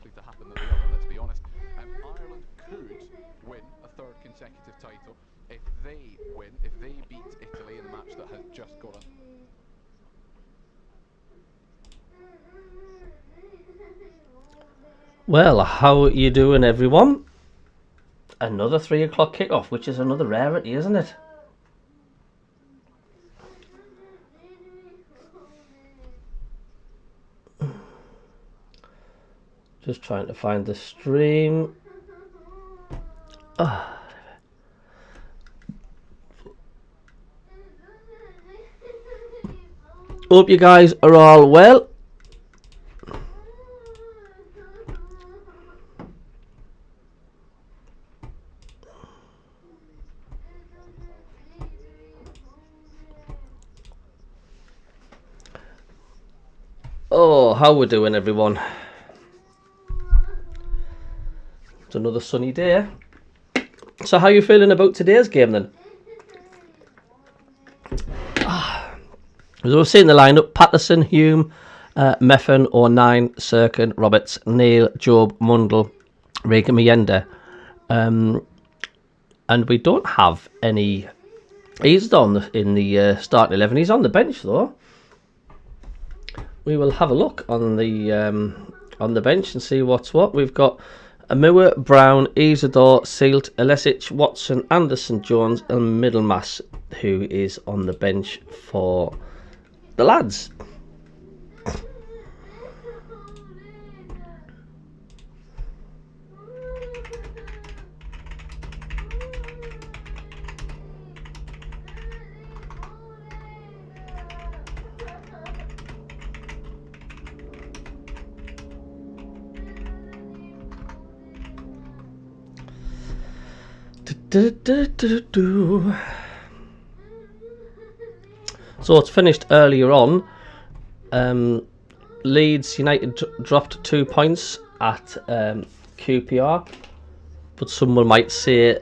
likely to happen than the other, let's be honest. Ireland could win a third consecutive title if they win, if they beat Italy in the match that has just gone on. Well, how are you doing, everyone? Another 3 o'clock kickoff, which is another rarity, isn't it? Just trying to find the stream. Hope you guys are all well. Oh, how we're doing, everyone? It's another sunny day. So how are you feeling about today's game then? As we've seen the lineup: Patterson, Hume, Meffin, O'Nien, Serkin, Roberts, Neil, Job, Mundle, Regan Mayenda. And we don't have any. He's in the starting 11. He's on the bench though. We will have a look on the bench and see what's what. We've got Amua, Brown, Isidore, Sealt, Elesic, Watson, Anderson, Jones, and Middlemass, who is on the bench for the lads. So it's finished earlier on. Leeds United dropped 2 points at QPR, but someone might say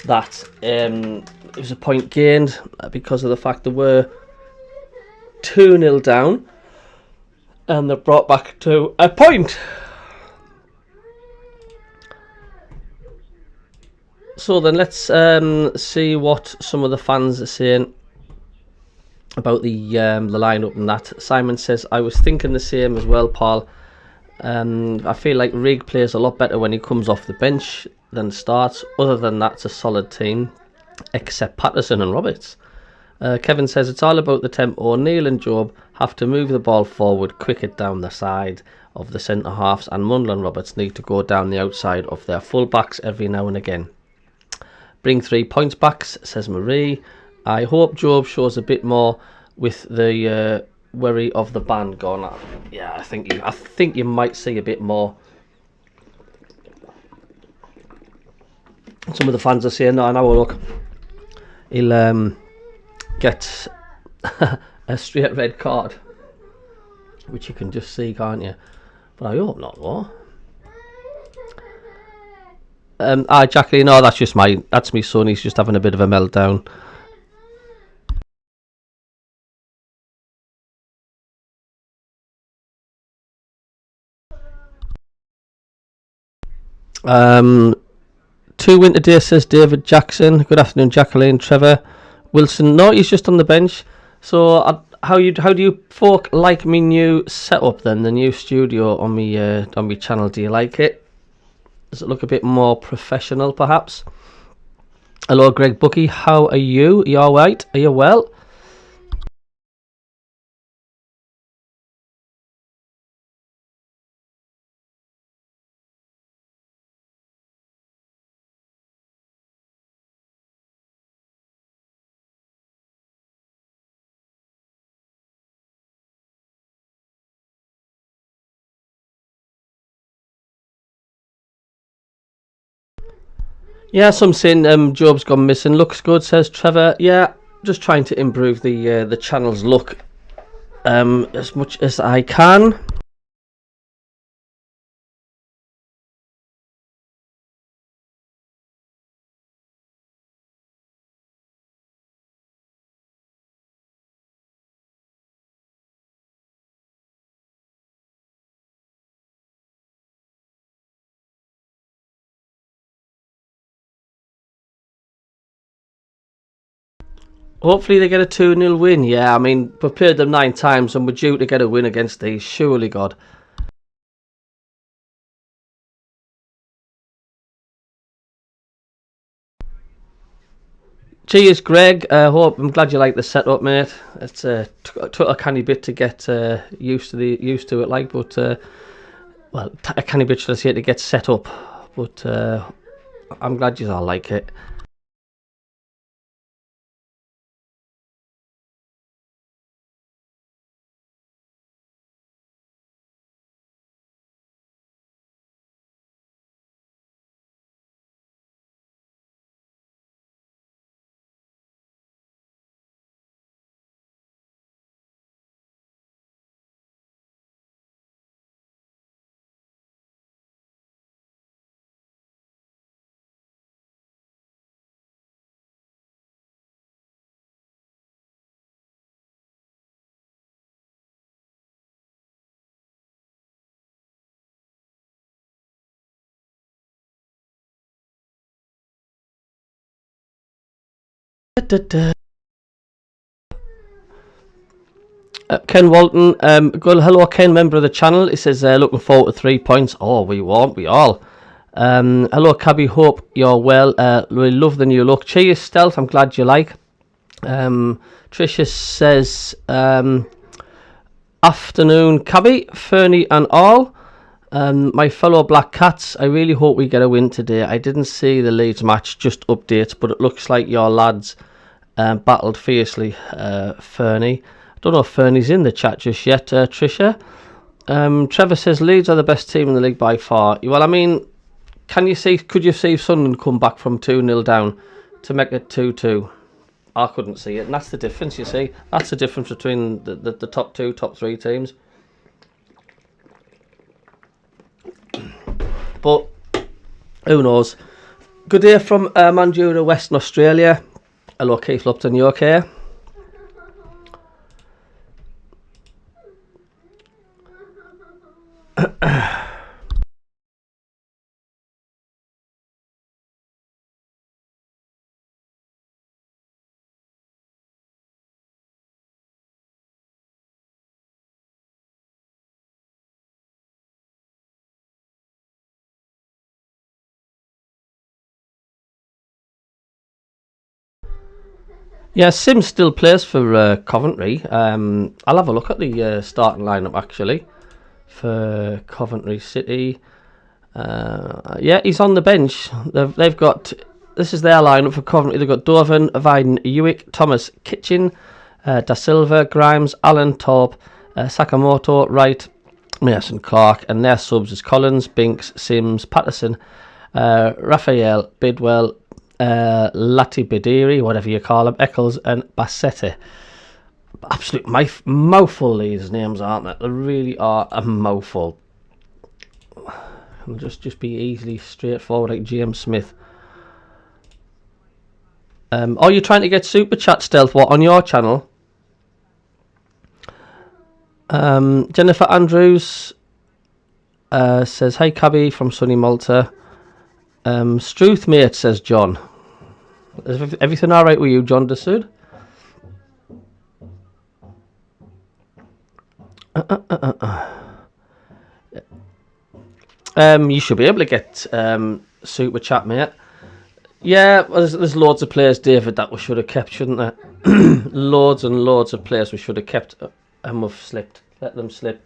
that it was a point gained because of the fact they were 2-0 down and they brought back to a point. So then let's see what some of the fans are saying about the lineup and that. Simon says, I was thinking the same as well, Paul. I feel like Rig plays a lot better when he comes off the bench than starts. Other than that, it's a solid team, except Patterson and Roberts. Kevin says, it's all about the tempo. Neil and Job have to move the ball forward, quicker down the side of the centre halves, and Mundle and Roberts need to go down the outside of their full backs every now and again. Bring 3 points back, says Marie. I hope Job shows a bit more with the worry of the band gone. Yeah, I think you might see a bit more. Some of the fans are saying, no, look, he'll get a straight red card, which you can just see, can't you? But I hope not, though. Jacqueline, no, that's me son. He's just having a bit of a meltdown. Two win today, says David Jackson. Good afternoon, Jacqueline. Trevor Wilson, no, he's just on the bench. So how do you folk like me new setup then, the new studio on me channel? Do you like it? Does it look a bit more professional, perhaps? Hello, Greg Bucky. How are you? Are you all right? Are you well? Yeah, some saying Job's gone missing. Looks good, says Trevor. Yeah, just trying to improve the channel's look as much as I can. Hopefully they get a 2-0 win. Yeah, I mean, we've played them 9 times and we're due to get a win against these. Surely, God. Cheers, Greg. I'm glad you like the setup, mate. It's took a canny bit to get used to it, like, but well, a canny bit should I say to get set up. But I'm glad you all like it. Ken Walton, good. Hello, Ken, member of the channel. He says looking forward to 3 points. Oh, we won't, we all. Hello, Cabbie. Hope you're well. We love the new look. Cheers, Stealth. I'm glad you like. Tricia says afternoon, Cabbie, Fernie, and all. My fellow Black Cats, I really hope we get a win today. I didn't see the Leeds match, just updates, but it looks like your lads battled fiercely, Fernie. I don't know if Fernie's in the chat just yet, Tricia. Trevor says Leeds are the best team in the league by far. Well, I mean, could you see Sunderland come back from 2-0 down to make it 2-2? I couldn't see it, and that's the difference, you see. That's the difference between the top 2, top 3 teams. But who knows? Good day from Mandurah, Western Australia. Hello, Keith Lupton, you okay? Yeah, Sims still plays for Coventry. I'll have a look at the starting lineup actually for Coventry City. Yeah, he's on the bench. They've got, this is their lineup for Coventry. They've got Doven, Vine, Ewick, Thomas, Kitchen, Da Silva, Grimes, Allen, Torp, Sakamoto, Wright, Mason, Clark, and their subs is Collins, Binks, Sims, Patterson, Raphael, Bidwell, Latibidiri, whatever you call them, Eccles, and Bassetti. Absolute mouthful, these names, aren't they? They really are a mouthful. It'll just be easily straightforward like James Smith. Are you trying to get Super Chat, Stealth? What, on your channel? Jennifer Andrews says, "Hey Cabbie from sunny Malta." Struth mate, says John. Is everything alright with you, John Desud? You should be able to get Super Chat, mate. Yeah, well, there's loads of players, David, that we should have kept, shouldn't there? Loads and loads of players we should have kept, and we've slipped. Let them slip.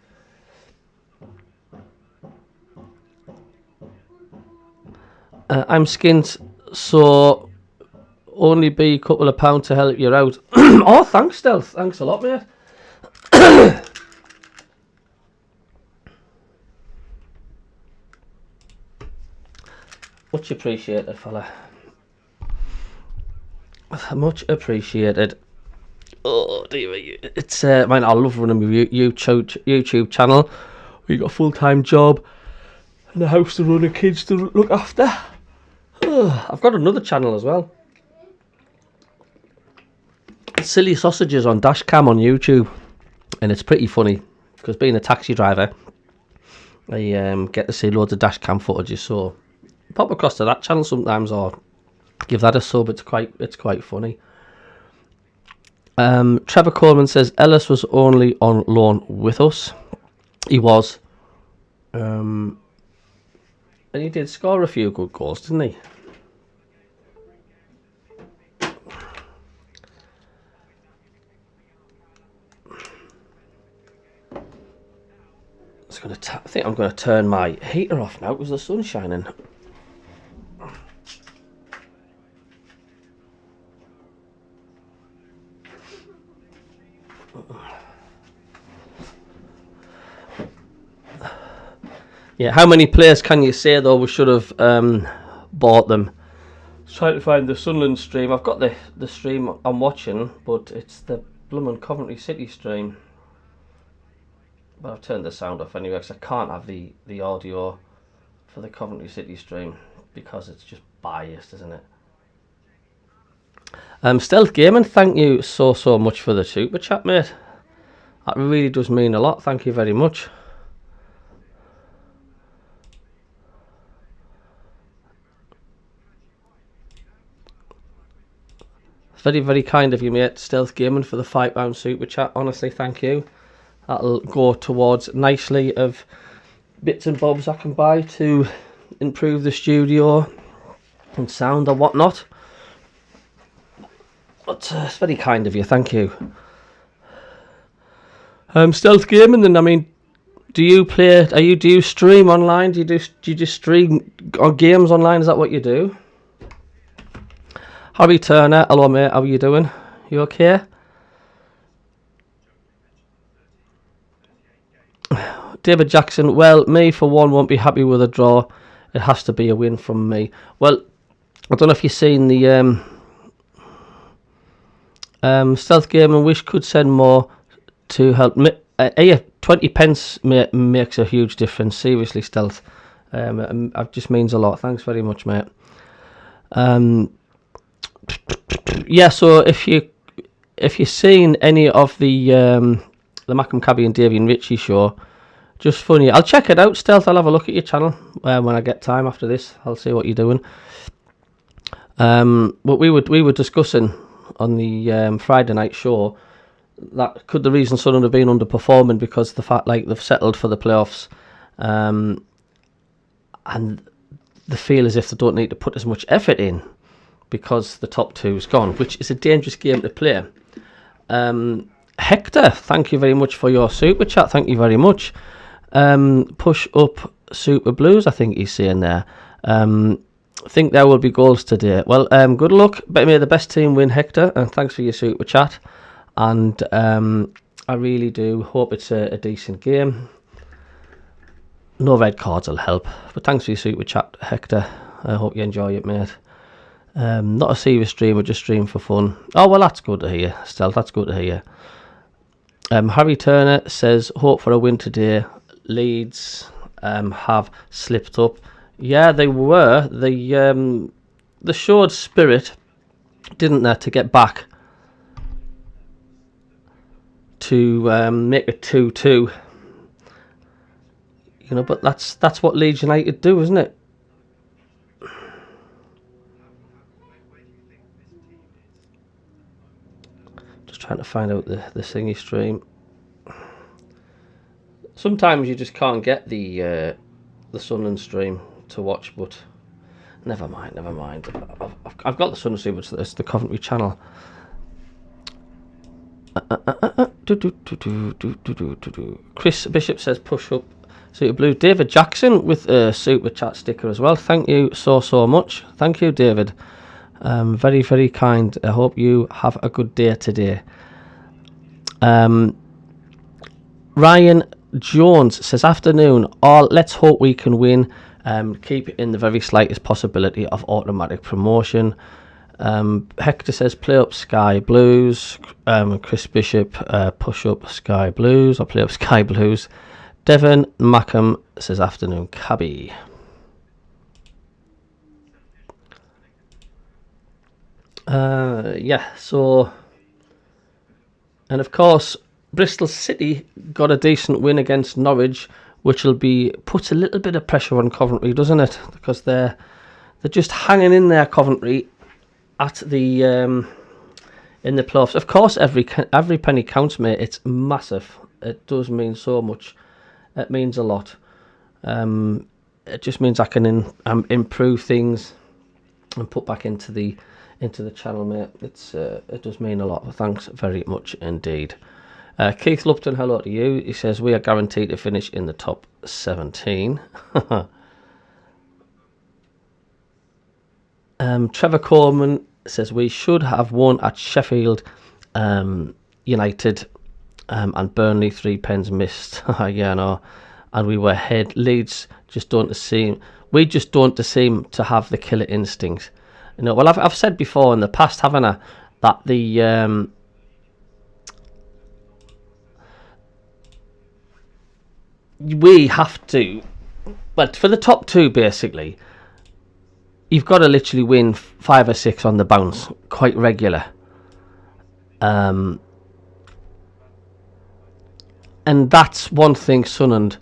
I'm skint, so only be a couple of pounds to help you out. Oh, thanks, Stealth. Thanks a lot, mate. Much appreciated, fella. Much appreciated. Oh dear, it's man, I love running my YouTube channel. We got a full-time job and a house to run and kids to look after. I've got another channel as well. Silly Sausages on Dashcam on YouTube, and it's pretty funny because being a taxi driver, I get to see loads of dashcam footage. So pop across to that channel sometimes, or give that a sub. It's quite funny. Trevor Coleman says Ellis was only on loan with us. He was. And he did score a few good goals, didn't he? I think I'm going to turn my heater off now because the sun's shining. Yeah, how many players can you say though we should have bought them? Trying to find the Sunderland stream. I've got the stream I'm watching, but it's the bloomin' Coventry City stream. But I've turned the sound off anyway because I can't have the audio for the Coventry City stream because it's just biased, isn't it? Stealth Gaming, thank you so much for the super chat, mate. That really does mean a lot. Thank you very much. Very, very kind of you, mate. Stealth Gaming for the £5 super chat. Honestly, thank you. That'll go towards nicely of bits and bobs I can buy to improve the studio and sound and whatnot. But it's very kind of you. Thank you. Stealth Gaming. Then I mean, do you play? Do you stream online? Do you just stream games online? Is that what you do? Harry Turner, hello mate, how are you doing? You okay? David Jackson, well, me for one won't be happy with a draw. It has to be a win from me. Well, I don't know if you've seen the Stealth Gaming. Wish could send more to help. 20 pence makes a huge difference. Seriously, Stealth. It just means a lot. Thanks very much, mate. Yeah, so if you've seen any of the MACKEM, CABBIE and Davey and Richie show, just funny. I'll check it out, Stealth. I'll have a look at your channel when I get time after this. I'll see what you're doing. But we were discussing on the Friday night show that could the reason Sunderland have been underperforming because the fact like they've settled for the playoffs, and they feel as if they don't need to put as much effort in because the top two's gone, which is a dangerous game to play. Hector, thank you very much for your super chat. Thank you very much. Push up Super Blues, I think he's saying there. I think there will be goals today. Well, good luck. May the best team win, Hector, and thanks for your super chat. And I really do hope it's a decent game. No red cards will help, but thanks for your super chat, Hector. I hope you enjoy it, mate. Not a serious stream, just stream for fun. Oh, well, that's good to hear, Stealth. That's good to hear. Harry Turner says, hope for a win today. Leeds have slipped up. Yeah, they were. They showed spirit, didn't they, to get back to make it 2-2. You know, but that's what Leeds United do, isn't it? Trying to find out the thingy stream. Sometimes you just can't get the Sunderland stream to watch, but never mind. I've got the Sunderland stream, but it's the Coventry channel. Chris Bishop says push up Super Blue. David Jackson with a super chat sticker as well. Thank you so much. Thank you, David. Very, very kind. I hope you have a good day today. Ryan Jones says, afternoon, all. Let's hope we can win. Keep it in the very slightest possibility of automatic promotion. Hector says, play up Sky Blues. Chris Bishop, push up Sky Blues, or play up Sky Blues. Devon Mackham says, afternoon, Cabbie. Yeah, so, and of course Bristol City got a decent win against Norwich, which will be puts a little bit of pressure on Coventry, doesn't it? Because they're just hanging in there, Coventry, at the in the playoffs. Of course, every penny counts, mate. It's massive. It does mean so much. It means a lot. It just means I can improve things and put back into the channel, mate. It does mean a lot. Thanks very much indeed. Keith Lupton, hello to you. He says we are guaranteed to finish in the top 17. Trevor Coleman says we should have won at Sheffield United and Burnley 3 pens missed. Yeah, no. And we were ahead. Leeds just don't seem to have the killer instinct. You know, well, I've said before in the past, haven't I, that we have to, but for the top 2 basically, you've got to literally win 5 or 6 on the bounce quite regular. And that's one thing Sunderland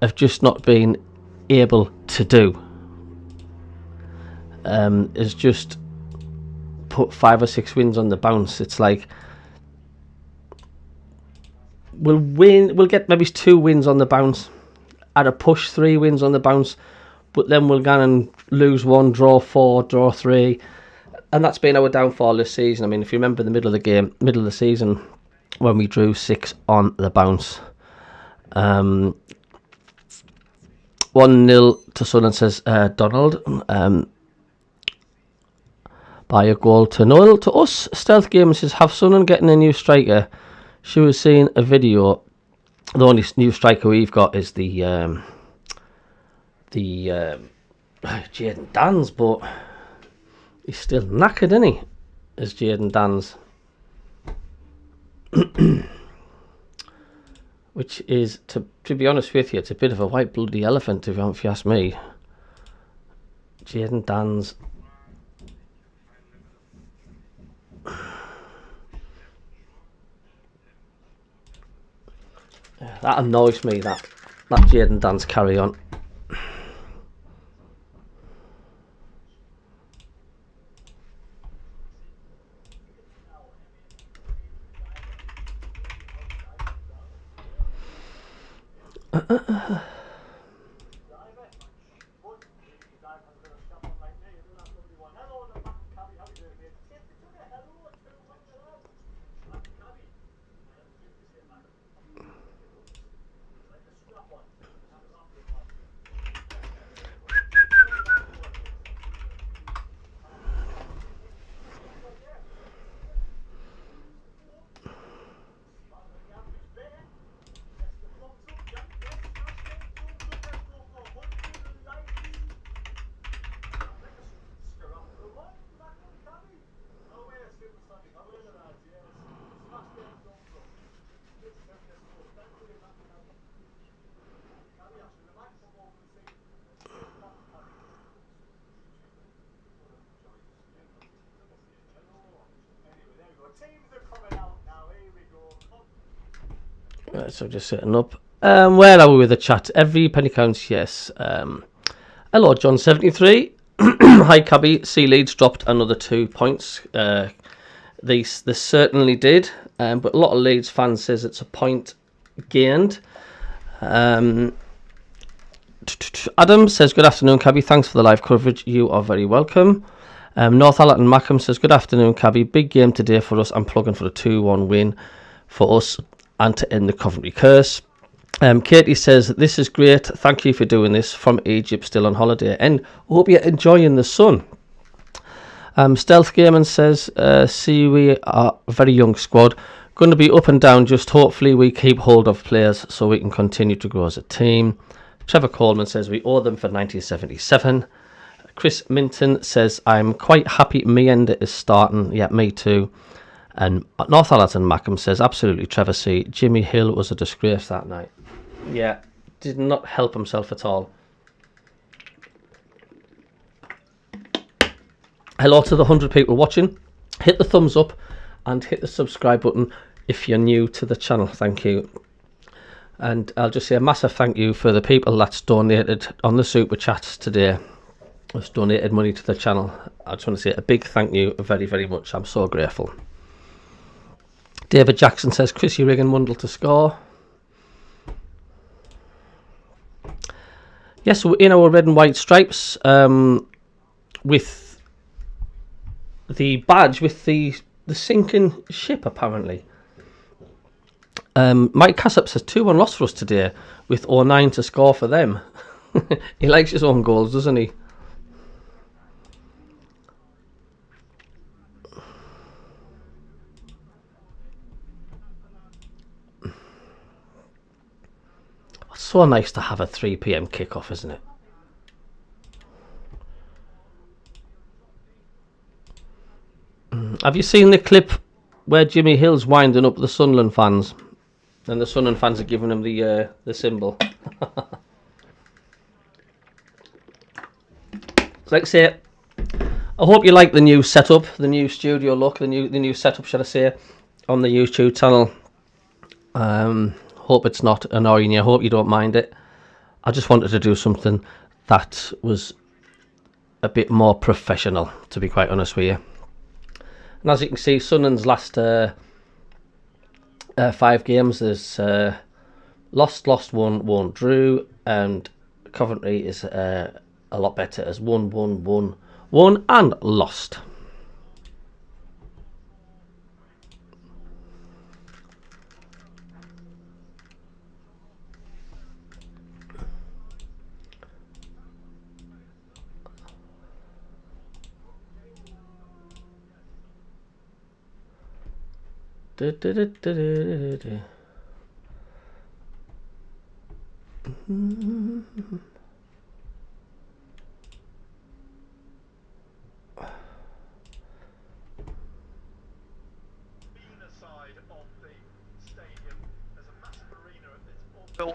have just not been able to do. Is just put 5 or 6 wins on the bounce. It's like we'll get maybe 2 wins on the bounce, at a push 3 wins on the bounce, but then we'll go and lose 1, draw 4, draw 3, and that's been our downfall this season. I mean, if you remember the middle of the season when we drew 6 on the bounce. 1-0 to Sunderland, says Donald. By a goal to 0 to us. Stealth Gamer says, have Sunderland getting a new striker? She was seeing a video. The only new striker we've got is the Jaden Dans, but he's still knackered, isn't he? Is Jaden Dans. Which is, to be honest with you, it's a bit of a white bloody elephant if you ask me. Jaden Dans. That annoys me, that Jaden Dans carry on. Right, so just setting up. Where are we with the chat? Every penny counts, yes. Hello, John73. Hi, Cabby. See, Leeds dropped another 2 points. They certainly did. But a lot of Leeds fans says it's a point gained. Adam says, good afternoon, Cabby. Thanks for the live coverage. You are very welcome. Northallerton MACKEM says, good afternoon, Cabby. Big game today for us. I'm plugging for a 2-1 win for us and to end the Coventry curse. Katie says, this is great. Thank you for doing this from Egypt, still on holiday. And hope you're enjoying the sun. Stealth Gaming says, see, we are a very young squad. Going to be up and down, just hopefully we keep hold of players so we can continue to grow as a team. Trevor Coleman says, we owe them for 1977. Chris Minton says, I'm quite happy Meander is starting. Yeah, me too. And Northallerton MACKEM says, absolutely, Trevor C. Jimmy Hill was a disgrace that night. Yeah, did not help himself at all. Hello to the 100 people watching. Hit the thumbs up and hit the subscribe button if you're new to the channel. Thank you. And I'll just say a massive thank you for the people that's donated on the Super Chats today. That's donated money to the channel. I just want to say a big thank you very, very much. I'm so grateful. David Jackson says Chrissy Riggin Mundle to score. Yes, we're in our red and white stripes with the badge with the sinking ship, apparently. Mike Cassop says 2-1 loss for us today with 09 to score for them. He likes his own goals, doesn't he? It's so nice to have a 3 PM kickoff, isn't it? Have you seen the clip where Jimmy Hill's winding up the Sunderland fans, and the Sunderland fans are giving him the symbol? So like I say, I hope you like the new setup, the new studio look, the new setup, should I say, on the YouTube channel. Hope it's not annoying you. Hope you don't mind it. I just wanted to do something that was a bit more professional, to be quite honest with you. And as you can see, Sunderland's last 5 games, there's lost, won, drew, and Coventry is a lot better as won, and lost.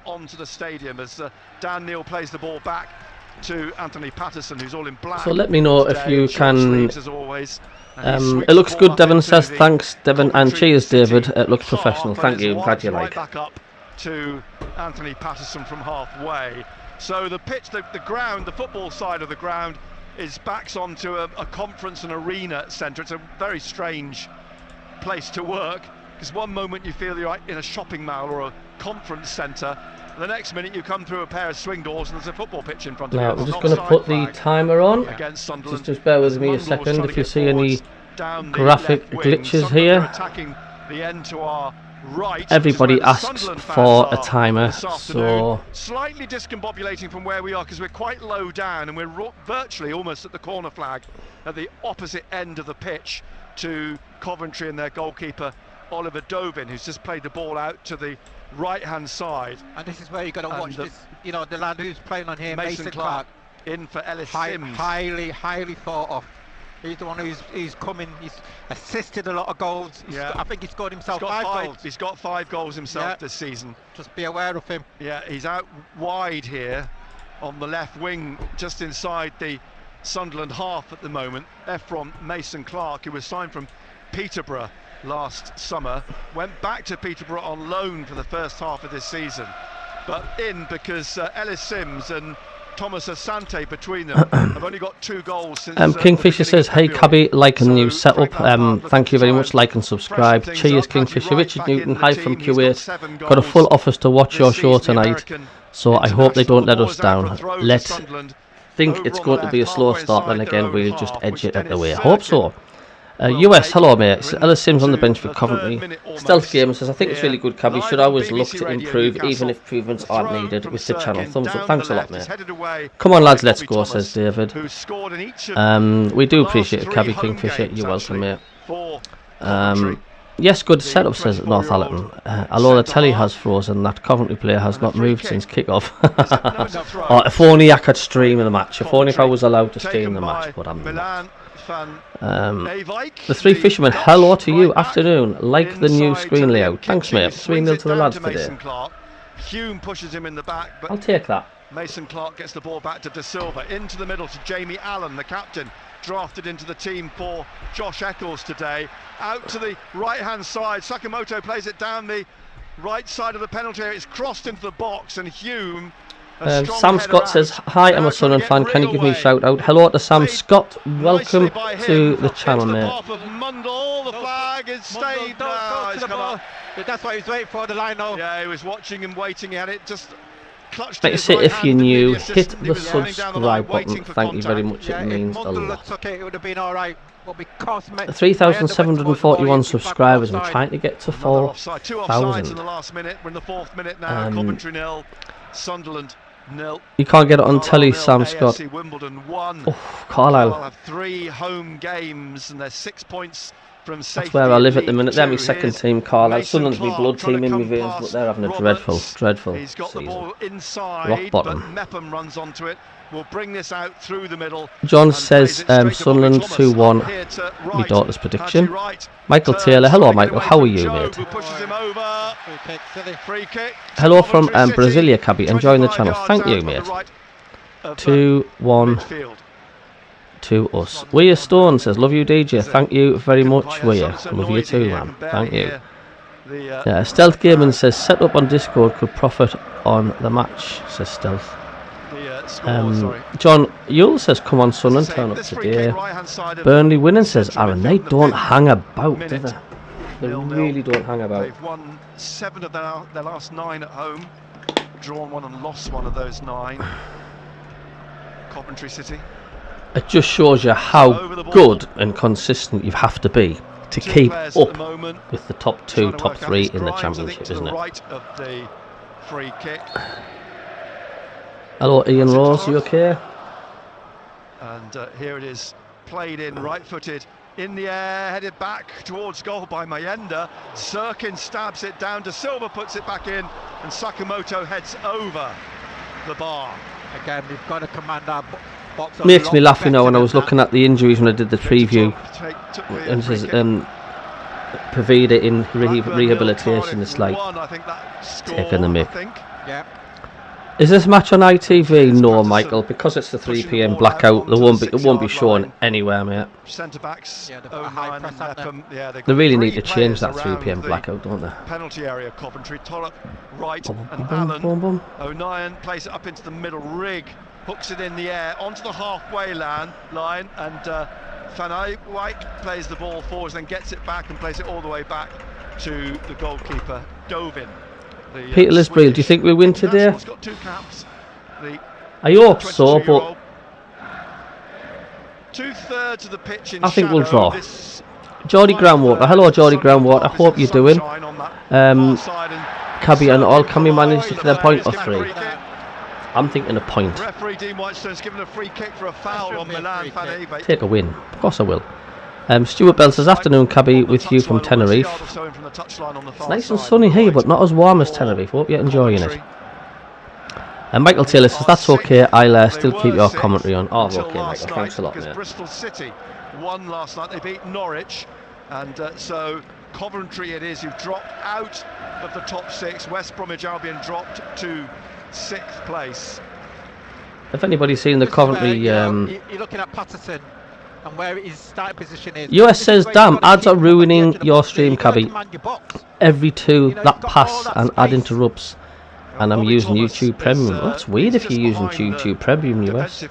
Onto the stadium as Dan Neal plays the ball back to Anthony Patterson, who's all in black. So let me know if you can. It looks good, Devon says. Thanks, Devon, and cheers, David. It looks professional. Thank you. I'm glad you like. Back up to Anthony Patterson from halfway. So the pitch, the ground, the football side of the ground is backs onto a conference and arena centre. It's a very strange place to work, because one moment you feel you're in a shopping mall or a conference centre, the next minute you come through a pair of swing doors and there's a football pitch in front of you. Now we're just going to put the timer on. Just bear with me a second if you see any graphic glitches here. Everybody asks for a timer, so slightly discombobulating from where we are because we're quite low down and we're virtually almost at the corner flag at the opposite end of the pitch to Coventry and their goalkeeper Oliver Dovin, who's just played the ball out to the right hand side. And this is where you've got to watch this, you know, the lad who's playing on here, Mason Clark, in for Ellis Sims. Highly thought of. He's the one who's coming, he's assisted a lot of goals. I think he scored himself 5 goals. He's got 5 goals himself this season. Just be aware of him. Yeah, he's out wide here on the left wing, just inside the Sunderland half at the moment. Left from Mason Clark, who was signed from Peterborough last summer, went back to Peterborough on loan for the first half of this season, but in because Ellis Sims and Thomas Asante between them have only got 2 goals since Kingfisher says, hey Cabbie, like a new setup. Thank you very much, like and subscribe. Cheers Kingfisher. Richard Newton, hi from Kuwait. Got a full office to watch your show tonight, so I hope they don't let us down. Let's think it's going to be a slow start, then again we'll just edge it out the way. I hope so. US, hello mate. Ellis Sims on the bench for Coventry. Stealth Gamer says, I think it's really good, Cabbie. Should always look to improve, even if improvements aren't needed with the channel. Thumbs up. Thanks a lot, mate. Come on, lads, let's go, says David. We do appreciate it, Cabbie Kingfisher. You're welcome, mate. Yes, good setup, says Northallerton. Although the telly has frozen, that Coventry player has not moved since kick-off. Oh, if only I could stream the match. If only if I was allowed to stream the match, but I'm not. The Three Fishermen, hello to you. Afternoon. Like the new screen layout. Thanks, mate. 3-0 to the lads today. Hume pushes him in the back, but I'll take that. Mason Clark gets the ball back to De Silva, into the middle to Jamie Allen, the captain, drafted into the team for Josh Eccles today. Out to the right-hand side, Sakamoto plays it down the right side of the penalty area. It's crossed into the box, and Hume. Sam Scott says, hi, I'm a Sunderland fan, can you give me a shout out? Hello to Sam Scott, welcome to the channel, mate. flag is stayed. Don't He's to the come ball. up. That's what he was waiting for, the line now. Yeah, he was watching and waiting. He had it just clutched. Like I in his say, right if hand you're and new, the hit assistant, he the was running down the line, subscribe button. waiting for Thank you very contact. much. Yeah, It means if a Mundell lot. looks okay, it would have been all right. But because 3,741 subscribers. I'm trying to get to Another offside. 2 offsides in 4,000. the last minute. We're in the 4th minute now. Coventry 0, Sunderland 0. You can't get it on telly, Carlisle Sam nil, Scott. AFC Wimbledon 1. Oh, Carlisle Carlisle. have 3 home games and they're 6 points from safety. That's where I live at the League minute. They're my 2. second Here's team, Carlisle. Mason Sunderland's my Clark blood trying team to in my come veins, but past they're having a Roberts. dreadful He's got the season. ball inside, Rock but bottom. MACKEM runs onto it. We'll bring this out through the middle. John and says plays it straight to Sunderland Bobby Thomas. 2-1. Up here to My right. daughter's prediction. Hadji Wright Michael turns, Taylor. Hello, trying to get Michael. away How are from you, Joe, mate? who pushes him over. Free kick, silly. Free kick. Hello from Coventry City, Brasilia, Cabby. Enjoying the channel. 25 Thank you, yards out mate. on the right of, 2-1 midfield. to us. Weir Stone says, love you, DJ. Thank you very much, Weir. Love you too, man. Thank you. Yeah, Stealth Gaming says, set up on Discord could profit on the match, says Stealth. John Yule says, come on, Sunderland, turn up today. Burnley winning says, Aaron, they don't hang about, do they? They really don't hang about. They've won 7 of their last 9 at home, drawn 1 and lost 1 of those 9. Coventry City. It just shows you how good and consistent you have to be to keep up with the top 2, top 3 in the championship, isn't it? Right of the free kick. Hello, Ian Rose, you okay? And here it is, played in, right-footed, in the air, headed back towards goal by Mayenda. Sirkin stabs it down to Silva, puts it back in, and Sakamoto heads over the bar. Again, we've got to command our box. Makes me laugh, you know, when I was looking at the injuries when I did the preview. And it says, Pavida in rehabilitation. It's like taking the mick. Yeah. Is this match on ITV? No, Michael, because it's the 3 PM blackout. It won't be shown anywhere, mate. Centre backs. They really need to change that 3 PM blackout, don't they? Penalty area, Coventry. Tollop right and Allen. O'Nien plays it up into the middle. Rigg hooks it in the air onto the halfway line, and Van Eyck plays the ball forwards, then gets it back and plays it all the way back to the goalkeeper, Dovin. Peter Lisbreel, do you think we win today? Got 2 caps. I hope so, but 2/3 of the pitch in I think we'll shadow. draw. Geordie Groundwater, hello Geordie Groundwater, I hope you're doing. Cabby and all, can we manage to get a point or 3? I'm thinking a point. Referee Dean Whitestone's given a free kick for a foul on Milan Van Eyck. Take a win, of course I will. Stuart Bell says, afternoon Cabby with you from Tenerife. It's nice and sunny here, but not as warm as Tenerife. Hope you're enjoying it. And Michael Taylor says, that's okay, I'll still keep your commentary on. Oh, okay, Michael, thanks a lot, mate. Bristol City won last night, they beat Norwich, and so Coventry it is, who've dropped out of the top 6. West Bromwich Albion dropped to 6th place. If anybody's seen the Coventry... you're looking at Patterson and where his starting position is. US says, damn, ads are ruining your stream, Cabby. Every 2 that pass and ad interrupts. And I'm using YouTube Premium. Oh, that's weird if you're using YouTube Premium, US.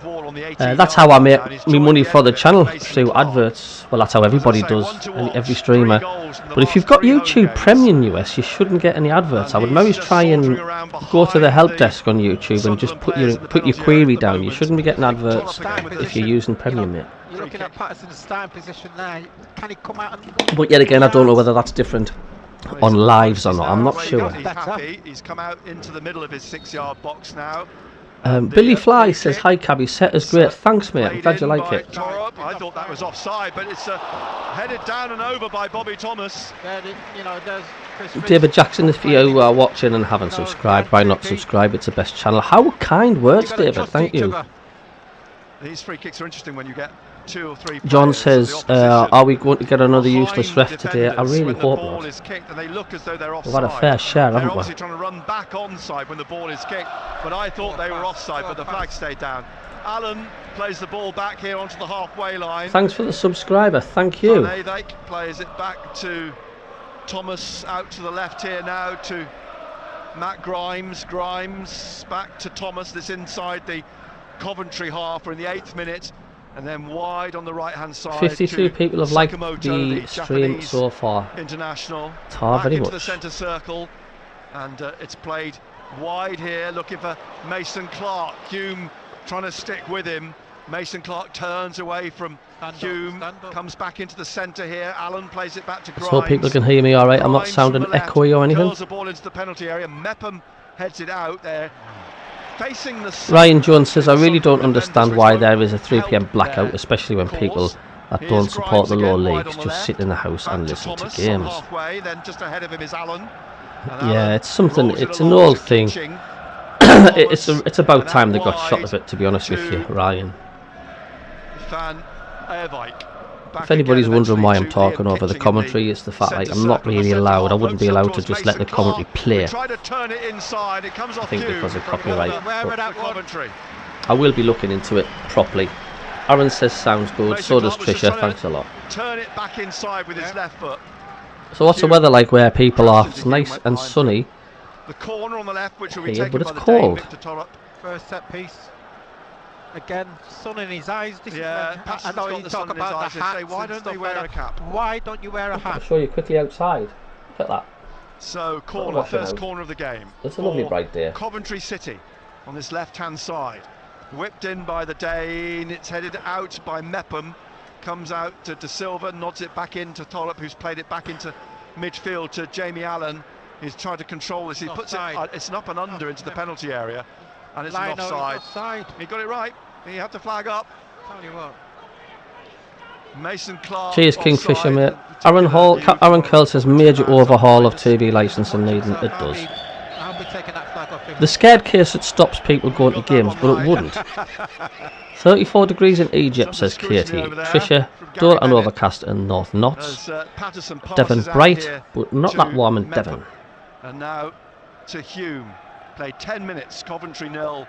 That's how I make me money for the channel, through adverts. Well, that's how everybody does, every streamer. But if you've got YouTube Premium, US, you shouldn't get any adverts. I would maybe try and go to the help desk on YouTube and just put your query down. You shouldn't be getting adverts if you're using Premium, mate. You're looking at Patterson's starting position there. Can he come out and... But yet again, I don't know whether that's different on lives or not. I'm not sure. He's come out into the middle of his 6-yard box now. Billy Fly says, hi Cabby, set is great. Thanks, mate. I'm glad you like it. I thought that was offside, but it's headed down and over by Bobby Thomas. David Jackson, if you are watching and haven't subscribed, why not subscribe? It's the best channel. How kind words, David. Thank you. These free kicks are interesting when you get 2 or 3 John says, are we going to get another useless ref today? I really hope not. We've had a fair share, haven't we? They're obviously trying to run back onside when the ball is kicked, but I thought they were offside, but the flag stayed down. Allen plays the ball back here onto the halfway line. Thanks for the subscriber, thank you. Van Eyck plays it back to Thomas, out to the left here now to Matt Grimes. Grimes back to Thomas, this inside the Coventry half. We're in the 8th minute. And then wide on the right-hand side. 52 people have liked Sakamoto, the stream Japanese so far. International. Tar Back very into the much. centre circle. And it's played wide here, looking for Mason Clark. Hume trying to stick with him. Mason Clark turns away from Hume, comes back into the centre here. Allen plays it back to Grimes. So people can hear me alright, I'm not Grimes sounding from the left, echoey or anything. curls the ball into the penalty area. Mepham heads it out there. Facing the Ryan Jones says, I really don't understand why there is a 3 PM blackout, especially when people that don't support the lower leagues just sit in the house and listen to games. Then just ahead of him is Allen. Yeah, it's something, it's an old thing. It's about time they got shot of it, to be honest with you, Ryan. If anybody's wondering why I'm talking over the commentary, it's the fact like I'm not really allowed. I wouldn't be allowed to just let the commentary play. I think because of copyright. But I will be looking into it properly. Aaron says sounds good, so does Trisha, thanks a lot. Turn it back inside with his left foot. So what's the weather like where people are? It's nice and sunny. The corner on the left, which will be Here, taken but it's by the cold. Dane, Victor Torup. First set piece. Again, sun in his eyes. This Yeah, is Patterson's I know got you the talk sun in his about eyes. the They say, hats why and don't they stuff wear like a that. cap? Why don't you wear a I'll hat? show you quickly outside. Look at that. So corner, watching first out. corner of the game. It's a lovely for bright day. Coventry City on this left-hand side. Whipped in by the Dane. It's headed out by Mepham. Comes out to De Silva, nods it back into Torup, who's played it back into midfield to Jamie Allen. He's trying to control this. He puts it. It's an up and under into the penalty area, and it's an offside. He got it right. He had to flag up. Tell you what. Mason Clark. Cheers, Kingfisher, mate. Aaron Curl says major overhaul of TV licensing needing. It does. I'll be taking that flag off him. The scared case that stops people going to games, but it wouldn't. 34 degrees in Egypt, says Katie. Trisha, dull and overcast in North Notts. Devon bright, but not that warm in Devon. And now to Hume. Played 10 minutes. Coventry 0.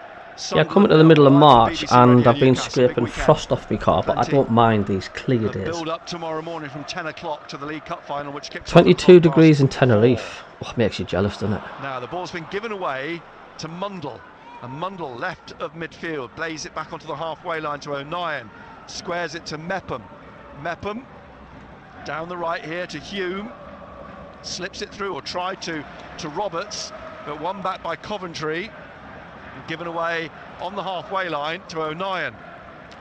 Yeah, coming to the middle of March, and I've been scraping frost off my car, but I don't mind these clear days. Build up tomorrow morning from 10 o'clock to the League Cup final, which kicks 22 degrees in Tenerife. Oh, makes you jealous, doesn't it? Now the ball's been given away to Mundle, and Mundle left of midfield blaze it back onto the halfway line to O'Nien, squares it to Mepham. Mepham down the right here to Hume, slips it through, or tried to Roberts, but won back by Coventry. Given away on the halfway line to O'Nien.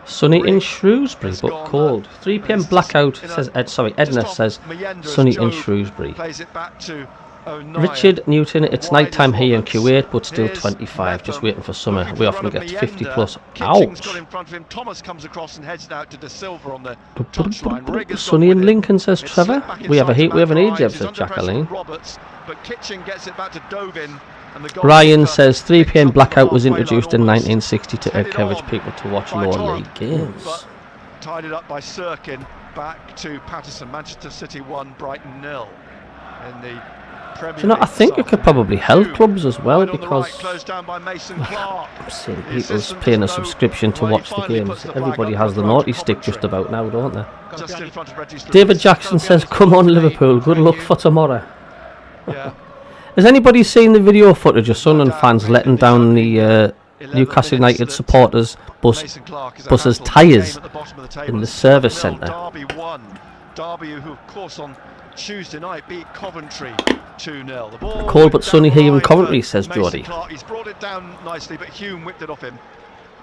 Sunny in Shrewsbury, but cold. 3 PM blackout, says Edna says sunny in Shrewsbury. Plays it back to O'Nien. Richard Newton, it's night time here in Kuwait, but still 25, just waiting for summer. We often get 50 plus. Ouch! Got in front of him. Thomas comes across and heads it out to De Silva on the touchline. Sunny in Lincoln, says Trevor. We have a heat wave in Egypt, says Jacqueline. But Kitchen gets it back to Dovin. Ryan says 3 PM blackout was introduced in 1960 to encourage people to watch lower league games. Tied it up by Sirkin, back to Patterson. Manchester City 1, Brighton 0 in the Premier League. I think it could probably help clubs as well, because closed down by Mason Clark. I'm seeing people's paying a subscription to watch the games. Everybody has the naughty stick just about now, don't they? Just in front of Reggie's David Jackson says, come on Liverpool, good luck for tomorrow. Yeah. Has anybody seen the video footage of Sunderland fans letting down the Newcastle United supporters buses tyres in the service centre? Derby, who of course on Tuesday night beat Coventry 2-0. Cold but sunny here in Coventry, says Jody. He's brought it down nicely, but Hume whipped it off him,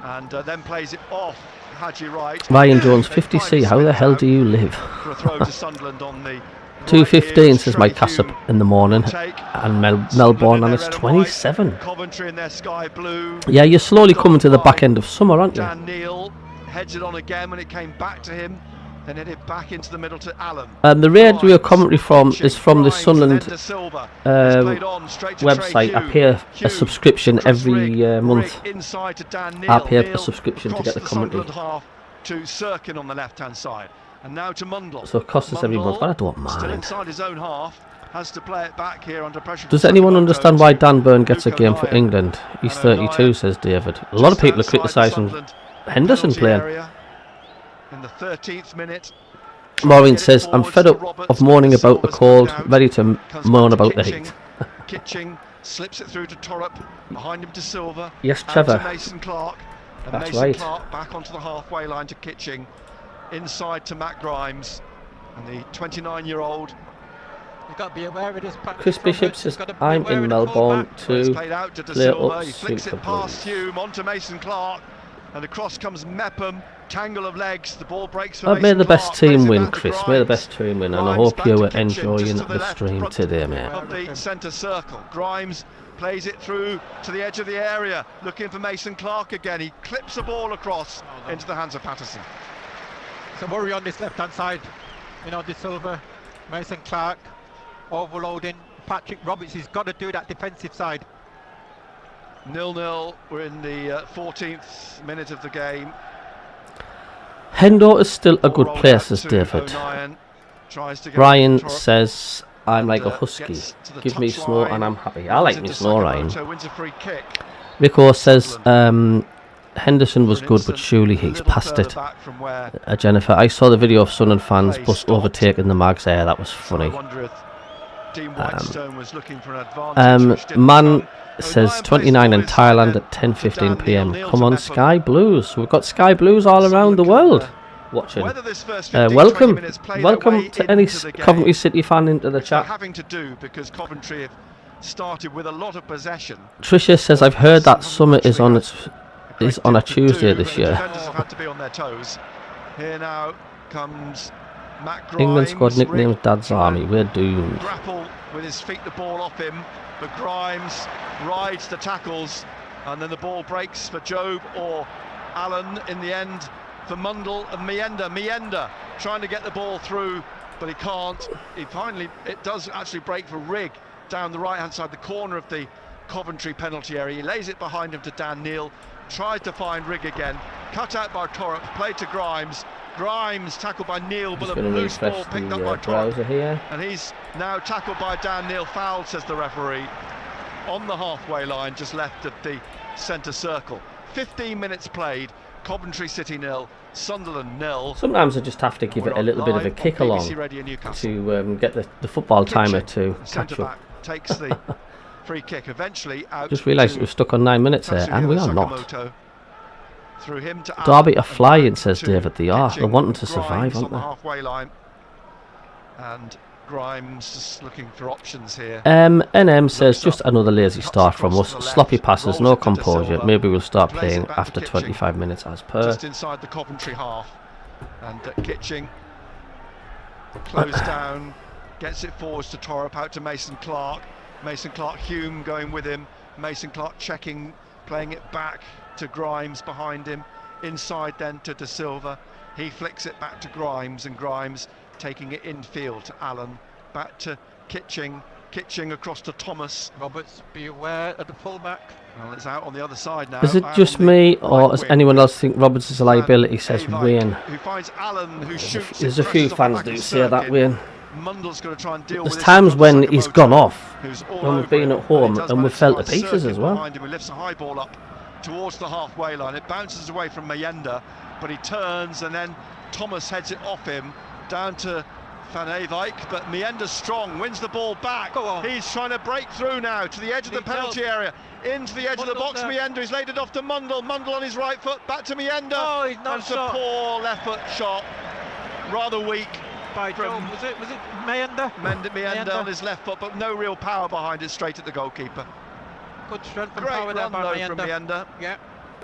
and then plays it off Hadji Wright. Ryan Jones, 50C, how the hell do you live? For a throw to Sunderland on the 2:15 says Mike Cassop in the morning, and Melbourne, and it's 27. Coventry in their sky blue. Yeah, you're slowly coming to the back end of summer, aren't you? Dan Neal heads it on again when it came back to him, then headed back into the middle to Allen. The radio commentary is from the Sunderland website. I pay a subscription every month. I pay a subscription to get the commentary. To Sirkin on the left-hand side. And now to Mundle. So it costs us every month, but I don't mind. Still inside his own half, has to play it back here under pressure. Does anyone understand why Dan Burn gets a game for England? He's 32, says David. A lot of people are criticising Henderson playing. In the 13th minute. Maureen says, I'm fed up of moaning about the cold, ready to moan about the heat. Kitching slips it through to Torup, behind him to Silva. Yes, Trevor. Mason Clark. And That's Mason right. Clark back onto the halfway line to Kitching, inside to Matt Grimes, and the 29-year-old. You've got to be aware of this. Chris Bishop says, I'm in Melbourne to played out to De play Silva. up He flicks Super it past Blues. Hume onto Mason Clark, and across comes Mepham. Tangle of legs. The ball breaks for May Mason the best Clark, team plays it win, back to Chris. May the Grimes. best team win, and I Grimes hope back you to are Kitchen, enjoying just to the left stream front today, mate. of the centre circle. Grimes plays it through to the edge of the area, looking for Mason Clark again. He clips the ball across into the hands of Patterson. So worry on this left-hand side. You know, De Silva, Mason Clark, overloading. Patrick Roberts, he's got to do that defensive side. 0-0. We're in the 14th minute of the game. Hendo is still a good Ball player, rolled out says to David. O'Nien, tries to get Ryan Torp, says, I'm like a and, husky. gets to the Give me touchline, snow and I'm happy. I like runs me into snow, Ryan. Sakamoto, wins a free kick. Rico says, Henderson was For an good, but instant, surely a he's little past further it. back from where Jennifer, I saw the video of Sunderland fans play bus stopped. overtaking the Mags there. That was funny. I wonder if Dean Whitestone was looking for an advantage. which didn't Man come. says O'Nien 29 plays in the ball inside Thailand then at to 10:15 Dan p.m. Neil, Come to on, Mepham. Sky Blues. We've got Sky Blues all around the world watching. Whether this first 15, 20 Welcome, minutes play their welcome way to any into the game, Coventry City fan into the which they're chat. having to do because Coventry have started with a lot of possession. Tricia says, I've heard that summer is on a to Tuesday do, this but the year. defenders have had to be on their toes. Here now comes Matt Grimes. England squad nicknames Rick Dad's Army. We're doomed. grapple with his feet, the ball off him, but Grimes rides the tackles, and then the ball breaks for Job or Allen in the end for Mundle and Mienda trying to get the ball through, but he can't. It does actually break for Rigg down the right hand side, the corner of the Coventry penalty area. He lays it behind him to Dan Neil, tries to find Rigg again, cut out by Torp, played to Grimes. Grimes tackled by Neil, but Just a going to loose ball refresh picked up the by Torp. browser here. And he's now tackled by Dan Neil, fouled, says the referee, on the halfway line, just left of the centre circle. 15 minutes played, Coventry City 0, Sunderland 0. Sometimes I just have to give it a little bit of a kick along to get the football timer to catch up. Takes the free kick, eventually out. Just realised it was stuck on 9 minutes there, and we are not. Sakamoto. Through him to Derby Allen, are flying, back says to David. They are. They're Kitching, wanting to survive, Grimes aren't on the they? halfway line. And Grimes just looking for options here. NM says, Looks just up, another lazy cuts start from across us. to the left, Sloppy passes, rolls no it to De composure. Silva, Maybe we'll start plays playing it back to after Kitching. 25 minutes as per. Just inside the Coventry half. And Kitching closed down, gets it forwards to Torp, out to Mason Clark. Mason Clark, Hume going with him. Mason Clark checking, playing it back to Grimes behind him. Inside then to De Silva. He flicks it back to Grimes, and Grimes taking it infield to Allen. Back to Kitching. Kitching across to Thomas. Roberts, be aware of the fullback. Well, it's out on the other side now. Is it out just on the me, or right does wing. anyone else think Roberts is a liability, And says Avite, Wayne? who finds Allen, who shoots. There's it, a few presses off the fans back do of say that, Sirkin. Wayne. Mundle's going to try and deal There's with this. times He's got when he's Sakamoto, gone off, who's all when we've over been him, at home, but he does and we've manage felt the find pieces Sirkin as well. behind him, who lifts a high ball up towards the halfway line. It bounces away from Mienda, but he turns, and then Thomas heads it off him down to Van Eyck, but Mienda's strong, wins the ball back. Go on. He's trying to break through now to the edge of the penalty area, into the edge of the box. there. Mienda, he's laid it off to Mundle. Mundle on his right foot, back to Mienda. Oh, he's not That's a shot. poor left foot shot, rather weak. By From- Job, was it Mayenda? Mienda on his left foot, but no real power behind it, straight at the goalkeeper. Good strength and Great power there run by though from Mienda. Yeah.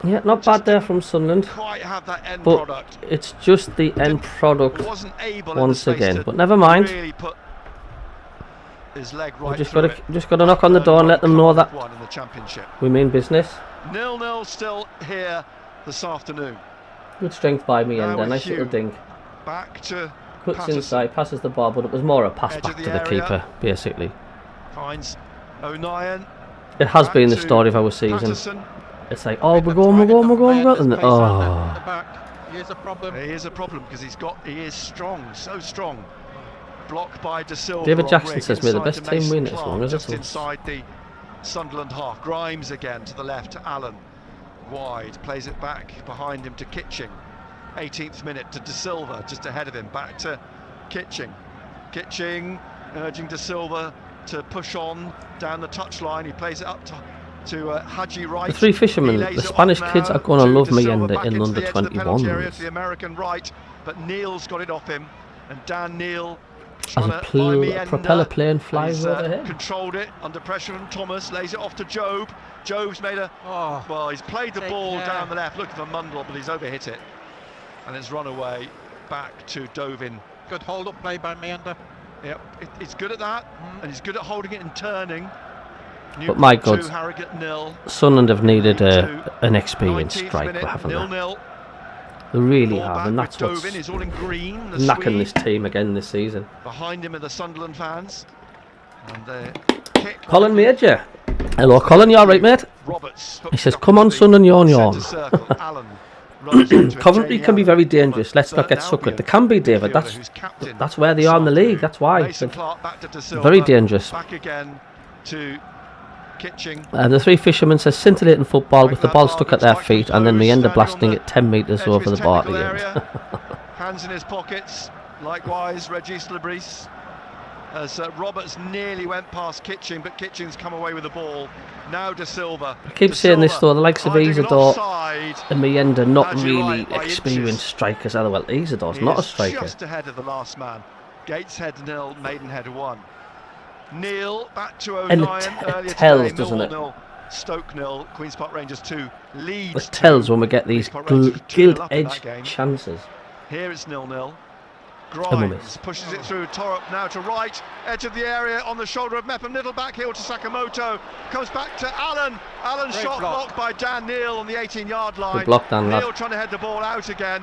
Yeah, not bad there from Sunderland, Quite have that end but product. it's just the end product Wasn't able once in the space again. to But never mind. really put his leg We've right just through got to knock on the door and let them know that one in the championship. we mean business. 0-0 still here this afternoon. Good strength by me, Now and a with nice little Hume. dink. Back to Cuts Patterson. inside, passes the ball, but it was more a pass Edge back of the to the area. keeper, basically. Finds O'Nien. It has Back been the to story of our season. Patterson. it's like, oh, we're going, and then, The oh. back. Here's a problem. He is a problem because he is strong, so strong. Blocked by De Silva. David on Jackson Rigg, says, may the inside best to team Mason win as Clark, long as just it's us. inside the Sunderland half. Grimes again to the left to Allen. Wide, plays it back behind him to Kitching. 18th minute to De Silva, just ahead of him. Back to Kitching. Kitching urging De Silva to push on down the touchline. He plays it up to to Haji Wright. The three fishermen, the Spanish kids are going to love Meyenda in under 21s. The American right, but Neil's got it off him, and Dan Neil As a propeller plane flies overhead. Controlled it under pressure from Thomas, lays it off to Job. Job's made a well, he's played the ball down the left, looking for Mundell, but he's overhit it, and it's run away back to Dovin. Good hold-up play by Meyenda. Yep, he's good at that, and he's good at holding it and turning. But my God, Harrogate 0. Sunderland have needed an experienced striker, haven't they? They really have, and that's what's knacking this team again this season. Behind him are the Sunderland fans. And Colin Major. Hello, Colin, you alright, mate? He says, come on, son, and yawn. Coventry can be very dangerous. Let's not get suckered. They can be, David. That's where they are in the league. That's why. Very dangerous. Back again to Kitching. The three fishermen says scintillating football with the ball stuck at their feet and then Meyenda blasting it 10 metres over the bar at the end. Hands in his pockets. Likewise, Regis Lebris. As Roberts nearly went past Kitching, but Kitching's come away with the ball. Now De Silva. I keep saying this though, the likes of Isidore and Meyenda, not really experienced strikers. Well, Isidore's not a striker. Just ahead of the last man. Gateshead 0, Maidenhead 1. Neil back to O'Neill. And it tells, doesn't it? Stoke 0, Queen's Park Rangers 2. Leeds. It tells when we get these gilt-edged chances. Here it's 0-0. Grimes pushes it through. Torup now to right, edge of the area on the shoulder of Mepham. Little back heel to Sakamoto. Comes back to Allen. Allen shot blocked by Dan Neil on the 18-yard line. Good block, Dan. Neil trying to head the ball out again.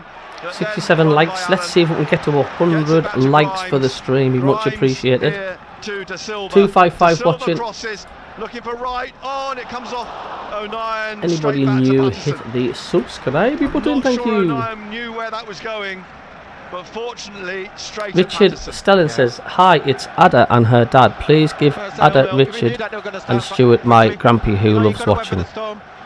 67 likes. Let's see if we can get to 100 likes for the stream. Be much appreciated. 255 watching. Looking for right. Oh, and it comes off. O'Neill. Anybody new hit the subscribe button? Thank you. O'Neill knew where that was going. But fortunately, straight Richard Stelling says, hi, it's Ada and her dad. Please give Ada, Richard and Stuart my grampy who loves watching.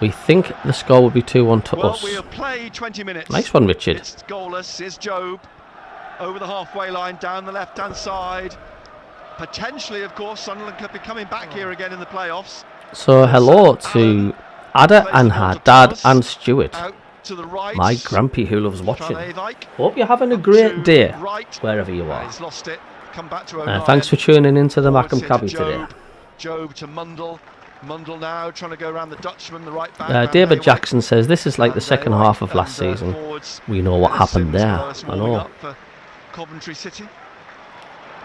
We think the score will be 2-1 to us. We'll play 20 minutes. Nice one, Richard. It's goalless. Here's Job. Over the halfway line, down the left-hand side. Potentially, of course, Sunderland could be coming back here again in the playoffs. So hello to Ada and her dad and Stuart. To the right. My grampy who loves watching. Hope you're having a great day wherever you are. He's lost it. Come back to thanks for tuning into the MACKEM CABBIE today. Job to Mundell. Mundell now trying to go around the Dutchman, the right back. David Jackson says this is like the second half of last season. We know what happened there. I know. Coventry City.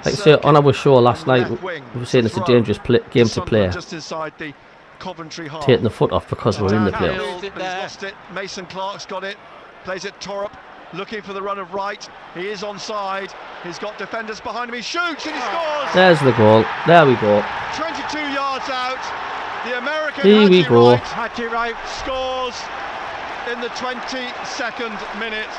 Like I say, on our show last night, we were saying it's a dangerous game to play. Just inside the Coventry half. Taking the foot off because we're in the playoffs. He's lost it. Mason Clark's got it. Plays it Torup. Looking for the run of right. He is onside. He's got defenders behind him. He shoots and he scores. There's the goal. There we go. 22 yards out. The American Here we go. Haji Wright scores in the 22nd minute.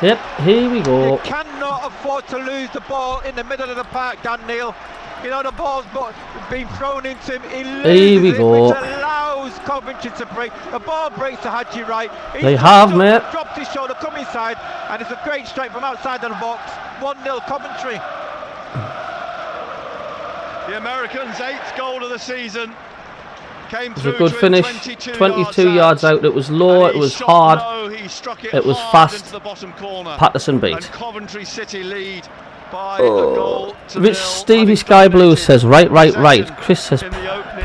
Yep, here we go. You cannot afford to lose the ball in the middle of the park, Dan Neil. You know, the ball's been thrown into him. He loses it, which allows Coventry to break. The ball breaks to Haji Wright. They have, mate. Dropped his shoulder, come inside, and it's a great strike from outside of the box. 1-0 Coventry. The Americans' 8th goal of the season. Came it was a good finish. 22 yards out. It was low. It was hard. It was fast. Patterson beat. And Coventry City lead by a goal to Rich Stevie Sky Blue says, right. Chris says,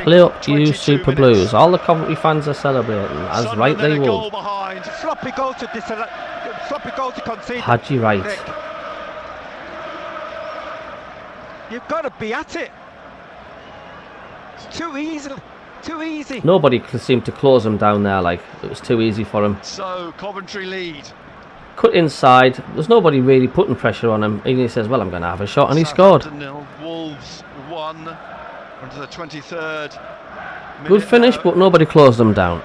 play up you Super Blues. All the Coventry fans are celebrating, as right they will. Sloppy goal to concede. Haji Wright. You've got to be at it. It's too easy. Too easy. Nobody could seem to close him down there. Like it was too easy for him. So Coventry lead. Cut inside. There's nobody really putting pressure on him. And he says, "Well, I'm going to have a shot," and he scored. Wolves 1 into the 23rd. Good finish, but nobody closed them down.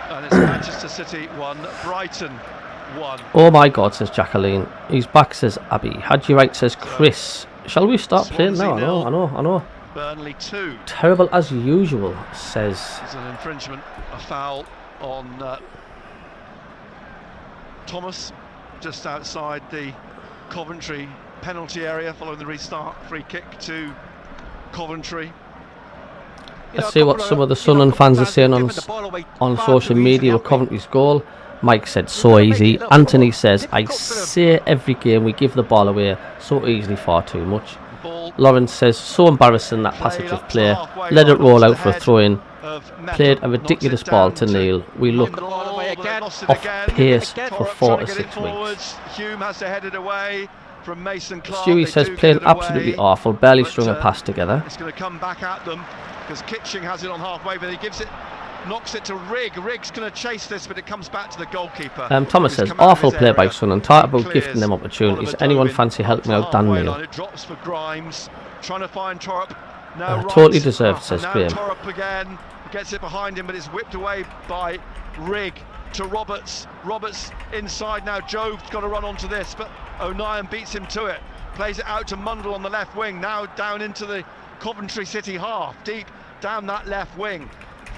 And it's Manchester City 1, Brighton 1. Oh my God, says Jacqueline. He's back, says Abby. Haji Wright, says Chris. Shall we start playing now? I know. Burnley 2. Terrible as usual, says. It's an infringement, a foul on Thomas, just outside the Coventry penalty area following the restart. Free kick to Coventry. Let's see what some of the Sunderland fans are saying on social media with Coventry's goal. Mike said, so easy. Anthony says, I say every game we give the ball away so easily, far too much. Lawrence says, so embarrassing that passage of play. Let it roll out for a throw-in. Played a ridiculous ball to Neil. We look off pace for 4 to 6 weeks. Hume has to head it away from Mason Clark. Stewie says, playing absolutely awful, barely strung a pass together. It's going to come back at them because Kitching has it on halfway, but he gives it, knocks it to Rigg. Rigg's going to chase this, but it comes back to the goalkeeper. Thomas says, awful play by Sunderland. Talk about gifting them opportunities. Anyone fancy helping out Dan Neil? It drops for Grimes, trying to find Torp. Totally deserved, says Graham. Torp again, gets it behind him, but it's whipped away by Rigg to Roberts. Roberts inside now. Job's got to run onto this, but O'Nien beats him to it. Plays it out to Mundle on the left wing. Now down into the Coventry City half, deep down that left wing.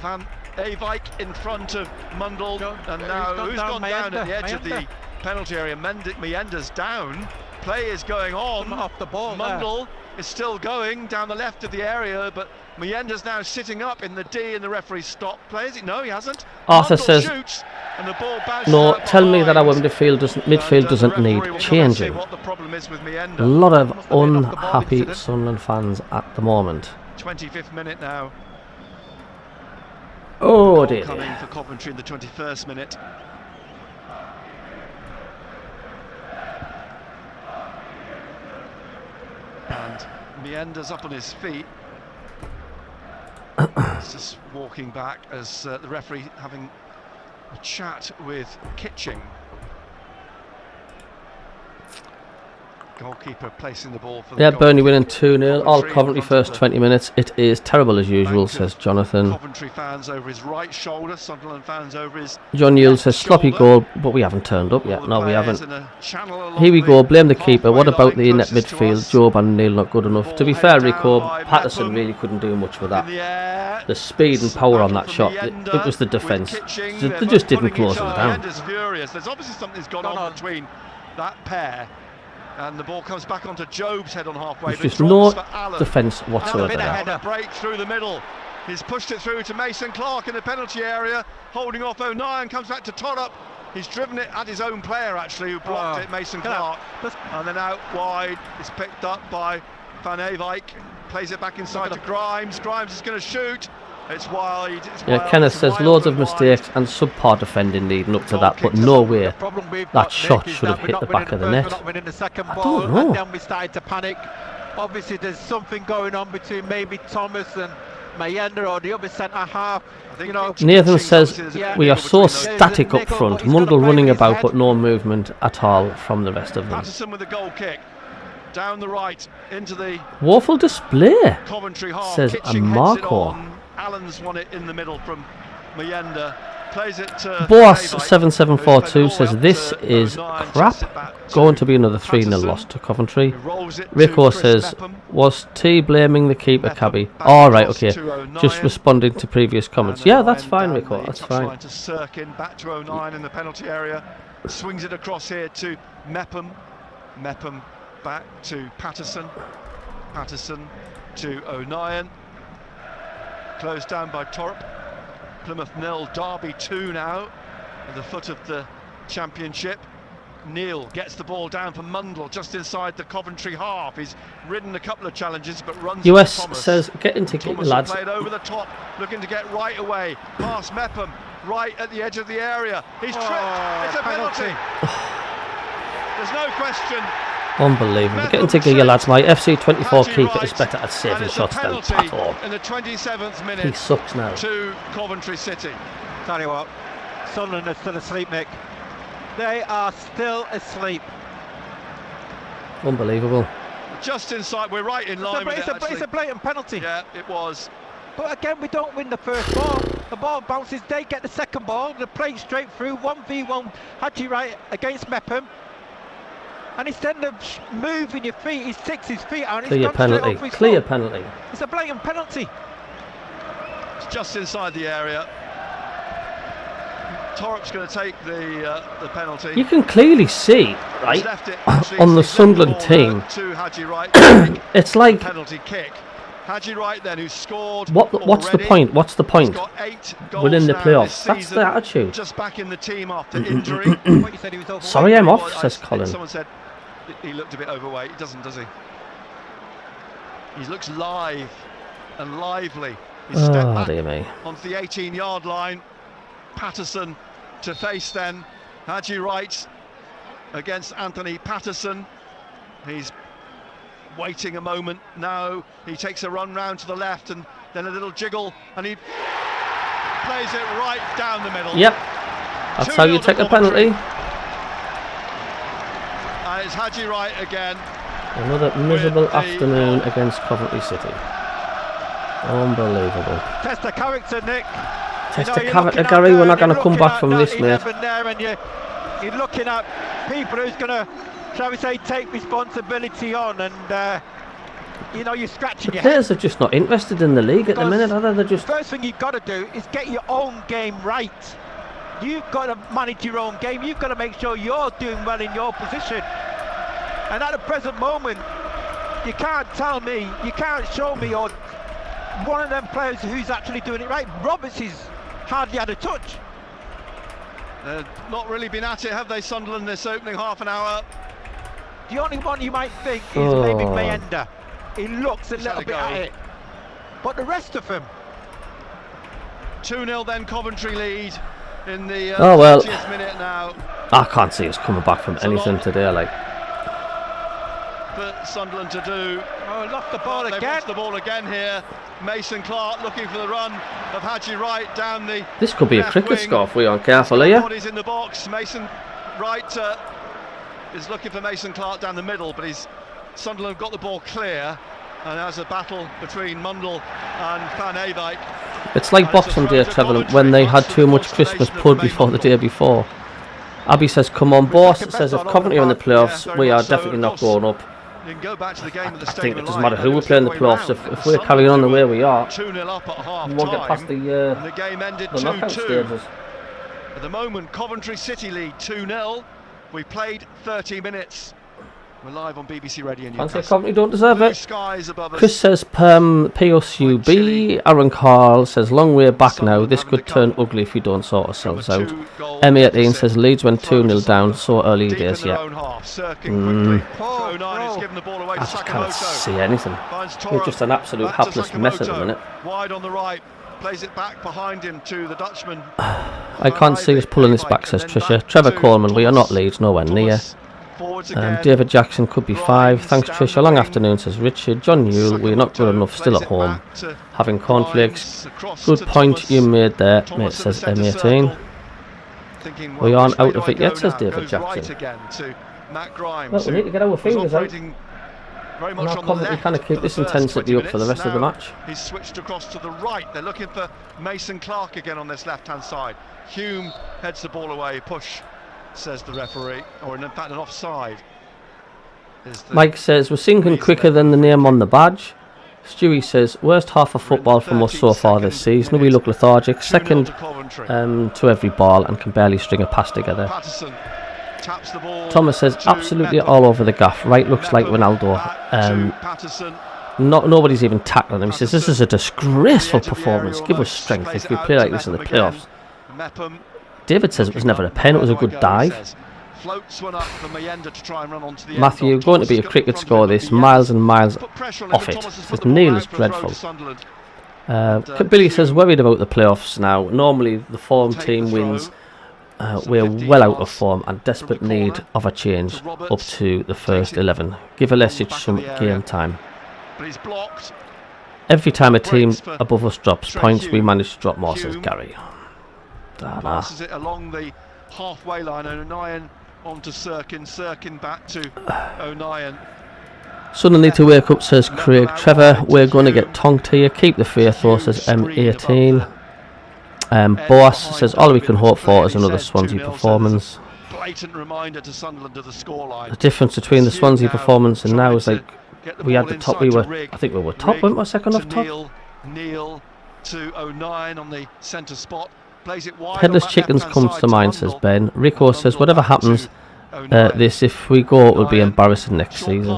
Van Eyck in front of Mundle, and now who's gone down at the edge of the penalty area? Mienda's down. Play is going on. Off the ball. Mundle is still going down the left of the area, but Mienda's now sitting up in the D, and the referee stopped play. No, he hasn't. Arthur Mundle says, shoots, and the ball bounces no, out tell me that our behind. midfield doesn't need changing. What the problem is with Mienda. A lot of unhappy Sunderland fans at the moment. 25th minute now. Oh Goal dear. Coming for Coventry in the 21st minute. And Mienda's up on his feet. He's just walking back as the referee having a chat with Kitching. Goalkeeper placing the ball for the Yeah, Burnley goal. winning 2-0. All Coventry first 20 minutes. It is terrible as usual, says Jonathan. Coventry fans over his right shoulder, Sunderland fans over his John Yule left says, sloppy shoulder. goal, but we haven't turned up yet. All the No, we players haven't. in a channel along Here we go, blame the the keeper. What halfway about the line in-net closest to midfield? us. Job and Neil not good enough. Ball To be fair, headed Rico, down by Patterson Mepham. really couldn't do much with In that. the air. The speed and power on that From shot, Mienda it was the with defence. Kitching. They They're just both didn't pulling close each them other. down. Mienda's furious. There's obviously something's gone on between that pair. And the ball comes back onto Job's head on halfway. There's but just drops no for Allen. defence whatsoever Bit there. of a break through the middle. He's pushed it through to Mason Clark in the penalty area, holding off O'Nien, comes back to Torup. He's driven it at his own player actually, who blocked it, Mason Clark. And then out wide, it's picked up by Van Eyck, plays it back inside to Grimes. Grimes is going to shoot. It's wide. Yeah, Kenneth says loads of mistakes and subpar defending leading up to that, but no way that shot should have hit the back of the net. I I don't know. And then we started to panic. Obviously, there's something going on between maybe Thomas and Mienda or the other centre half. You know, Nathan says Yeah. we are so There's a static up nickel, front. but he's gotta Mundle play running with his about, head. but no movement at all from the rest of them. Patterson with the goal kick. Down the right, into the Woeful display, Coventry half. says a Kitching heads it Marco. on. Allen's won it in the middle from Mienda. Plays it to Boas Van Eyck, 7742 who's says played it all this out to is O'Nien, crap. chips it back Going to be another 3-0 Patterson, loss to Coventry. who rolls it to Rico Chris says, Mepham. was T blaming the keeper, Mepham Cabby? back Alright, across okay. to O'Nien. Just responding to previous comments. And Yeah, that's O'Nien fine, down Rico. the That's touchline fine. to Sirkin, back to O'Nien in the penalty area. Swings it across here to Mepham. Mepham back to Patterson. Patterson to O'Nien. Closed down by Torp. Plymouth 0, Derby 2 now. At the foot of the championship. Neil gets the ball down for Mundle just inside the Coventry half. He's ridden a couple of challenges but runs into US Thomas. says, get into kick, Thomas lads. played over the top, looking to get right away. Past Mepham, right at the edge of the area. He's tripped. It's a penalty. There's no question. Unbelievable. Get into gear, lads. My FC24 keeper is better at saving shots than Pato. In the 27th He minute sucks now. to Coventry City. tell you what, Sunderland are still asleep, Nick. They are still asleep. Unbelievable. Just inside, we're right in line with it, It's actually. a blatant penalty. Yeah, it was. But again, we don't win the first ball. The ball bounces, they get the second ball, they play straight through, 1v1 Haji Wright against Mepham. And instead of moving your feet, he sticks his feet out and Clear he's gone straight penalty. off his Clear foot. penalty. It's a blatant penalty. It's just inside the area. Torup's going to take the penalty. You can clearly see, He's right, left it, actually, on the he's left Sunderland ball, team, to Haji Wright. it's like Penalty kick. Haji Wright then, who scored. What's the point? What's the point? He's got 8 goals winning the now playoffs. this That's the attitude. Just back in the team after injury. What you said he was overweight. Sorry, I'm off, says Colin. Someone said he looked a bit overweight. He doesn't, does he? He looks live and lively. He's stepped back dear me. onto the 18-yard line. Patterson to face then Haji Wright against Anthony Patterson. He's waiting a moment now. He takes a run round to the left and then a little jiggle, and he plays it right down the middle. Yep, that's how you take a penalty. And it's Haji Wright again. Another miserable afternoon against Coventry City. Unbelievable. Test the character, Nick. Test the character, Gary. We're not going to come back from this, mate. There and you're looking at people who's going to, shall we say, take responsibility on, and you're scratching your head. Players are just not interested in the league at the minute, are they? They're just. First thing you've got to do is get your own game right. You've got to manage your own game. You've got to make sure you're doing well in your position. And at the present moment, you can't tell me, you can't show me, or one of them players who's actually doing it right. Roberts has hardly had a touch. Not really been at it, have they, Sunderland, this opening half an hour? The only one you might think is maybe Mayenda. He looks a little bit at it. But the rest of them. 2-0 then, Coventry lead in the 30th minute now. I can't see us coming back from anything today, like. For Sunderland to do. Oh, lost the ball again. They've lost the ball again here. Mason Clark looking for the run of Haji Wright down the. This could be a cricket score if we aren't careful, are you? Bodies in the box. Mason Wright is looking for Mason Clark down the middle, but Sunderland got the ball clear, and there's a battle between Mundell and Van Eyck. It's like Boxing Day, Trevor, when they had too much Christmas pud before the day before. Abby says, "Come on, boss." Says if Coventry are in the playoffs, we are definitely not going up. You can go back to the game at the I think it doesn't line. matter who we play in the playoffs. If we're carrying on the way we are, 2-0 up at half we won't get past the game ended the knockout 2-2. stages. At the moment, Coventry City lead 2-0. We played 30 minutes. We're live on BBC Radio Can't Newcastle. say Coventry don't deserve Blue it. skies above us. Chris says POSUB. Aaron Carl says long way back now. This could turn ugly if we don't sort ourselves out. M18 says Leeds went 2-0 down so early Deep days. in their Yeah. own half, Sirkin quickly. O'Neill has given the ball away to I just can't Sakamoto. see anything. Finds We're Toro. just an absolute Back to hapless mess at the Sakamoto. minute. Wide on the right, plays it back behind him to the Dutchman. I can't see us pulling this back, says Trisha. Trevor Coleman, we are not Leeds, nowhere near. David Jackson could be 5. Thanks, Trisha. Long afternoon, says Richard. John Newell, we're not good enough, still at home. Having cornflakes. Good point you made there, mate, says M18. We aren't out of it yet, says David Jackson. Well, we need to get our fingers out. And our Coventry kind of keep this intensity up for the rest of the match. He's switched across to the right. They're looking for Mason Clark again on this left-hand side. Hume heads the ball away. Push, says the referee, or in fact an offside. Mike says we're sinking quicker than the name on the badge. Stewie says worst half of football from us so far this season. We look lethargic, second to every ball, and can barely string a pass together. Thomas says absolutely all over the gaff. Right, looks like Ronaldo. Nobody's even tackling him. He says this is a disgraceful performance. Give us strength if we play like this in the playoffs. David says it was never a pen, it was a good dive. Matthew, going to be a cricket score this, miles and miles off it. Says Neil is dreadful. Billy says worried about the playoffs now. Normally the form team wins. We're well out of form and desperate need of a change up to the first 11. Give Alesic some game time. Every time a team above us drops points, we manage to drop more, says Gary. Passes it along the halfway line. O'Neill onto Sirkin. Sirkin back to O'Neill. Suddenly need to wake up, says Craig. Trevor, we're going to get tonked here. Keep the faith, though, says M18. Boas says all we can hope for is another Swansea performance. Blatant reminder to Sunderland of the scoreline. The difference between the Swansea performance and now is like we had the top. I think we were top, weren't we? Second off top. Neil to O'Neill on the centre spot. Plays it wide. Headless chickens comes to mind, says Ben. Rico says whatever happens, this if we go, it will be embarrassing next season.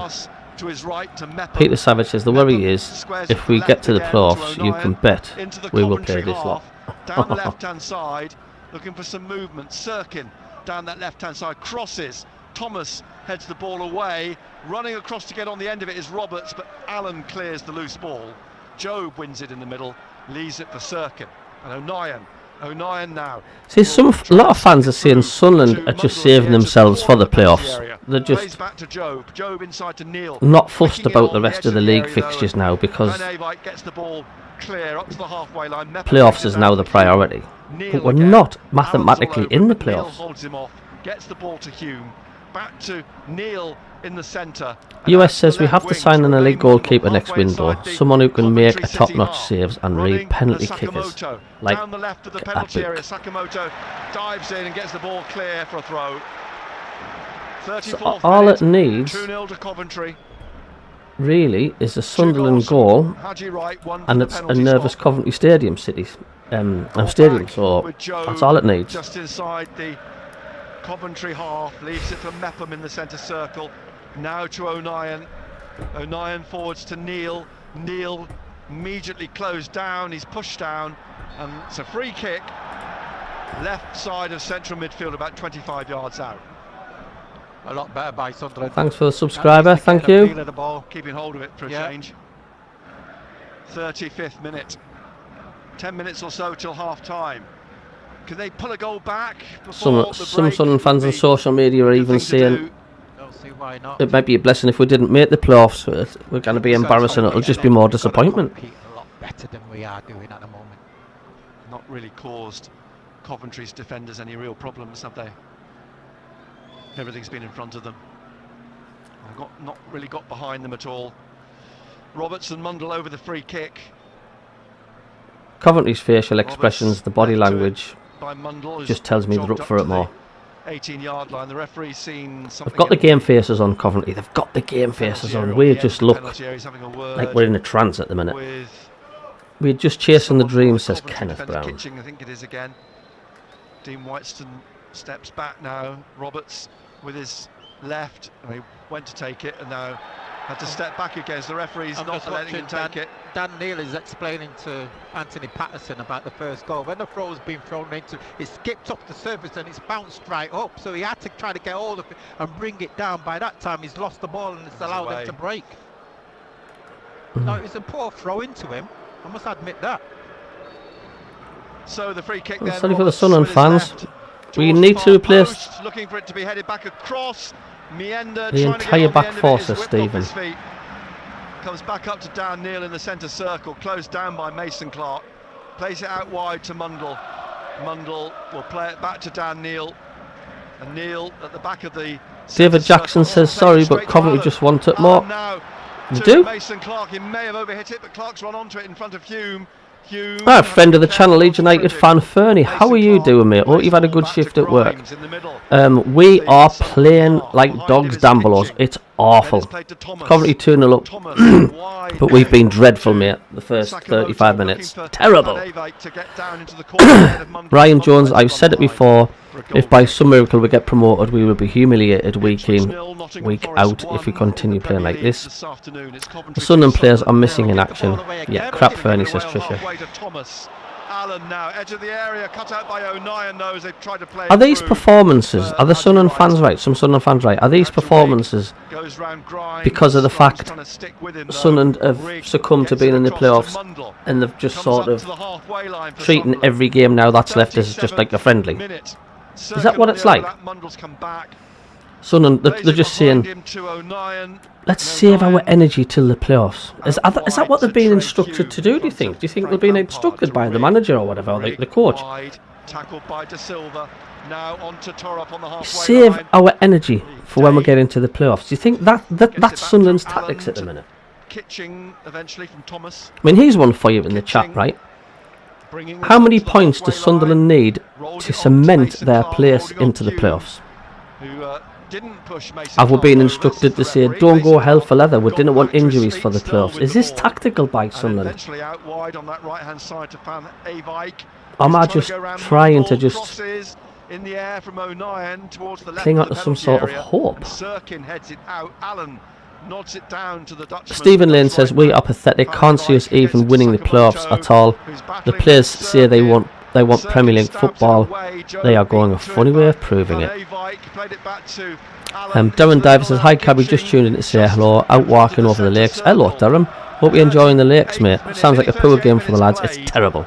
to his right to Mepham. Peter Savage says the worry is if we get to the playoffs, you can bet we will play this lot. Down the left-hand side, looking for some movement. Sirkin down that left-hand side, crosses. Thomas heads the ball away. Running across to get on the end of it is Roberts, but Allen clears the loose ball. Jobe wins it in the middle, leaves it for Sirkin. And O'Nien now. See, a lot of fans are saying Sunderland are just saving themselves for the playoffs. They're just back to Jobe inside to Neil. Not fussed about the rest of the league fixtures now, because gets the ball clear up to the halfway line. playoffs is now the priority. But we're not mathematically in the playoffs. Holds him off, gets the ball to Hume, back to Neil in the centre. US says we have to sign an elite goalkeeper next window, someone who can make a top-notch saves and read penalty kickers, like down the left of the penalty area. CABBIE. Sakamoto dives in and gets the ball clear for a throw. So all it needs 2-0 to Coventry. really is a Sunderland goal, and it's a nervous Coventry Stadium, stadium. So that's all it needs. Just inside the Coventry half, leaves it for Mepham in the centre circle. Now to O'Nien. O'Nien forwards to Neil. Neil immediately closed down. He's pushed down, and it's a free kick. Left side of central midfield, about 25 yards out. A lot better by Sunderland. Thanks for the subscriber. Thank you. The ball, keeping hold of it for a change. 35th minute. 10 minutes or so till half time. Can they pull a goal back? Some Sunderland fans on social media are even saying Why not? it might be a blessing if we didn't make the playoffs. We're going to be embarrassing. It'll just be more disappointment. A lot better than we are doing at the moment. Not really caused Coventry's defenders any real problems, have they? Everything's been in front of them. Not really got behind them at all. Roberts and Mundle over the free kick. Coventry's facial expressions, the body language, by Mundle, just tells me they're up for it more. 18-yard line. The referee's seen something. They've got the game faces on, Coventry. They've got the game faces on. We just look like we're in a trance at the minute. We're just chasing the dream, says Kenneth Brown. Kitching, I think it is again. Dean Whiteston steps back now. Roberts with his left. He went to take it and now had to step back again. The referee's not letting him take it. Dan Neil is explaining to Anthony Patterson about the first goal. When the throw's been thrown into, it skipped off the surface and it's bounced right up. So he had to try to get hold of it and bring it down. By that time, he's lost the ball and it's allowed them to break. No, it was a poor throw into him. I must admit that. So the free kick then. Sorry for the Sunderland fans. We need to replace looking for it to be headed back across. Meander, the entire back four, says Stephen. Comes back up to Dan Neil in the centre circle, closed down by Mason Clark. Plays it out wide to Mundle. Mundle will play it back to Dan Neil. And Neil at the back of the. David Jackson says sorry, but Coventry just want it more. They do. Mason Clark, he may have overhit it, but Clark's run onto it in front of Hume. Hi, friend of the channel, Leeds United fan Fernie. How are you doing, mate? Hope you've had a good shift at work. We are playing like dogs damn below. It's awful. Coventry 2-0 up, but we've been dreadful, mate. The first 35 minutes, terrible. Ryan Jones, I've said it before. If by some miracle we get promoted, we will be humiliated week in, week out if we continue playing like this. The Sunderland players are missing in action. Yeah, crap, Fernie, says Trisha. Are these performances, are the Sunderland fans right? Some Sunderland fans right? Are these performances because of the fact Sunderland have succumbed to being in the playoffs and they've just sort of treating every game now that's left as just like a friendly? Is that what it's like? Sunderland, they're just saying, let's save our energy till the playoffs. Is that what they've been instructed to do, do you think? Do you think they've been instructed by the manager or whatever, or the coach? Save our energy for when we get into the playoffs. Do you think that's Sunderland's tactics at the minute? I mean, here's one for you in the chat, right? How many points does Sunderland need to cement their place into the playoffs? Have we been instructed to say, don't go hell for leather, we didn't want injuries for the playoffs? Is this tactical by Sunderland? Or am I just trying to just cling on to some sort of hope? Sirkin heads it out. Allen Nods it down to the Dutchman. Stephen Lane says, we are pathetic, can't see us even winning the playoffs at all. The players say they want Premier League football. They are going a funny way of proving it. Darren Diver says, hi Cabby, just tuned in to say hello, out walking over the lakes. Hello Darren, hope you're enjoying the lakes mate. Sounds like a poor game for the lads, it's terrible.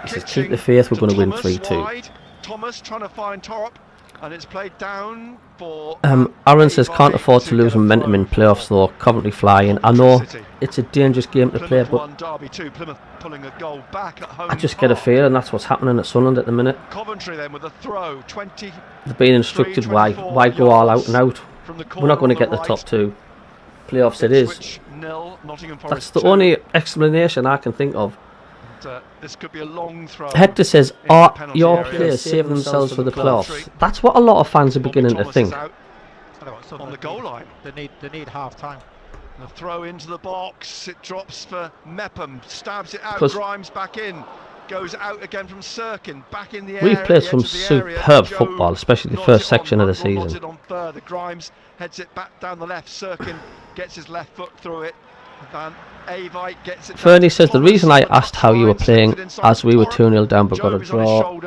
He says, keep the faith, we're going to win 3-2. Thomas trying to find Torp, and it's played down for Aaron says, can't afford to lose momentum in playoffs though, Coventry flying. I know it's a dangerous game to play, but I just get a feeling that's what's happening at Sunderland at the minute. Coventry then with a throw, 20. They've been instructed why go all out and out. We're not going to get the top two. Playoffs it is. That's the only explanation I can think of. This could be a long throw. Hector says, are your players saving themselves for the playoffs? That's what a lot of fans are beginning to think. On the goal line. They need half time. The throw into the box, it drops for MACKEM, stabs it out, Grimes back in, goes out again from Sirkin, back in the area. We've played some superb football, especially the first section of the season. Grimes heads it back down the left, Sirkin gets his left foot through it, Fernie says, the reason I asked how you were playing as we were 2-0 down but got a draw.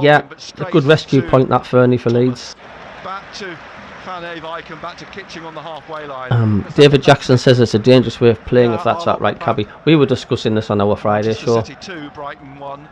Yeah, a good rescue point that, Fernie, for Leeds. Back to back to Kitching on the halfway line. David Jackson says it's a dangerous way of playing, if that's that right, Cabby. We were discussing this on our Friday show. Brighton 1.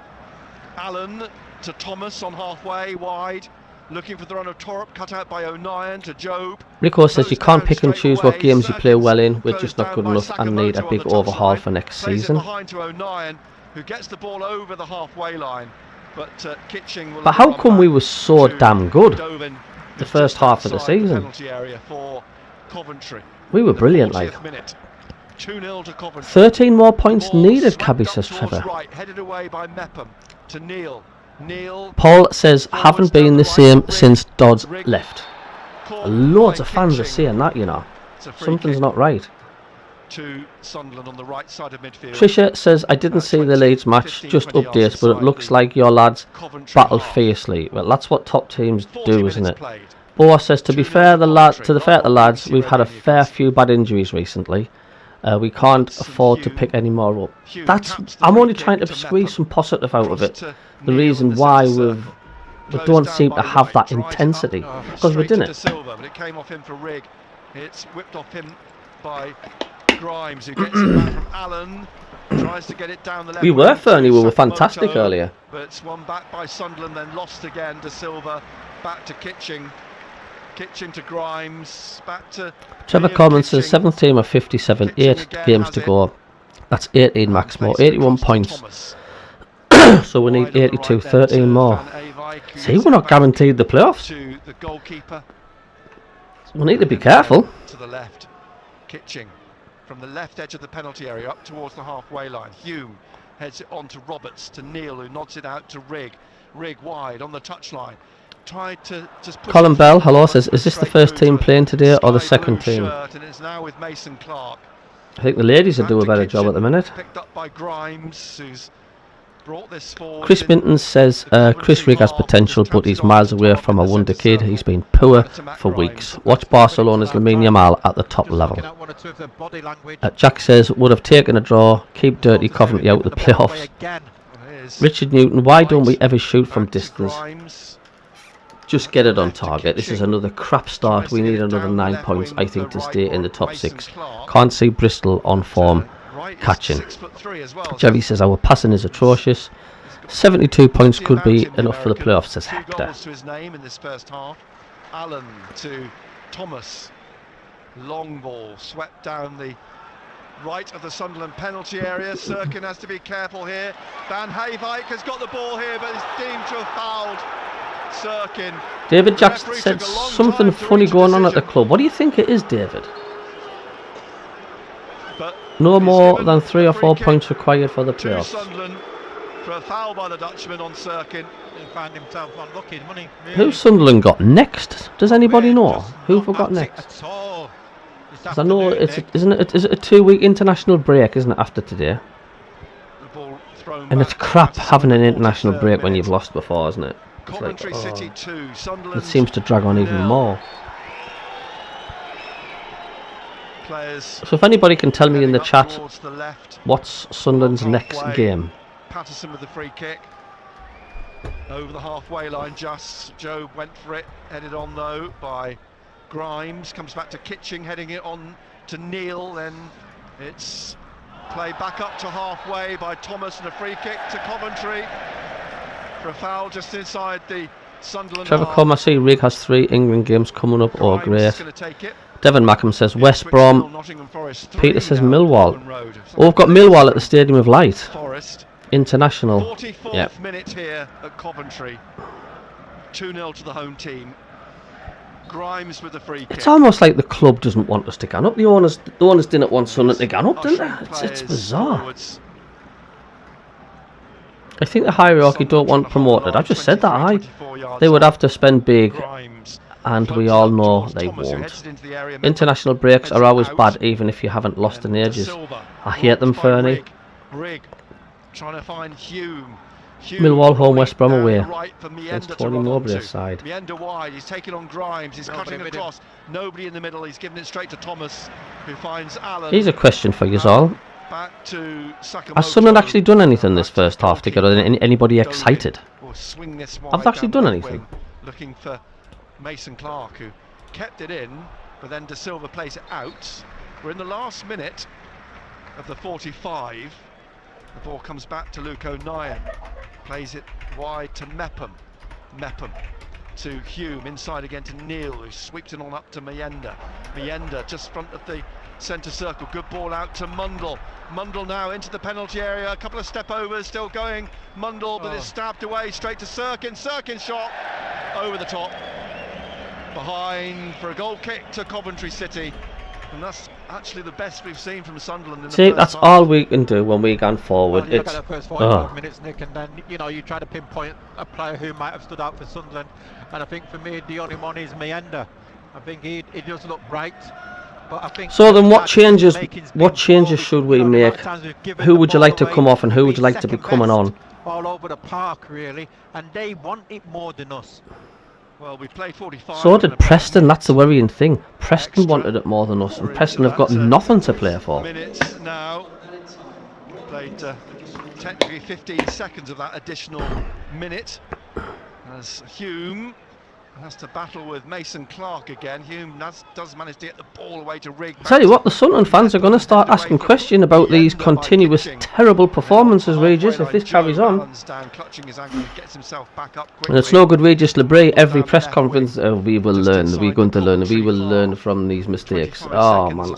Allen to Thomas on halfway, wide. Looking for the run of Torp, cut out by O'Nien to Job. Rico says you can't pick and choose what games you play well in. We're just not good enough and need a big overhaul for next season. Behind to O'Nien, who gets the ball over the halfway line, but Kitching will. But how come we were so damn good the first half of the season? We were brilliant, like. 2-0 to Coventry. 13 more points needed, Cabby says Trevor. Headed away by MACKEM to Neil. Paul says, haven't been the same since Dodds left. Loads of fans are saying that, you know. Something's not right. To Sunderland on the right side of midfield. Trisha says, I didn't see the Leeds match, just updates, but it looks like your lads battled fiercely. Well, that's what top teams do, isn't it? Boa says, to be fair, the lads, we've had a fair few bad injuries recently. We can't afford to pick any more up. I'm only trying to squeeze some positive out of it. The reason why we don't seem to have that intensity, because we didn't. But it came off him for Rigg. It's whipped off him by Grimes, who gets it back from Allen. Tries to get it down the left. We were, Fernie, we were fantastic earlier. But it's won back by Sunderland, then lost again to Silva. Back to Kitching. Kitching to Grimes, back to Trevor Coleman says 7th team of 57, 8 games to go. That's 18 maximum, 81 points. So we need 82, 13 more. See, we're not guaranteed the playoffs. We need to be careful. To the left, Kitching from the left edge of the penalty area up towards the halfway line. Hume heads it on to Roberts, to Neil, who nods it out to Rigg. Rigg wide on the touchline. Tried to just Colin Bell, hello, says, is this the first team playing today or the second team? And it's now with Mason Clark. I think the ladies will do a better job at the minute. Picked up by Grimes, who's brought this forward. Chris Minton says Chris Rigg has potential, but he's miles away from a wonder kid. He's been poor for weeks. Watch Barcelona's Lamine Yamal at the top level. Jack says, would have taken a draw, keep dirty Coventry out of the playoffs. Richard Newton, why don't we ever shoot from distance? Just get it on target. This is another crap start. We need another 9 points, I think, to stay in the top 6. Can't see Bristol on form catching. Jerry says our passing is atrocious. 72 points could be enough for the playoffs, says Hector. Allen to Thomas. Long ball swept down the right of the Sunderland penalty area. Sirkin has to be careful here. Van Heewijk has got the ball here, but is deemed to have fouled Sirkin. David Jackson said something funny going on at the club. What do you think it is, David? But no more than 3 or 4 points required for the playoffs. Sunderland for a foul by the Dutchman on Sirkin. He found himself unlucky, money. Who Sunderland got next? Does anybody know? Who have we got next? I know is it a 2-week international break, isn't it, after today? And it's crap having an international break when you've lost before, isn't it? Coventry City 2, Sunderland. It seems to drag on even more. Players So if anybody can tell me in the heading up chat towards the left. what's Sunderland's Halfway. next game. Patterson with the free kick. Over the halfway line just. Joe went for it. Headed on though by Grimes. Comes back to Kitching, heading it on to Neil. Then it's played back up to halfway by Thomas and a free kick to Coventry. For a foul just inside the Sunderland Trevor half. Combe, I see Rig has 3 England games coming up. Oh, Grimes great. is gonna take it. Devon Mackham says West Ipswich Brom. 0, Nottingham Forest 3 Peter says now, Millwall. Owen Road. Oh, we've got Millwall at the Stadium of Light. Forest. International. 44th Yep. minute here at Coventry. 2-0 to the home team. Grimes with the free kick. It's almost like the club doesn't want us to gan up. The owners didn't want Sunderland to gan up, didn't Ushering they? It's players bizarre. forwards. I think the hierarchy don't want promoted. I've just said that. They would have to spend big, Grimes and we floats all up know towards they Thomas, who won't. heads it into the area. International breaks Heads are it always out. bad, even if you haven't lost in And ages. De Silva, I hate them, launched by Fernie. Rig trying to find Hume. Millwall home, West Brom away. Right for Mienda Against to Tony run Mowbray's onto. side. Mienda wide, he's taking on Grimes, he's Nobody cutting with him. across. Nobody in the middle, he's giving it straight to Thomas, who finds Allen. Here's a question for you all. Back to Sakamoto. Has Sunderland actually done anything this Back to first half to get goalkeeper. anybody Dolan excited? will swing this Have wide they actually down done the left anything? wing, looking for Mason Clark, who kept it in, but then De Silva plays it out. We're in the last minute of the 45. The ball comes back to Luke O'Nien. Plays it wide to Mepham. Mepham to Hume, inside again to Neil, who sweeps it on up to Mienda. Mienda just front of the centre circle. Good ball out to Mundle. Mundle now into the penalty area. A couple of step overs, still going. Mundle, but it's stabbed away straight to Sirkin. Sirkin shot over the top. Behind for a goal kick to Coventry City. And that's actually the best we've seen from Sunderland in the See, first that's half. all we can do when we go forward. Well, you look It's at the first 45 oh. minutes, Nick, and then you try to pinpoint a player who might have stood out for Sunderland, and I think for me the only one is Mienda. I think he does look bright, but I think. So then, what that changes? making's What been changes poor. should we You know, the amount make? of times we've given Who the would you ball like to away, come off, and who we've would you been like to be second coming best on? all over the park, really, and they want it more than us. Well, we played 45. So did and Preston. That's the worrying thing. Preston Extra. wanted it more than us, and We're Preston into have got that, nothing to play for. Minutes now. Played technically 15 seconds of that additional minute. As Hume has to battle with Mason Clark again. Hume does manage to get the ball away to Rig. I tell you what, the Sunderland fans are going to start asking questions about these continuous terrible performances, Regis, if this carries on. And it's no good, Regis Lebray, every press conference, oh, we will learn, we're going to learn, we will learn from these mistakes. Oh, man.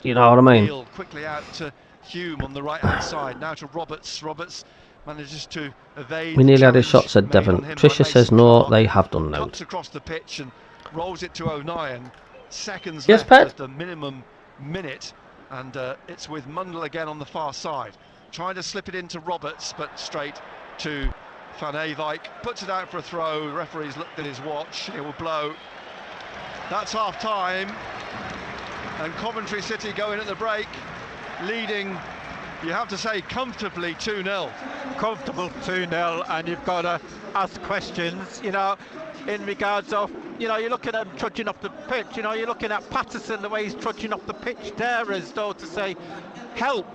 You know what I mean? Quickly out to Hume on the right-hand side. Now to Roberts. Roberts manages to evade. We nearly had a challenge shot, said made Devon. on him by Tricia says Mason no, Clark. they have done now. Cuts across the pitch and rolls it to O'Nien. Seconds Yes, left Pat? of the minimum minute, and it's with Mundle again on the far side, trying to slip it into Roberts, but straight to Van Eyck. Puts it out for a throw. The referee's looked at his watch. It will blow. That's half time, and Coventry City going at the break, leading. You have to say comfortably 2-0. Comfortable 2-0, and you've got to ask questions, in regards of, you're looking at him trudging off the pitch, you're looking at Patterson, the way he's trudging off the pitch there, as though to say, help.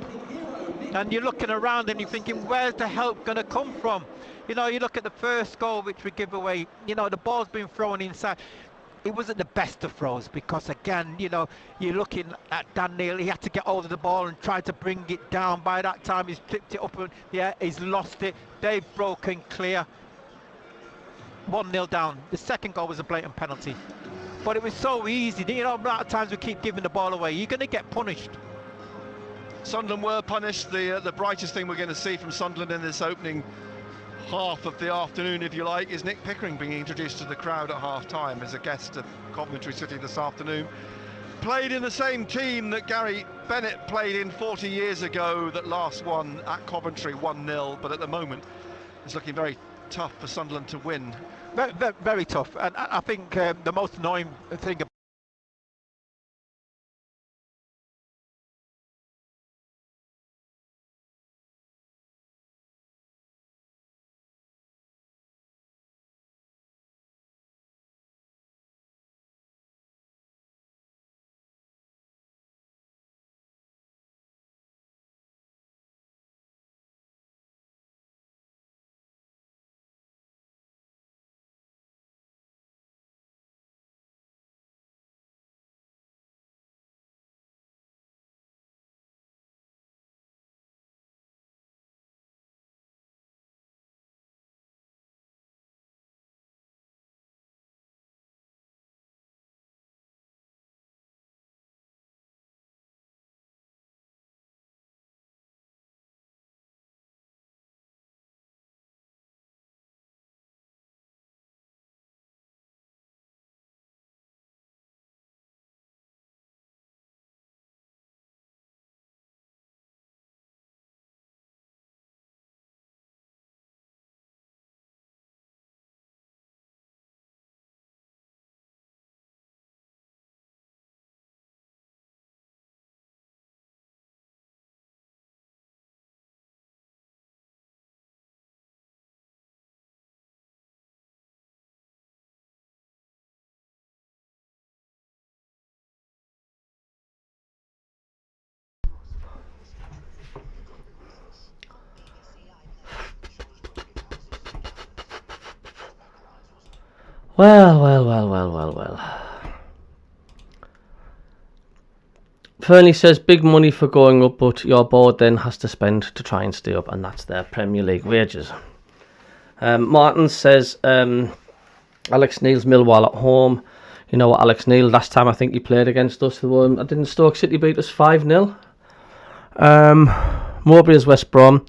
And you're looking around and you're thinking, where's the help going to come from? You look at the first goal which we give away, the ball's been thrown inside. It wasn't the best of throws because, again, you're looking at Dan Neil. He had to get hold of the ball and try to bring it down. By that time, he's tripped it up and he's lost it. They've broken clear. 1-0 down. The second goal was a blatant penalty. But it was so easy. A lot of times we keep giving the ball away. You're going to get punished. Sunderland were punished. The brightest thing we're going to see from Sunderland in this opening half of the afternoon, if you like, is Nick Pickering being introduced to the crowd at half-time as a guest of Coventry City this afternoon. Played in the same team that Gary Bennett played in 40 years ago, that last won at Coventry 1-0, but at the moment it's looking very tough for Sunderland to win. Very, very, very tough. And I think the most annoying thing Well. Fernie says big money for going up, but your board then has to spend to try and stay up, and that's their Premier League wages. Martin says Alex Neil's Millwall at home. You know what, Alex Neil, last time I think he played against us, didn't Stoke City beat us 5-0? Mowbray is West Brom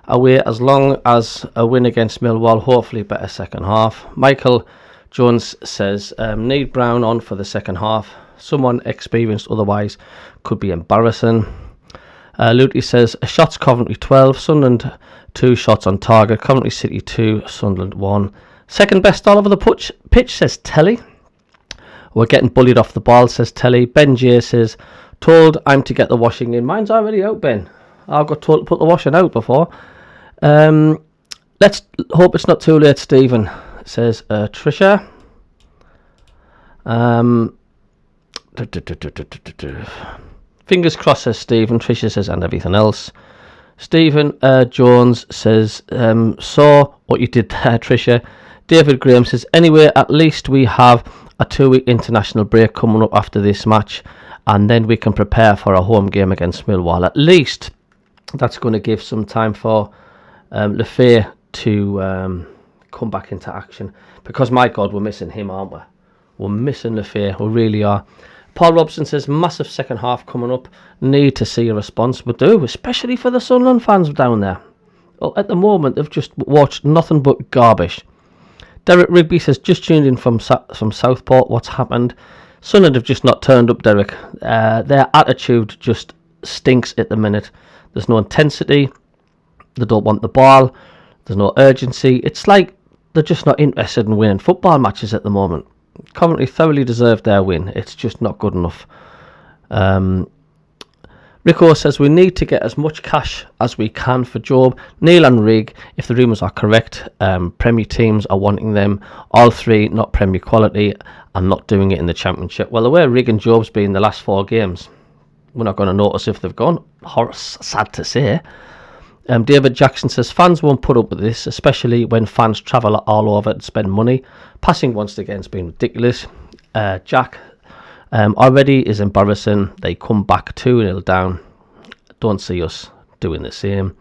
away, as long as a win against Millwall, hopefully better second half. Michael Jones says need Brown on for the second half. Someone experienced otherwise could be embarrassing. Luty says shots Coventry 12, Sunderland 2 shots on target, Coventry City 2, Sunderland 1. Second best all over the pitch, says Telly. We're getting bullied off the ball, says Telly. Ben J says, told I'm to get the washing in. Mine's already out, Ben. I got told to put the washing out before. Let's hope it's not too late, Stephen, says Trisha. Fingers crossed, says Stephen. Trisha says, and everything else. Stephen Jones says, saw what you did there, Trisha. David Graham says, anyway, at least we have a 2-week international break coming up after this match, and then we can prepare for a home game against Millwall. At least that's going to give some time for Lefay to come back into action, because my God, we're missing him, aren't we? We're missing Lefay, we really are. Paul Robson says massive second half coming up, need to see a response. We do, especially for the Sunderland fans down there. Well, at the moment they've just watched nothing but garbage. Derek Rigby says just tuned in from Southport, what's happened? Sunderland have just not turned up, Derek. Their attitude just stinks at the minute. There's no intensity, they don't want the ball, there's no urgency. It's like they're just not interested in winning football matches at the moment. Coventry thoroughly deserved their win, it's just not good enough. Rico says we need to get as much cash as we can for Job, Neil and Rig. If the rumours are correct, Premier teams are wanting them. All three not Premier quality and not doing it in the Championship. Well, the way Rig and Job's been the last 4 games, we're not going to notice if they've gone. Sad to say. David Jackson says fans won't put up with this, especially when fans travel all over and spend money. Passing once again has been ridiculous. Jack already is embarrassing. They come back 2-0 down. Don't see us doing the same.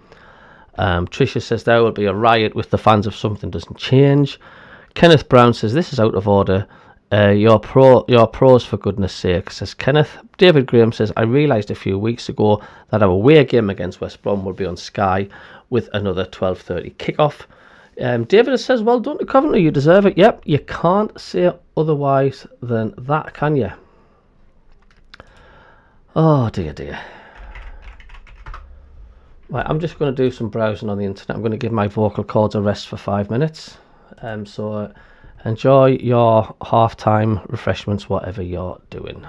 Tricia says there will be a riot with the fans if something doesn't change. Kenneth Brown says this is out of order. Your pros for goodness sake, says Kenneth. David Graham says I realised a few weeks ago that our away game against West Brom will be on Sky with another 12:30 kickoff. David says well done to Coventry, you deserve it. Yep, you can't say otherwise than that, can you? Oh dear. Right, I'm just going to do some browsing on the internet. I'm going to give my vocal cords a rest for 5 minutes. So enjoy your half-time refreshments, whatever you're doing.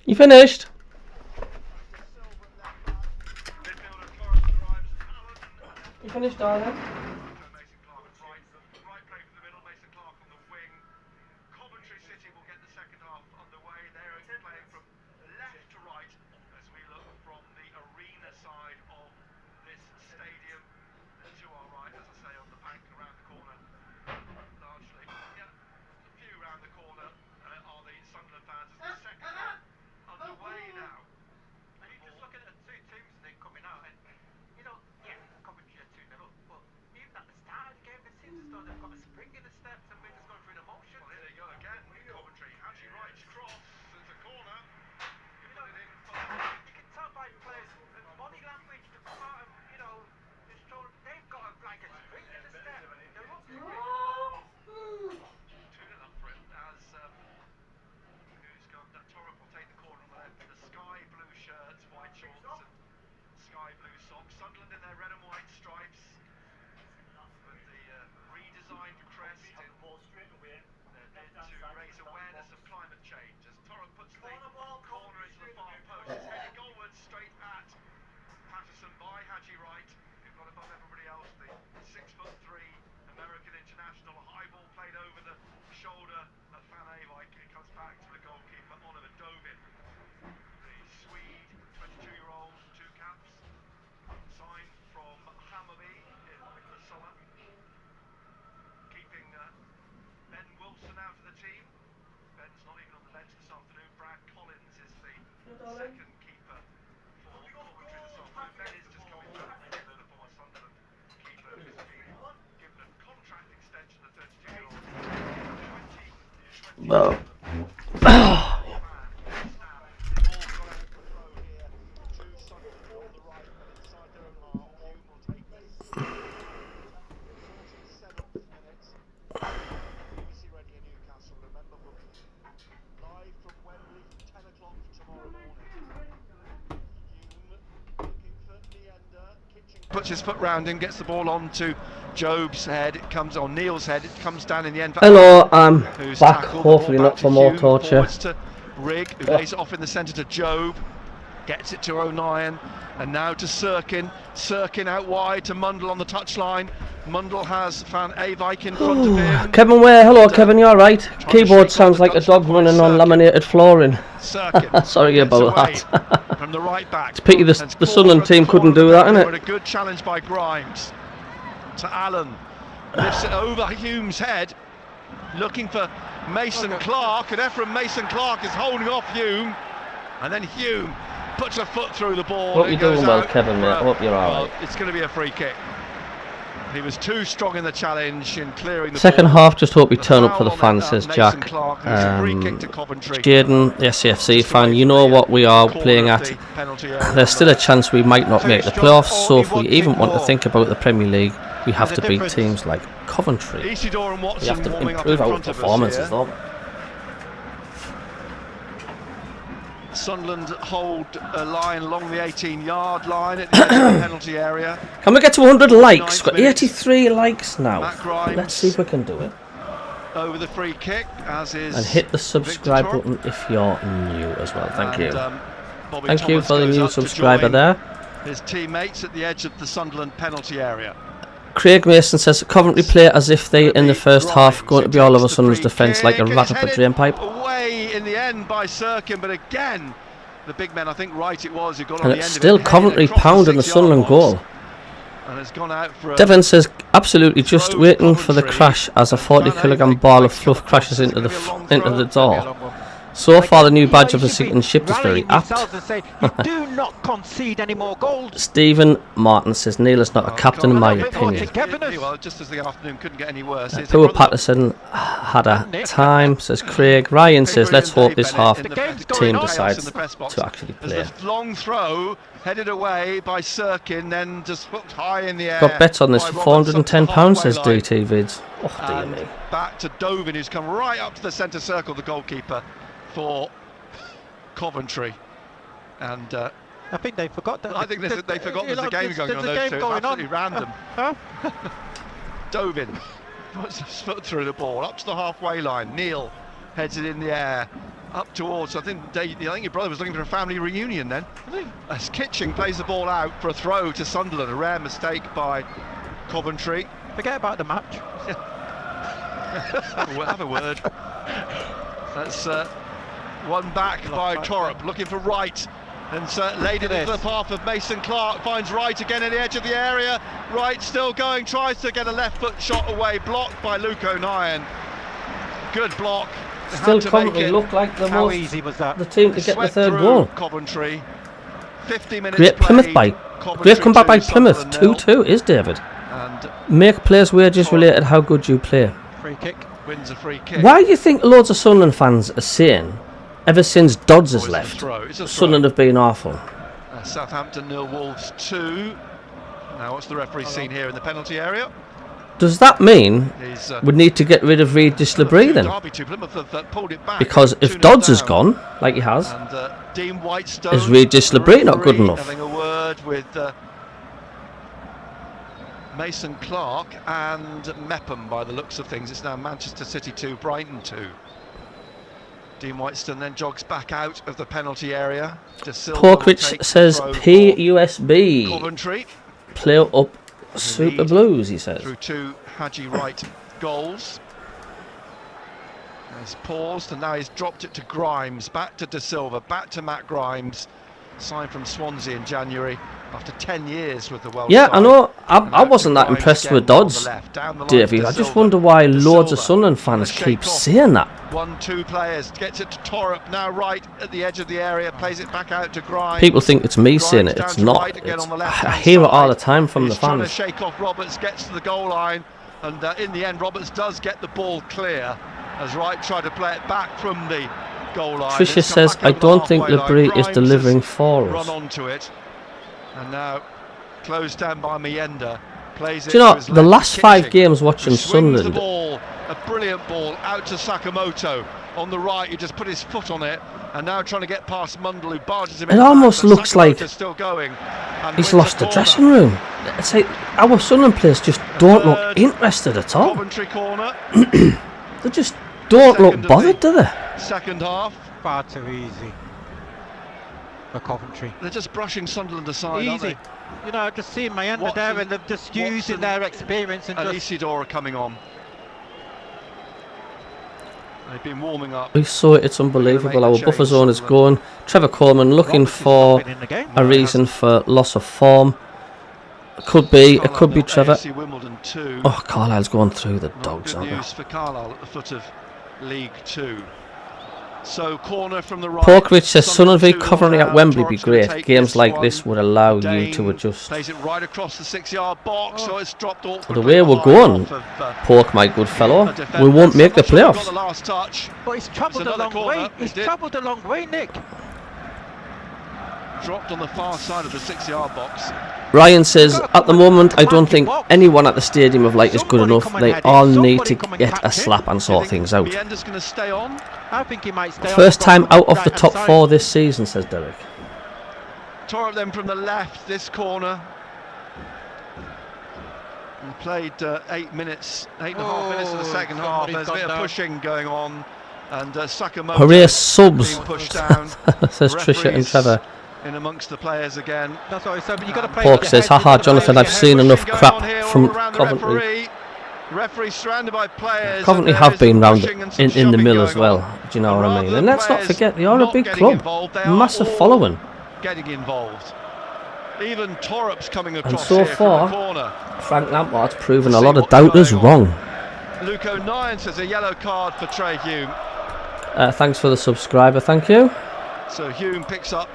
You finished? You finished, darling? Mason Clark right play from the middle, Mason Clark on the wing. Coventry City will get the second half underway. They're playing from left to right as we look from the arena side of this stadium. To our right, as I say, on the bank around the corner, largely. Yeah, a few around the corner are the Sunderland fans as the second half underway now. And you're just looking at the two teams then coming out, and you know, yeah, Coventry are 2-0 up, but even at the start of the game, it seems as though they've got a spring in the steps and we're just going through the motions. Well, here they go again. Coventry, Haji Wright's cross, there's a corner. You know, you can tell by players' body language to come out and, you know, just show they've got like a spring in the step. They're up to it. 2-0 up for it as who's got that Torrent will take the corner on the left with the sky blue shirts, white shorts and sky blue socks. Sunderland in their red and white stripes with the redesigned crest in their bid to raise awareness of climate change as Torrent puts the corner into the far post. It's headed goalwards straight at Patterson by Haji Wright, who've got above everybody else the 6'3" American international. High ball played over the shoulder of Van Eyck. It comes back to the goalkeeper Oliver Dovin. The Swede, 22-year-old, 2 caps, signed from Hammarby in the summer. Keeping Ben Wilson out of the team. Ben's not even on the bench this afternoon. Brad Collins is the second keeper for Coventry this afternoon. Ben is just coming back to the former Sunderland keeper who's been given a contract extension, the 32-year-old. Well. Puts his foot round him, gets the ball on to Job's head. It comes on Neil's head. It comes down in the end. Hello, I'm Who's back. tackled, Hopefully ball not back for to more Hume, torture. forwards to Rigg, who lays it off in the centre to Job. Gets it to O'Nien, and now to Sirkin. Sirkin out wide to Mundle on the touchline. Mundle has Van Eyck in front of him. Kevin Ware, hello Kevin, you alright? Keyboard sounds like a dog running on laminated flooring. Sirkin. Sorry about away that. from the right back. It's a pity the Sunderland team couldn't do that, innit? A good challenge by Grimes to Allen. Lifts it over Hume's head, looking for Mason Clark, and Ephraim Mason Clark is holding off Hume, and then Hume puts a foot through the ball. Hope you're doing well, Kevin, mate. I hope you're alright. It's going to be a free kick. He was too strong in the challenge in clearing the second ball. half, just hope you turn up for the fans, says Jack. Jaden, the SCFC fan, you know what we are playing at. There's still a chance we might not make the playoffs, so if we even want to think about the Premier League, we have to beat teams like Coventry. We have to improve our performances though. Sunderland hold a line along the 18-yard line at the edge of the penalty area. Can we get to 100 likes? Got 83 likes now. Let's see if we can do it. Over the free kick, as is. And hit the subscribe button if you're new as well. Thank you. Thank you for the new subscriber there. His teammates at the edge of the Sunderland penalty area. Craig Mason says Coventry play as if they in the first half going to be all over Sunderland's defence like a rat up a drain pipe. Away in the end by Sirkin, but again the big men, I think Wright it was, who got on and the it's end still of it, Coventry pounding the Sunderland goal. And has gone out for Devon says absolutely just waiting for the crash as a 40-kilogram ball of fluff crashes into the door. So far, the new badge of the sinking ship is very apt. Do not concede any more goals. Stephen Martin says Neil is not a captain in my opinion. Well, just as the afternoon couldn't get any worse. Poor Patterson had a time, says Craig. Ryan says let's hope this half team decides to actually play. Long throw headed away by Sirkin, then just hooked high in the air. Got bets on this for £410, says DT Vids. Oh dear me. Back to Dovin, who's come right up to the centre circle, the goalkeeper for Coventry, and I think they forgot that. I think they forgot there's a game going on. Those two, absolutely random. Dovin puts his foot through the ball up to the halfway line. Neil heads it in the air up towards, I think your brother was looking for a family reunion then. As Kitching plays the ball out for a throw to Sunderland, a rare mistake by Coventry. Forget about the match. have a word. That's one back by Torrup, looking for Wright, and laid it into the path of Mason Clark. Finds Wright again at the edge of the area. Wright still going, tries to get a left foot shot away, blocked by Luke O'Nien. Good block. Still Coventry look like the How most easy was that? the team to get the third goal. Coventry. 50 minutes Great Plymouth played. great comeback by Plymouth. 2-2 is David. And Make players' wages related how good you play. Free kick. wins a free kick. Why do you think loads of Sunderland fans are saying, ever since Dodds has left, Sunderland have been awful? Southampton 0, Wolves 2. Now what's the referee seen here in the penalty area? Does that mean we need to get rid of Reid Dislabrie then? Because if Dodds has gone, like he has, is Reid Dislabrie not good enough? Having a word with Mason Clark and MACKEM by the looks of things. It's now Manchester City 2, Brighton 2. Dean Whitestone then jogs back out of the penalty area. Porkridge says PUSB. Coventry. Play up Super Blues, he says. Through 2 Haji Wright goals. He's paused and now he's dropped it to Grimes. Back to De Silva, back to Matt Grimes. Signed from Swansea in January after 10 years with the Welsh side. I know. I wasn't that impressed with Dodds, Davey. I just wonder why loads of Sunderland fans keep saying that. 1-2 players, gets it to Torrup, now right at the edge of the area, plays it back out to Grimes. People think it's me saying it, it's not. I hear it all the time from the fans. Trying to shake off Roberts, gets to the goal line, and in the end Roberts does get the ball clear, as Wright tried to play it back from the goal line. Tricia says, I don't think Labrie is delivering for us. Run onto it, and now closed down by Mienda. Plays it. Do you know, the last 5 games watching Sunderland, a brilliant ball out to Sakamoto on the right. He just put his foot on it, and now trying to get past Mundle, who barges him in. It almost looks like still going, he's lost the dressing room. It's like our Sunderland players just don't look interested at all. Coventry corner. They just don't look bothered, do they? Second half. Far too easy for Coventry. They're just brushing Sunderland aside, aren't they? You know, just seeing Mienda there, and they're just using their experience and Isidore coming on. They've been warming up. We saw it, it's unbelievable. Our buffer zone is going. Trevor Coleman looking for a reason for loss of form. It could be Trevor. Oh, Carlisle's going through the dogs, aren't they? News for Carlisle at the foot of League 2. So corner from the right. Porkridge says Sunderland v Coventry at Wembley be great. Games like this would allow you to adjust. Plays it right across the 6-yard box, so it's dropped the way we're going, Pork, my good fellow, we won't make the playoffs. But he's travelled a long way. He's travelled a long way, Nick. Dropped on the far side of the 6-yard box. Ryan says, at the moment, I don't think anyone at the Stadium of Light is good enough. They all need to get a slap and sort things out. I think he might stay First time out of the top 4 this season, says Derek. Tore up them from the left, this corner. And played 8.5 minutes of the second half. There's a bit of pushing going on. And Sakamoto Hooray, subs, pushed down. says Tricia and Trevor. In amongst the players again. That's what I said, but you got to play. Pork says, haha, Jonathan, I've seen enough crap from Coventry. Referee surrounded by players. Coventry have been round in the mill as well. Do you know what I mean? And let's not forget, they are a big club, massive following. Getting involved. Even Torrup's coming across. And so here far, from the corner. Frank Lampard's proven a lot of doubters wrong. Luke O'Nien says a yellow card for Trey Hume. Thanks for the subscriber, thank you. So Hume picks up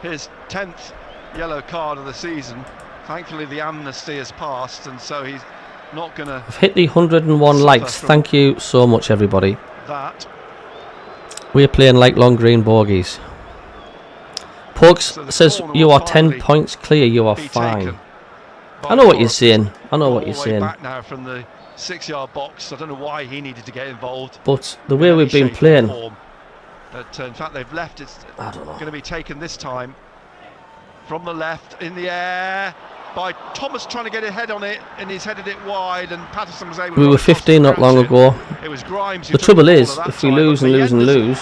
his 10th yellow card of the season. Thankfully the amnesty has passed, and so he's not going to... I've hit the 101 likes. Thank you so much, everybody. We're playing like long green bogies. Pokes says you are 10 points clear, you are fine. I know what you're saying. I know what you're saying. Back now from the 6-yard box. I don't know why he needed to get involved. But the way we've been playing... But in fact they've left. It's going to be taken this time from the left in the air by Thomas, trying to get a head on it, and he's headed it wide, and Patterson was able to... We were 15 not long ago. It was Grimes. The trouble is, if we lose and lose and lose,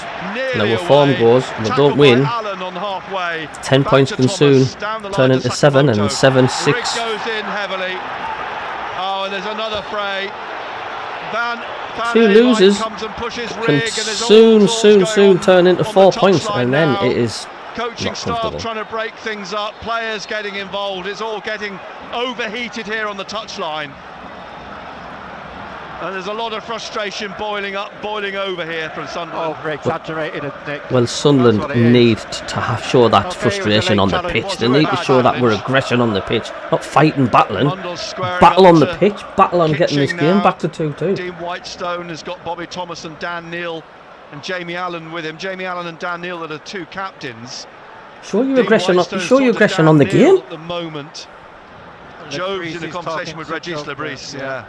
clearly our form away. goes and we Tackle don't win, by Allen on halfway. 10 Back points to can Thomas, soon down the line turn to into 7 and Sakamoto. 7-6. Rigg goes in heavily. Oh, and there's another fray. Van 2 losers comes and pushes can Rigg, and there's all soon sorts going on turn into on the 4 points, touchline and then now. it is Coaching not staff comfortable. trying to break things up, players getting involved. It's all getting overheated here on the touchline. And there's a lot of frustration boiling over here from Sunderland. Over-exaggerated, Nick. Well, Sunderland need to show that Okay, frustration on the challenge. pitch. They need to show that we're aggression on the pitch, not fighting, battling. Mundle's squaring Battle up on the to pitch, battle on getting this Kitching game now. back to 2-2. Dean Whitestone has got Bobby Thomas and Dan Neil and Jamie Allen with him. Jamie Allen and Dan Neil are the 2 captains. Show your Dean aggression. Whitestone's Show your talking to aggression Dan on the Neil game. at the moment. Lebrisse Jove's in a is conversation talking with to Regis Jove, Lebrisse, yeah.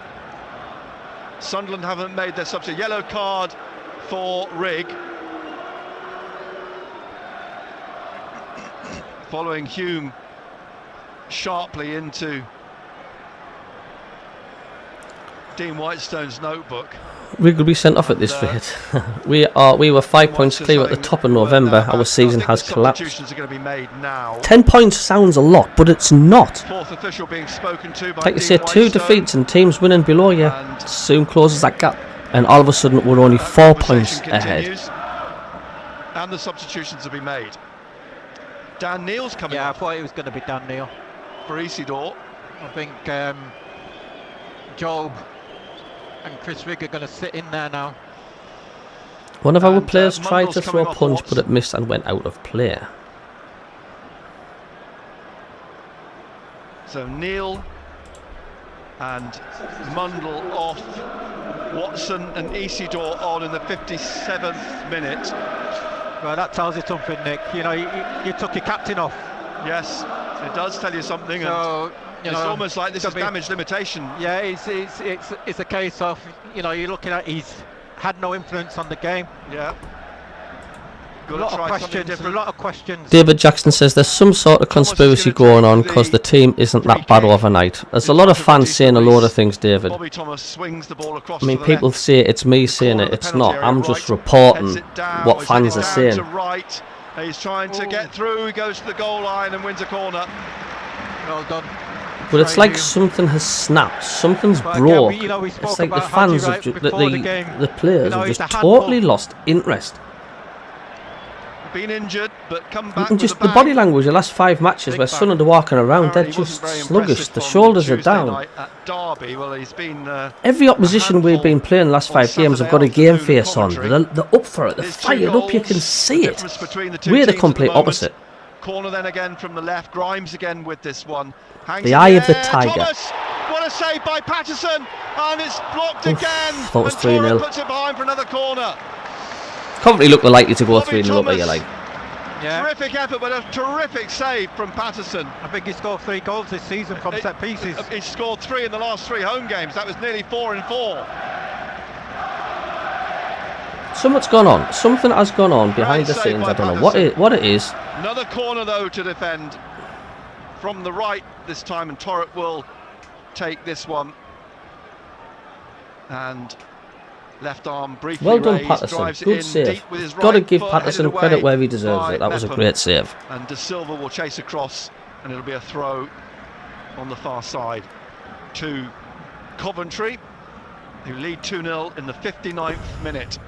Sunderland haven't made their substitute. Yellow card for Rigg. Following Hume sharply into Dean Whitestone's notebook. We could be sent off at this rate. we were 5 points clear at the top of November. Our season has collapsed. Substitutions are going to be made now. 10 points sounds a lot, but it's not. 4th official being spoken to by Like you Dean say, 2 Whitestone. defeats and teams winning below you And soon closes that gap. And all of a sudden, we're only 4 points conversation ahead. continues. And the substitutions have been made. Dan Neil's coming Yeah, I up thought it was going to be Dan Neil. for Isidore. I think Job and Chris Rigg are going to sit in there now. One of our And, players tried to Mundle's throw a coming off punch, Watts. but it missed and went out of play. So Neil and Mundle off. Watson and Isidore on in the 57th minute. Well, that tells you something, Nick. You know, you took your captain off. Yes, it does tell you something. So, and it's almost like this is damage limitation. Yeah, it's a case of, you know, you're looking at he's had no influence on the game. Yeah. A Got lot to of try something questions. A different. lot of questions. David Jackson says there's some sort of conspiracy going on because the team isn't that bad overnight. There's a lot of fans saying a load of things, David. Bobby Thomas swings the ball across I mean, to the people left. say it's me saying it. It's not. I'm just reporting Heads it down, what he's fans headed are down saying. to right. He's trying to get through. He goes to the goal line and wins a corner. Well done. But it's like Crazy. something has snapped. Something's But again, broke. you know, we spoke It's like the about fans Hadji have just, before the game. the players You know, have he's just a handful. totally lost interest. Been injured, but come back And with just a the bang. body language, the last 5 matches Big where bang. Sunderland are walking around, they're Apparently just wasn't very sluggish. impressive The on shoulders are Tuesday down. night at Derby. Well, he's been Every opposition we've been playing the last on 5 games have got a Saturday game afternoon, face on. Coventry. They're up for it. They're His 2 fired up. You can goals, see the it. difference between the 2 We're the teams at complete moment. opposite. Corner then again from the left. Grimes again with this one. Hangs The in eye of the air. tiger. Thomas, what a save by Patterson, and it's blocked Oof, again. that was and 3-0. Torre puts it behind for another corner. Coventry look likely to go Bobby 3-0 up, are you Thomas. like? Yeah. Terrific effort, but a terrific save from Patterson. I think he scored 3 goals this season from set pieces. He scored 3 in the last 3 home games. That was nearly 4 in 4. Something's gone on. Something has gone on behind the Great save scenes. by I don't know what it is. Another corner though to defend from the right this time, and Torre will take this one. And left arm briefly Well done, raised, Patterson. drives it Good in save. deep with his Got to right give foot, Patterson headed credit away where he deserves by it. That was a Mepham. great save. And De Silva will chase across, and it'll be a throw on the far side to Coventry, who lead 2-0 in the 59th minute.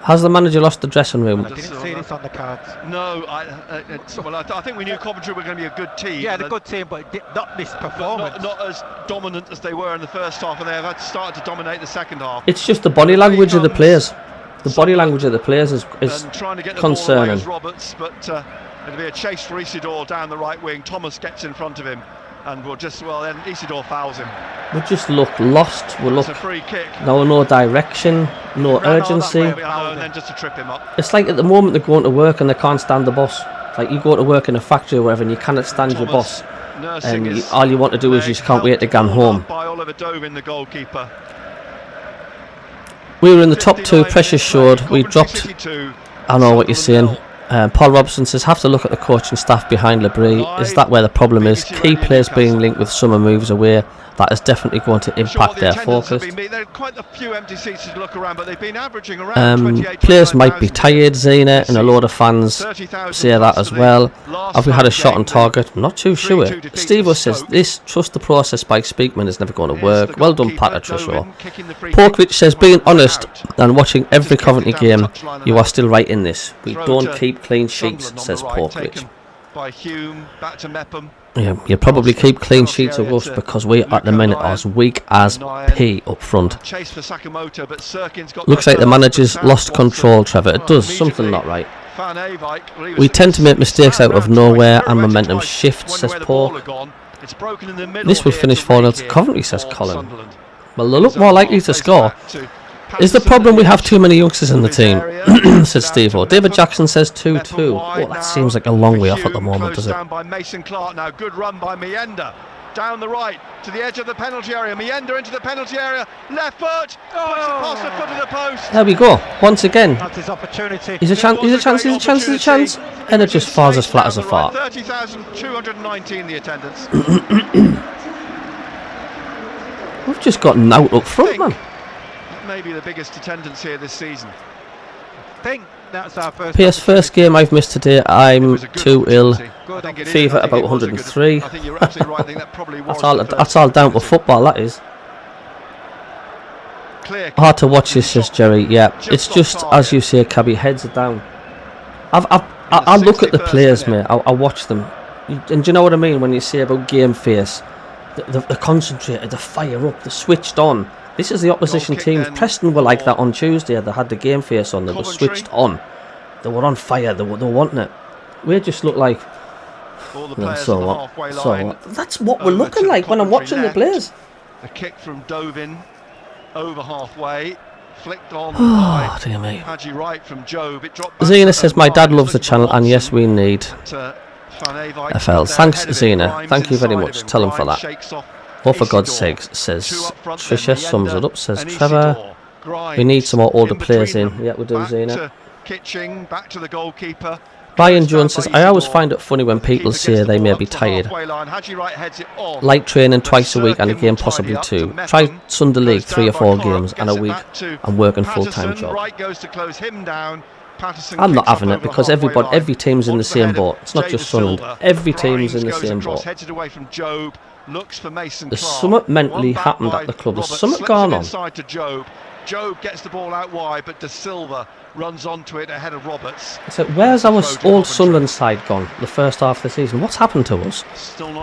Has the manager lost the dressing room? I didn't see this on the cards. No, I think we knew Coventry were going to be a good team. Yeah, they're a good team, but not this performance. Not as dominant as they were in the first half, and they have had started to dominate the second half. It's just the body language of the players. The body language of the players is And trying to get the ball away concerning. is Roberts, but it'll be a chase for Isidore down the right wing. Thomas gets in front of him, and then Isidore fouls him. We just look lost. We look It's a free kick. no direction, no Ran all that urgency. way. And then just to trip him up. It's like at the moment they're going to work and they can't stand the boss. Like you go to work in a factory or whatever and you cannot stand your Thomas boss. nursing And his all you want to do is you leg, just can't wait to get helped home. by Oliver Dovin, the goalkeeper. We were in the top 2, 59 pressure minutes showed. left, We Coventry dropped. City 2, I know what you're saying. Sunderland Paul Robson says, have to look at the coaching staff behind Labrie. Is that where the problem is? Key players being linked with summer moves away. That is definitely going to impact their focus. There are quite a few empty seats to look around, but they've been averaging around players might be tired, Zena, and a load of fans say that as well. Have we had a shot on target? I'm not too sure. Steve says, this trust the process by Speakman is never going to work. Well done, Pat Atrishaw. Porkwich says, being honest and watching every Coventry game, you are still right in this. We don't keep clean sheets, says Porkwich. By Hume, back to MACKEM. Yeah, you probably keep clean sheets of us because we at the minute are as weak as pea up front. Looks like the manager's lost control, Trevor. It does, something not right. We tend to make mistakes out of nowhere and momentum shifts, says Paul. This will finish 4-0 to Coventry, says Colin. Well, they look more likely to score. Is the problem we have too many youngsters in the team? Says Steve-O. David Jackson says 2-2. Well, that seems like a long way off at the moment, does it? Down by Mason Clark now. Good run by Meander. Down the right to the edge of the penalty area. Meander into the penalty area. Left foot. Puts it past the foot of the post. There we go. Once again. That's his opportunity. He's a chance. He's a chance. He's a chance. He's a chance. And it just falls as flat as a fart. 30,219 the attendance. We've just gotten out up front, man. Maybe the biggest attendance here this season. I think that's our first. PS first game I've missed today. I'm too ill. Fever about 103. I think you're absolutely right. I think that probably was That's all down to football. That is. Hard to watch this, says Jerry. Yeah, it's just as you say, Cabbie. Heads are down. I look at the players, mate. I watch them, and do you know what I mean when you say about game face? They're concentrated, they fire up, they're switched on. This is the opposition team. Preston were like that on Tuesday. They had the game face on. They were switched on. They were on fire. They were wanting it. We just look like. So what? That's what we're looking like when I'm watching the players. A kick from Dovin over halfway. Flicked on by dear me. Haji Wright from Job. It dropped. Zena says my dad loves the channel, and yes, we need FL. Thanks, Zena. Thank you very much. Tell him for that. Oh, for God's sake, says Trisha, sums it up, says Trevor. We need some more older players in. Yeah, we do, Zena. Kitching, back to the goalkeeper. Ryan Jones says, I always find it funny when people say they may be tired. Light training twice a week and a game possibly two. Try Sunday League 3 or 4 games and a week and working full-time job. I'm not having it because every team's in the same boat. It's not just Sunderland. Every team's in the same boat. There's something mentally happened at the club. There's something gone on. Job gets the ball out wide, but De Silva runs onto it ahead of Roberts. So where's our old Sunderland side gone the first half of the season? What's happened to us?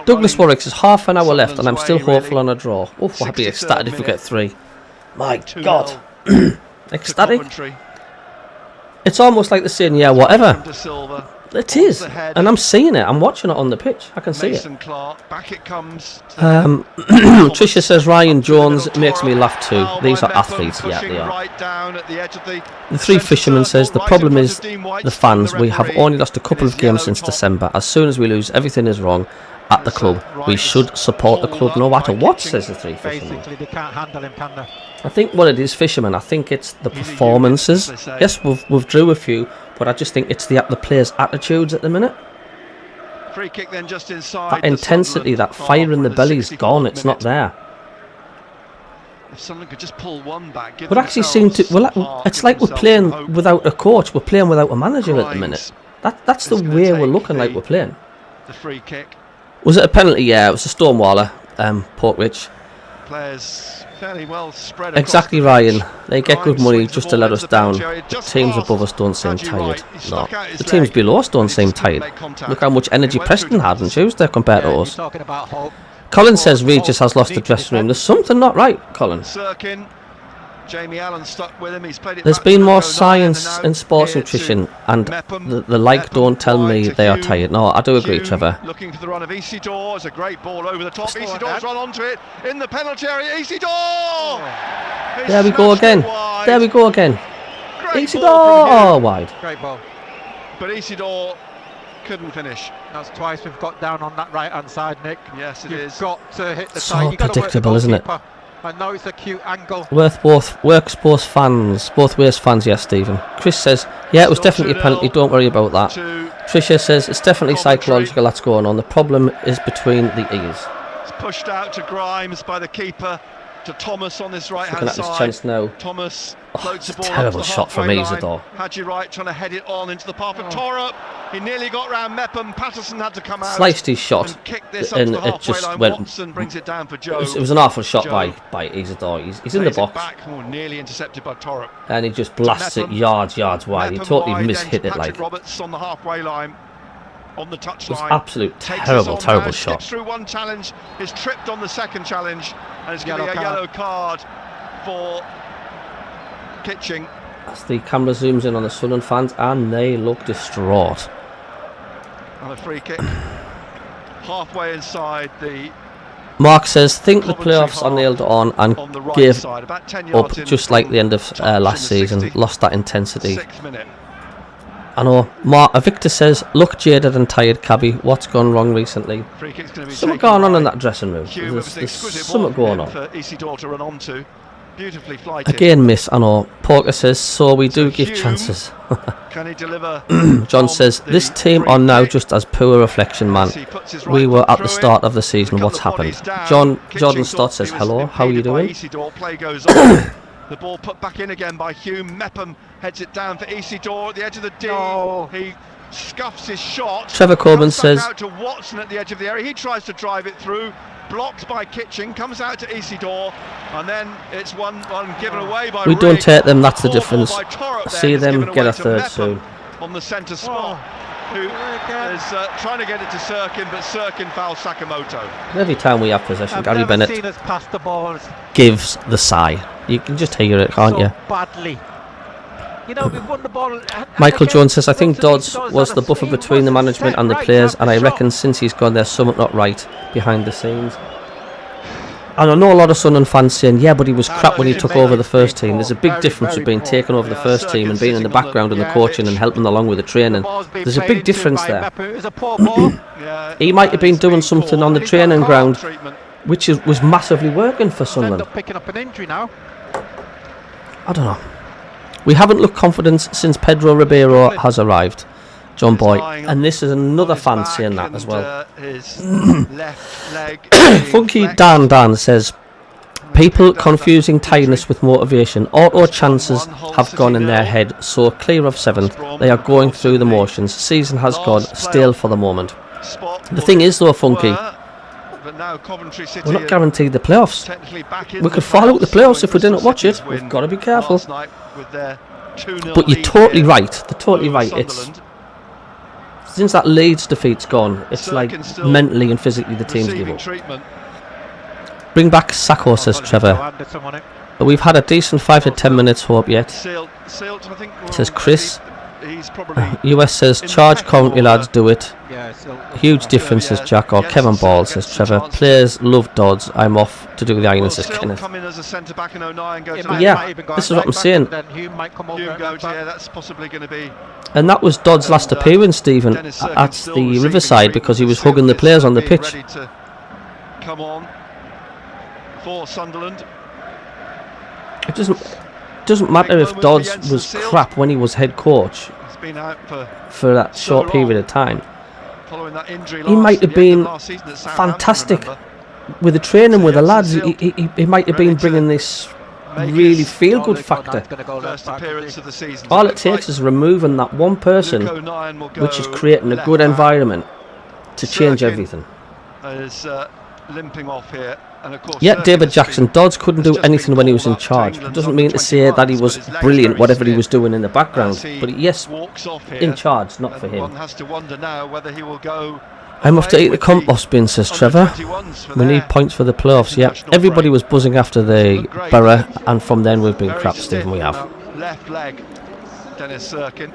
Douglas Warwick says half an hour left and I'm still hopeful on a draw. Oh, I'd be ecstatic if we get 3. My God. Ecstatic? It's almost like they're saying, yeah, whatever. It is, and I'm seeing it. I'm watching it on the pitch. I can see it. Tricia says Ryan Jones makes me laugh too. These are athletes. Yeah, they are. The 3 Fishermen says the problem is the fans. We have only lost a couple of games since December. As soon as we lose, everything is wrong at the club. We should support the club no matter what, says the 3 Fishermen. Basically, they can't handle him, can they? I think what it is, Fisherman, I think it's the performances. Yes, we've drew a few, but I just think it's the players' attitudes at the minute. Free kick then just inside. That intensity, that fire in the belly's gone. It's not there. If someone could just pull one back, but actually seem to. Well, it's like we're playing without a coach. We're playing without a manager at the minute. That's the way we're looking like we're playing. The free kick. Was it a penalty? Yeah, it was a Stonewaller. Portwich. Players. Fairly well spread exactly, Ryan. They get good money just to let us down. The teams above us don't seem tired. No, the teams below us don't seem tired. Look how much energy Preston had on Tuesday compared to us. Colin says Regis has lost the dressing room. There's something not right, Colin. Jamie Allen stuck with him. He's played it. There's been more science in sports nutrition, and the like don't tell me they are tired. No, I do agree, Trevor. Looking for the run of Isidore. It's a great ball over the top. Isidore's run onto it in the penalty area. Isidore! There we go again. There we go again. Isidore! Oh, wide. Great ball. But Isidore couldn't finish. That's twice we've got down on that right-hand side, Nick. Yes, it is. You've got to hit the so predictable, isn't it? I know it's a cute angle. Works both ways fans, yes, Stephen. Chris says, yeah, it was definitely a penalty, don't worry about that. Tricia says, it's definitely psychological that's going on. The problem is between the ears. It's pushed out to Grimes by the keeper, to Thomas on this right-hand Looking at side. his chance now. Thomas floats the It's ball a terrible up to the shot from halfway Isidore. line. Hadji Wright trying to head it on into the path of Torup. He nearly got round Mepham. Patterson had to come out. Sliced his shot, and kick this up and to the it halfway just line. went. Watson brings it down for Joe. It was an awful shot Joe by Isidore. He's in the plays it box, back, nearly intercepted by Torup. and he just blasts it Mepham. yards wide. He Mepham totally wide, mishit then it. Patrick Like, Roberts on the halfway line, on the touch it was line. absolute Takes terrible us on now, shot. skips through one challenge, is tripped on the second challenge, and it's going to be a Yellow yellow card for Kitching. As the camera zooms in on the Sunderland fans, and they look distraught. And a free kick halfway inside the Mark says, think the Coventry playoffs are half nailed on and on the right gave side, about 10 up yards in just like from the end of touch last in the season. 60th. Lost that intensity. 6th minute. I know. Victor says, look jaded and tired, Cabby. What's gone wrong recently? Free kick's going to be Something taken going on by in that dressing room. Hume. It was an There's exquisite something ball going on. for Isidore to run onto. Beautifully flighted. Again, miss. I know. Porker says, so we do So give Hume, chances. Can he deliver? John from says, the this team free are now kick? just as poor reflection, man. As he puts his We right were foot at the through start it. of the season. There's a What's couple of happened? bodies down. Jordan Kitching Stott thought says, he was hello, how are you impeded by doing? Isidore. Play goes on. The ball put back in again by Hume. Mepham heads it down for Isidore at the edge of the D. No. He scuffs his shot. Trevor Corbin Comes back says, out to Watson at the edge of the area. He tries to drive it through. Blocked by Kitching. Comes out to Isidore. And then it's one given away by we don't Rigg. take them, that's the Poor ball difference. by Torup then See is them given get away a to third Mepham soon. on the centre spot. Who is trying to get it to Sirkin, but Sirkin fouls Sakamoto. Every time we have possession, I've Gary never Bennett seen us pass the balls gives the sigh. You can just hear it, can't so you? badly. You know, we've won the ball. Michael Jones says, I think Dodds was the buffer between the management and the players, and I reckon since he's gone there's something not right behind the scenes. And I know a lot of Sunderland fans saying, yeah, but he was crap when he took over the first team. There's a big difference between taking over the first team and being in the background and the coaching and helping along with the training. There's a big difference there. It was a poor ball. He might have been doing something on the training ground which was massively working for End Sunderland. up picking up an injury now. I don't know. We haven't looked confident since Pedro Ribeiro has arrived, John Boy. And this is another fan saying that as well. His left leg. Funky Dan says, people confusing tiredness with motivation. Auto chances have gone in their head, so clear of 7th. They are going through the motions. Season has gone stale for the moment. The thing is though, Funky, but now Coventry City we're not guaranteed the playoffs. technically back in We the could fall out the playoffs if we didn't watch it. City's win We've got to be careful. last night with their 2-0 But you're lead totally here right. They're totally over right. It's Sunderland. since that Leeds defeat's gone, it's Sirkin like still mentally and physically the team's give receiving up. treatment. Bring back Sacco, says Trevor. Anderson on it. But we've had a decent 5 to 10 minutes hope yet. Silt, I think. Says Chris. He's probably US says, in the charge pecking Coventry order. lads, do it. Yeah, still. Huge difference, says Jack. Or Yes, Kevin Ball, Silt says gets Trevor. the chance. Players love Dodds. I'm off to do the ironing, Will says Silt Kenneth. come in as a centre back in 09, go It to might- the Yeah, might even go this out is what I'm right back, saying. Then Hume might come over. Hume at goes, left back. yeah, that's possibly going to be. And that was Dodd's last And, appearance, Stephen, Dennis Sirkin at still the receiving Riverside because he treatment. was Silt hugging the is players on the being pitch. ready to come on for Sunderland. It doesn't matter if Dodds was crap when he was head coach He's been out for that So short period long. of time. following that injury. He might have at the end of been last season at Southampton, fantastic remember? with the training So with the Jensen lads. Silt He might have been ready to bringing this make really his feel-good That's factor. gonna go left First back, appearance is of the season. All it takes is removing that one person, Luke O'Nien will go which is creating a left good back. environment to change Sirkin everything. Is limping off here, and of course. Yeah, Sirkin David has Jackson. been- Dodds couldn't has do just anything been when he was called in up to charge. It England's doesn't under mean to say that he 21s, was but his leg's brilliant, very whatever he stiff was doing in the background. as he But yes, walks off here, in charge, not for and him. one has to wonder now whether he will go. I'm off to away eat the with compost bin, says Trevor. under-21s for We their need points for the playoffs. Yeah, international everybody break. was buzzing after the Borough, and from then we've been Very crap, stiff Stephen. We have. left leg, Dennis Sirkin.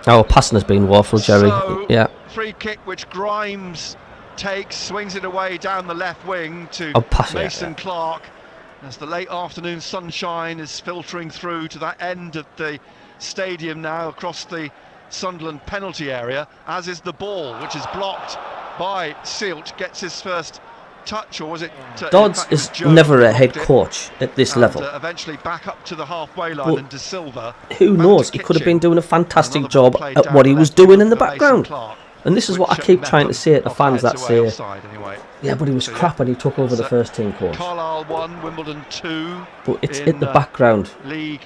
Our passing has been woeful, Jerry. So, Yeah. free kick which Grimes takes, swings it away down the left wing to Oh, pass it, Mason yeah. Clark as the late afternoon sunshine is filtering through to that end of the stadium now across the Sunderland penalty area, as is the ball, which is blocked by Silt. Gets his first touch, or was it? Dodds is never a head coach at this level. Eventually back up to the halfway line, But and De Silva. who knows? He could have been doing a fantastic job at what he was doing in the background. And this is what I keep trying to say to fans that say, yeah, but he was crap and he took over the first team coach. Carlisle 1, Wimbledon 2. But it's in the background. League.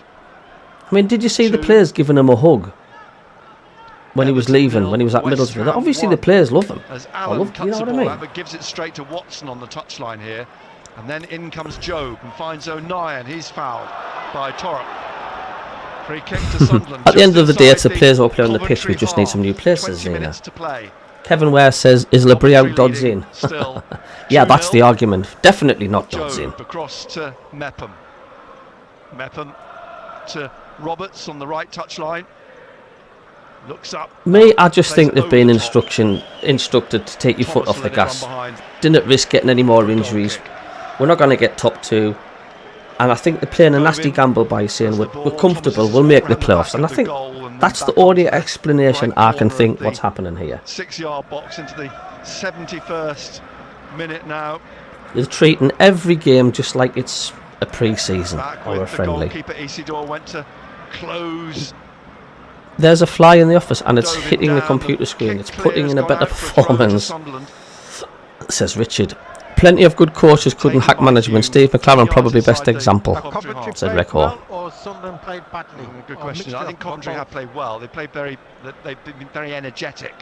I mean, did you see the players giving him a hug when he was leaving, when he was at Middlesbrough? Obviously the players love him. As I Alan love, cuts you know the what I ball mean? out, but gives it straight to Watson on the touchline here. And then in comes Job and finds O'Nien. He's fouled by Torrop. Free kick to Sunderland. At the end of the day, it's the players who play on the pitch. We just need some new places, 20 Zena. minutes to play. Kevin Ware says, is Labrie out Dodds in? Still Yeah, that's 2-0. the argument. Definitely not Dodds in. Job across to Mepham. Mepham to Roberts on the right touchline. Looks up. Me, I just Plays think it they've over been the top. instructed to take your foot Thomas off the let it run gas. behind. Didn't risk getting any more injuries. kick. We're not going to get top 2. And I think they're playing a nasty gamble by saying we're comfortable, we'll make the playoffs. And I think that's the only explanation I can think what's happening here. 6-yard box into the 71st minute now. They're treating every game just like it's a pre-season Back or a with the friendly. goalkeeper Isidore went to close. There's a fly in the office and it's Dove hitting the down, computer the screen. kick It's putting clears, in a gone better out for a throw to performance, Sunderland. says Richard. Plenty of good coaches couldn't hack management. Steve McLaren probably best example, Coventry said played Reco. well, or Sunderland played badly? Good Or question. mixture I think of Coventry both? have played well. They've been very energetic.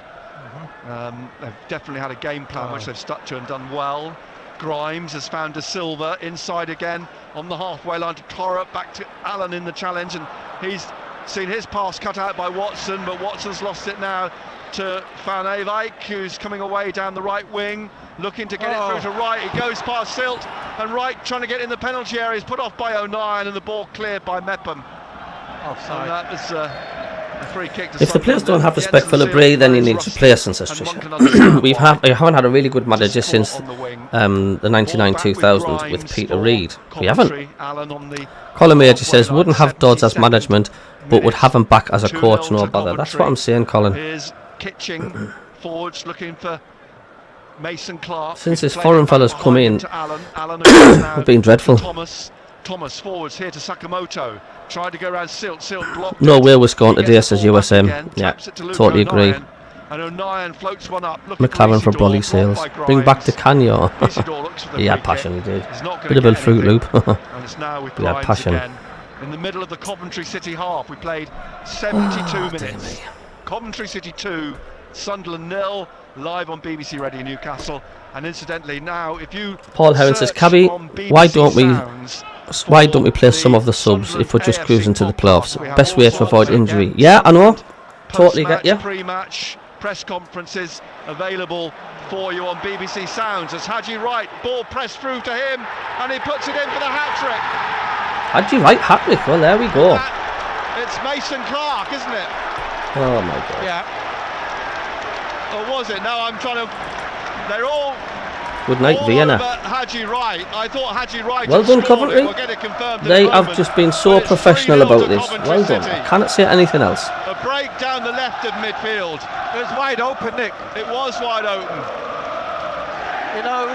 They've definitely had a game plan which they've stuck to and done well. Grimes has found De Silva inside again on the halfway line to Torrop, back to Allen in the challenge, and he's seen his pass cut out by Watson, but Watson's lost it now to Van Eyck, who's coming away down the right wing, looking to get it through to Wright. He goes past Silt, and Wright trying to get in the penalty area is put off by O'Nien, and the ball cleared by Mepham. Offside. And that was a free kick to If the players Sunderland. don't have The respect for Edson Labrie, then he is needs rusty, replacing, says and one can Tricia. understand We why. haven't had a really good manager Just since caught on the wing. the 99-2000 with Peter Reid. We haven't. Coventry, Allen on the Colin Major halfway says, line, wouldn't have Dodds as 72nd management, but would have him back as a 2-0 coach, no to bother. That's Coventry. what I'm saying, Colin. Here's Kitching forwards looking for Mason Clark. Since He's this played foreign it back fella's come behind in, him to Allen. Allen across now we've been dreadful. to Thomas forwards here to Sakamoto. Tried to go around Silt blocked. No it. way we're scoring He today, gets the says ball back USM. again, Yeah, taps it to Luke totally agree. O'Nien, and O'Nien floats one up. Looking McLaren for Isidore, Brolly blocked sales. by Bring back the Grimes. Canyo. Isidore looks for the He had free passion, he kick. did. He's not Bit of gonna a get Fruit anything. Loop. And it's now with He had Grimes passion. again. In the middle of the Coventry City half, we played 72 minutes. Coventry City 2, Sunderland 0, live on BBC Radio Newcastle. And incidentally, now if you Paul Heron says, search Cabby, on BBC why don't we Sounds play some of the subs if we're just cruising to the playoffs? Best way to avoid injury. Yeah, I know. Totally get you. Pre-match press conferences available for you on BBC Sounds as Haji Wright, ball pressed through to him, and he puts it in for the hat-trick. Haji Wright hat-trick. Well, there we go. It's Mason Clark, isn't it? Oh my God. Yeah. Or was it? Now I'm trying to... They're all... Good night, all Vienna. over Haji Wright. I thought Haji Wright Well had done, scored it. Coventry. We'll get it confirmed in They a have moment. just been so But it's professional 3-0 about to this. Coventry Well done. City. I cannot say anything else. A break down the left of midfield. It was wide open, Nick. It was wide open. You know,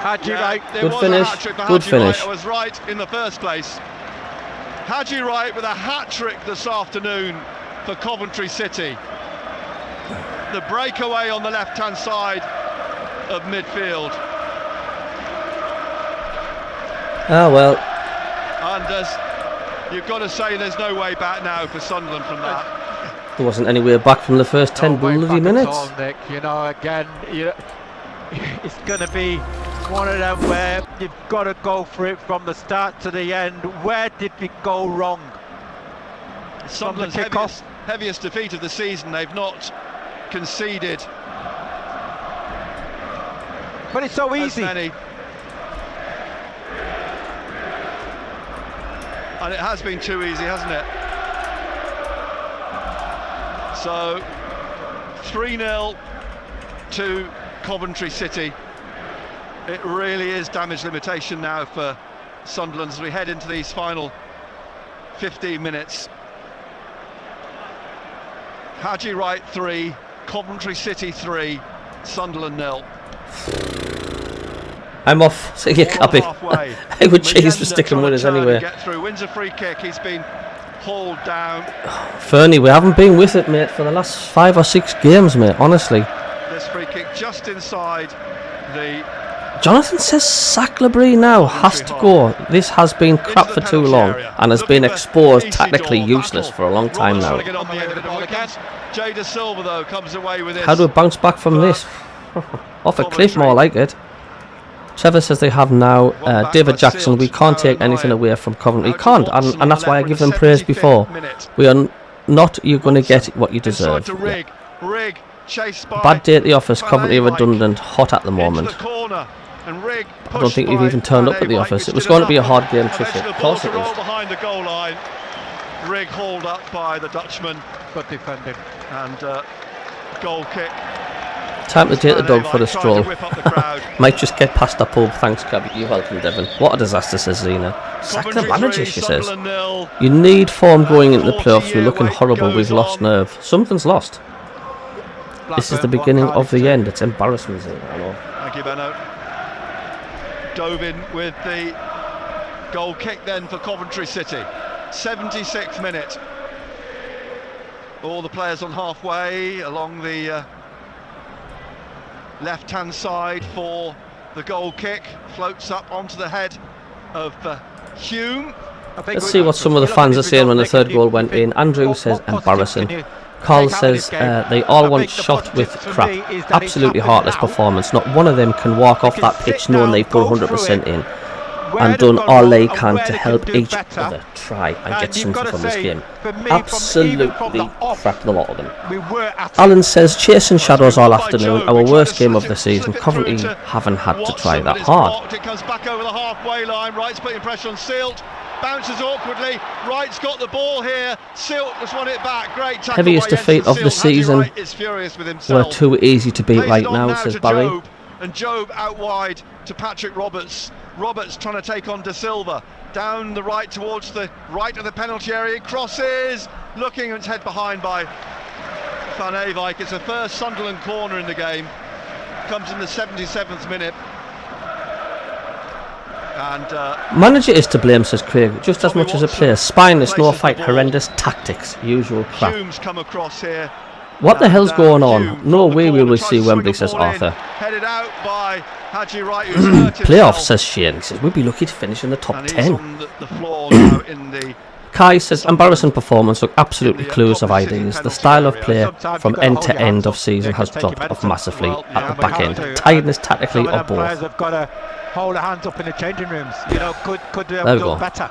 Haji Wright. There Good was finish, a hat-trick for good Haji finish. Wright. I was right in the first place. Haji Wright with a hat-trick this afternoon for Coventry City. The breakaway on the left-hand side of midfield. Ah, well. And you've got to say there's no way back now for Sunderland from that. There wasn't any way back from the first 10 No way bloody back at minutes. all, Nick. You know, again, it's going to be one of them where you've got to go for it from the start to the end. Where did we go wrong? Sunderland's heaviest defeat of the season. They've not conceded. But it's so easy. Many. And it has been too easy, hasn't it? So 3-0 to Coventry City. It really is damage limitation now for Sunderland as we head into these final 15 minutes. Haji Wright 3, Coventry City 3, Sunderland 0. I'm off. See you, Cabby. I would chase for sticking winners anyway. Get through, wins a free kick. He's been hauled down. Fernie, we haven't been with it, mate, for the last 5 or 6 games, mate, honestly. This free kick just inside the... Jonathan says Sacklebray now has to go. This has been crap for too long and has been exposed, tactically useless for a long time now. Jay De Silva, though, comes away with this. How do we bounce back from this? Off a cliff, more like it. Trevor says they have now David Jackson. We can't take anything away from Coventry. We can't, and that's why I give them praise before. We are not, you're going to get what you deserve. Yeah. Bad day at the office. Coventry redundant, hot at the moment. I don't think we've even turned up at the office. It was going to be a hard game, Tricia. Of course it was. Behind the goal line. Rigg hauled up by the Dutchman. Good defending. And goal kick. Time to take the dog for a stroll. Might just get past that pub. Thanks, Cabby. You're welcome, Devon. What a disaster, says Zena. Sack the manager, she says. You need form going into the playoffs. We're looking horrible. We've lost nerve. Something's lost. This is the beginning of the end. It's embarrassment, Zena. I know. Thank you, Benno. Dove in with the goal kick then for Coventry City. 76th minute. All the players on halfway along the left-hand side for the goal kick. Floats up onto the head of Hume. Let's see what some of the fans are saying when the third goal went in. Andrew says embarrassing. Carl says they all want shot with crap. Absolutely heartless performance. Not one of them can walk off that pitch knowing they've put 100% in and done all they can to help each other try and get something from this game. Absolutely crap, the lot of them. Alan says chasing shadows all afternoon. Our worst game of the season. Coventry haven't had to try that hard. It comes back over the halfway line. Wright's putting pressure on Silt. Bounces awkwardly. Wright's got the ball here. Silt has won it back. Great tackle. Heaviest defeat of the season. We're too easy to beat right now, says Barry. And Job out wide to Patrick Roberts. Roberts trying to take on De Silva. Down the right towards the right of the penalty area. Crosses. Looking and it's head behind by Van Eyck. It's the first Sunderland corner in the game. Comes in the 77th minute. And manager is to blame, says Craig, just as much as a player. Spineless, no fight, horrendous tactics, usual crap. Hume's come across here. What the hell's going on? No way we will see Wembley, says Arthur. Headed out by Haji Wright. Playoff, says Shane. He says we'd be lucky to finish in the top 10. On the floor now in the Kai says embarrassing performance, look absolutely clues of ideas. The style of play from end to end of season has dropped off massively at the back end. Tiredness tactically or both. Players have got to hold their hands up in the changing rooms. You know, could have done better.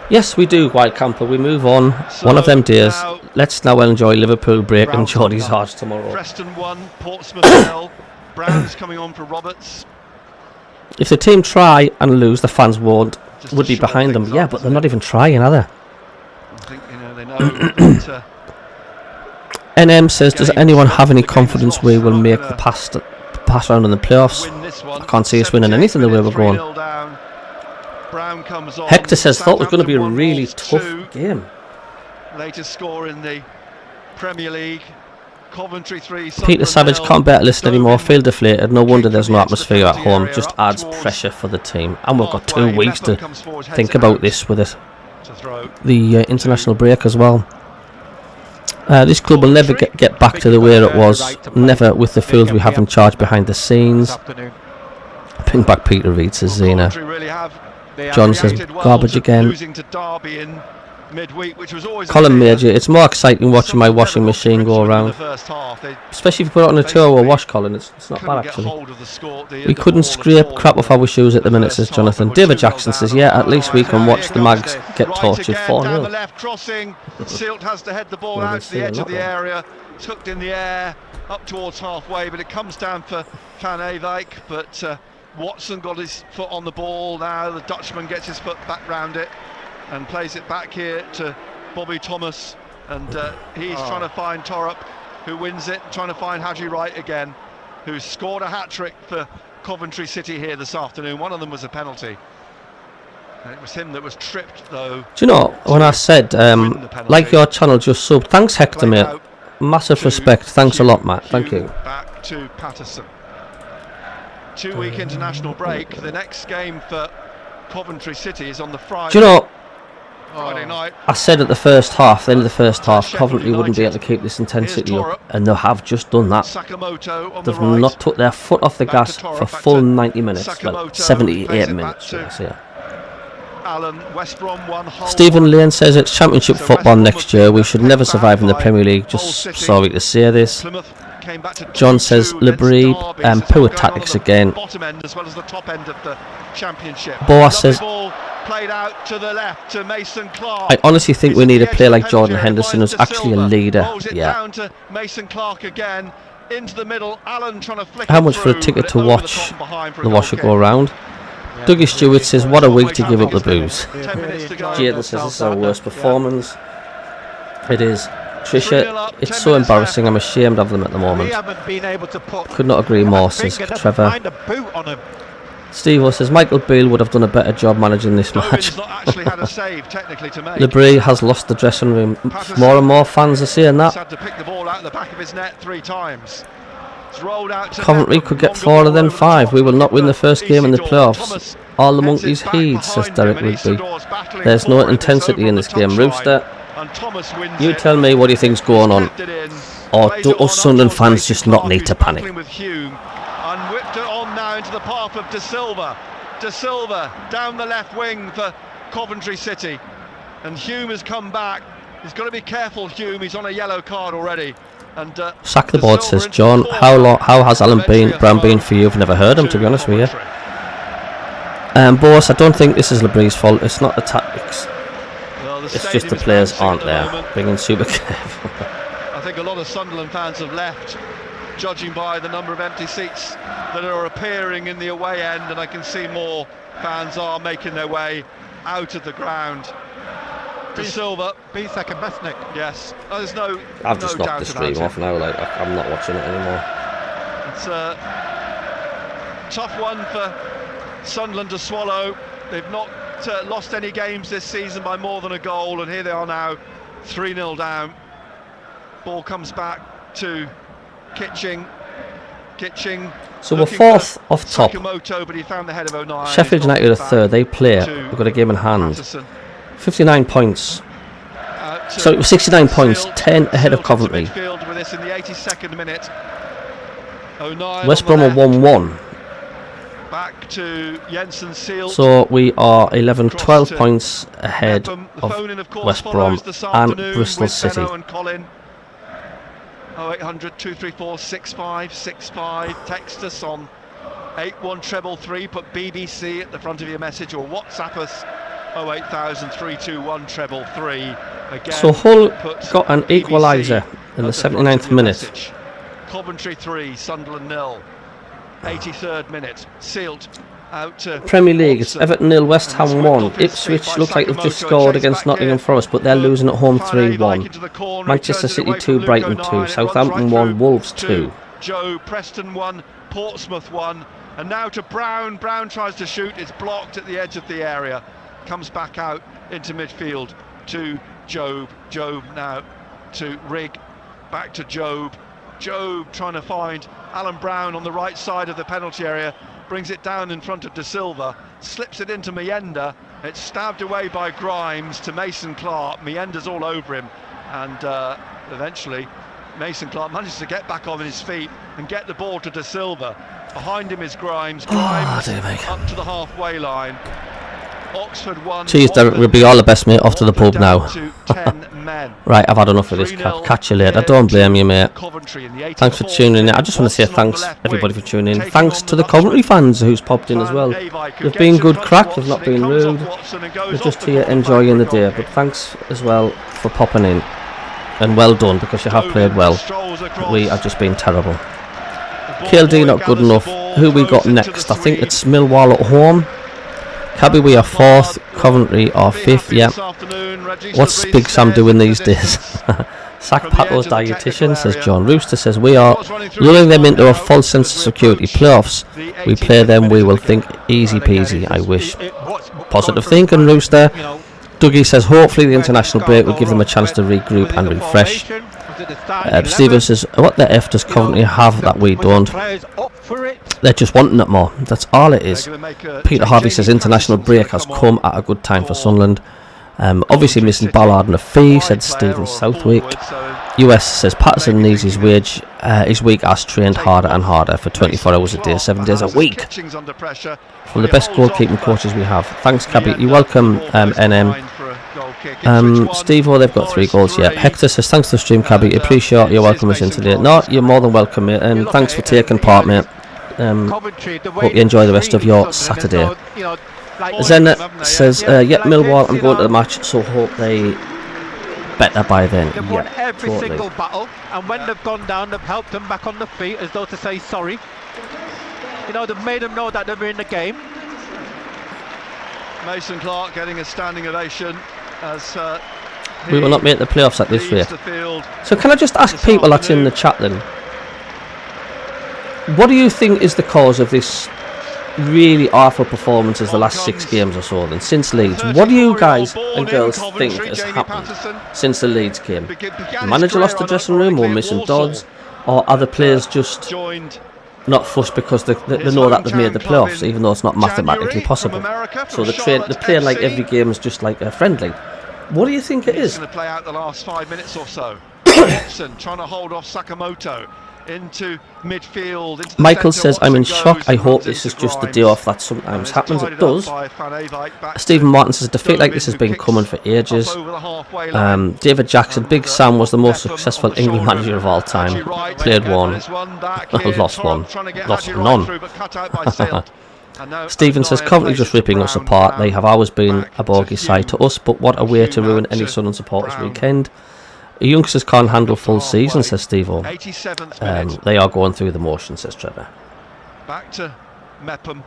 Yes, we do, Wild Camper. We move on. One of them days. Let's now enjoy Liverpool break and Geordie's Hearts tomorrow. Preston 1, Portsmouth 0. Brown's coming on for Roberts. If the team try and lose, the fans would be behind them. Yeah, but they're not even trying, are they? I think they know that, NM says, does anyone have any confidence we will make the pass round in the playoffs? I can't see us winning anything the way we're going. Brown comes on. Hector says, thought it was going to be a really tough game. Latest score in the Premier League. Coventry 3. Peter Savage can't bear to listen anymore. Feel deflated. No wonder there's no atmosphere at home. Just adds pressure for the team. And we've got 2 weeks to think about this with it. The international break as well. This club will never get back to the way it was. Never with the fools we have in charge behind the scenes. Ping back Peter Reid, says Zena. John says garbage again. Midweek, which was always Colin Major, it's more exciting watching my washing machine go around. Especially if you put it on a turbo wash, Colin. It's not bad actually. We couldn't scrape crap off our shoes at the minute, says Jonathan. David Jackson says, yeah, at least we can watch the Mags get tortured 4-0. Down the left crossing. Silt has to head the ball out to the edge of the area. It's hooked in the air up towards halfway, but it comes down for Van Eyck. But Watson got his foot on the ball now. The Dutchman gets his foot back round it and plays it back here to Bobby Thomas, and he's trying to find Torup, who wins it, trying to find Haji Wright again, who's scored a hat-trick for Coventry City here this afternoon. One of them was a penalty, and it was him that was tripped though. Do you know, when I said like your channel just subbed, thanks Hector mate, Massive respect. Thanks a lot, Matt. Thank you. Back to Patterson. 2-week international break. The next game for Coventry City is on the Friday. Do you know, Friday night. I said at the first half, the end of the first half, Coventry wouldn't be able to keep this intensity up, and they have just done that. They've not took their foot off the gas for full 90 minutes, well, 78 minutes. Stephen Lane says it's Championship football next year. We should never survive in the Premier League. Just sorry to say this. John says Libri and poor tactics again. Boas says I honestly think we need a player like Jordan Henderson who's actually a leader. Yeah. How much for a ticket to watch the washer go around? Dougie Stewart says what a week to give up the booze. Jaden says this is our worst performance. It is. Trisha, it's so embarrassing. I'm ashamed of them at the moment. Could not agree more, says Trevor. Steve says Michael Beale would have done a better job managing this match. Libri has lost the dressing room. More and more fans are saying that. Coventry could get 4 and then 5. We will not win the first game in the playoffs. All the monkeys heed, says Derek Rigby. There's no intensity in this game. Rooster, you tell me what you think's going on. Or do us Sunderland fans just not need to panic? And whipped it on now into the path of De Silva. De Silva down the left wing for Coventry City. And Hume has come back. He's got to be careful, Hume. He's on a yellow card already. And Sack the board, says John. How has Alan Brown been for you? I've never heard him, to be honest with you. Boss, I don't think this is Libri's fault. It's not the tactics. It's just the players aren't there. Being super careful. I think a lot of Sunderland fans have left, judging by the number of empty seats that are appearing in the away end, and I can see more fans are making their way out of the ground. De Silva, be second best, Nick. Yes, there's no. I've just knocked the stream off now. Like I'm not watching it anymore. It's a tough one for Sunderland to swallow. They've not lost any games this season by more than a goal, and here they are now, 3-0 down. Ball comes back to Kitching. So we're 4th off top. But he found the head of O'Neill. Sheffield United are 3rd. They play. We've got a game in hand. 59 points. So it was 69 points, 10 ahead of Coventry. West Brom are 1-1. Back to Jensen Sealed. So we are 11-12 points ahead of West Brom and Bristol City. 0800 234 6565. Text us on 81333. Put BBC at the front of your message, or WhatsApp us 08000 321 333. Again, so Hull got an equaliser in the 79th minute. Coventry 3, Sunderland 0. 83rd minute. Sealed out to Premier League. It's Everton 0, West Ham 1. Ipswich looks like they've just scored against Nottingham Forest, but they're losing at home 3-1. Manchester City 2, Brighton 2, Southampton 1, Wolves 2. Joe, Preston 1, Portsmouth 1, and now to Brown. Brown tries to shoot, it's blocked at the edge of the area. Comes back out into midfield to Job. Job now to Rigg. Back to Job. Job trying to find Alan Brown on the right side of the penalty area. Brings it down in front of De Silva. Slips it into Mjenda. It's stabbed away by Grimes to Mason Clark. Mienda's all over him. And eventually Mason Clark manages to get back on his feet and get the ball to De Silva. Behind him is Grimes. Grimes up to the halfway line. Oxford 1. Cheers, Derek. We'll be all the best, mate. Off to the pub now. 10 men. Right, I've had enough of this. Catch you later. Don't blame you, mate. Thanks for tuning in. I just want to say thanks, everybody, for tuning in. Thanks to the Coventry fans who's popped in as well. You've been good crack. You've not been rude. You're just here enjoying the day. But thanks as well for popping in. And well done, because you have played well. We have just been terrible. KLD not good enough. Who we got next? I think it's Millwall at home. CABBIE, we are 4th, Coventry are 5th, yeah. What's Big Sam doing these days? Sack Pato's dietitian, says John. Rooster says we are lulling them into a false sense of security. Playoffs, we play them, we will think easy peasy, I wish. Positive thinking, Rooster. Dougie says hopefully the international break will give them a chance to regroup and refresh. at the start. Stephen says, what the F does Coventry have that we don't? They're just wanting it more. That's all it is. Peter Harvey says, international break has come at a good time for Sunderland. Obviously missing Ballard and a fee, said Stephen Southwick. US says Patterson needs his wage. His weak ass trained harder and harder for 24 hours a day, 7 days a week. From the best goalkeeping coaches we have. Thanks, Cabby. You're welcome, NM. Steve-O, they've got 3 goals yet. Hector says, thanks for the stream, Cabby. Appreciate you're welcome us in today. No, you're more than welcome, mate. And thanks for taking part, mate. Hope you enjoy the rest of your Saturday. Zen says, yeah, Millwall, I'm going to the match, so hope they better by then. They've won every single battle, and when they've gone down, they've helped them back on the feet as though to say sorry. You know, they've made them know that they're in the game. Mason Clark getting a standing ovation as we will not make the playoffs at this rate. So can I just ask people that's in the chat then, what do you think is the cause of this really awful performances the last 6 games or so then, since Leeds? What do you guys and girls think has happened since the Leeds game? The manager lost the dressing room, or missing Dodds, or are the players just not fussed because they know that they've made the playoffs, even though it's not mathematically possible? So they're playing like every game is just like a friendly. What do you think it is? Going to play out the last 5 minutes or so. Watson trying to hold off Sakamoto into midfield. Into Michael says, I'm in shock. I hope this is just the day off that sometimes happens. It does. Stephen Martin says, a defeat like this has been coming for ages. David Jackson, Big Sam was the most successful England manager of all time. Played one, lost one, lost none. Stephen says, Coventry just ripping us apart. They have always been a bogey side to us, but what a way to ruin any Sunderland supporters weekend. Youngsters can't handle full season, says Steve-O. They are going through the motion, says Trevor. Back to Mepham,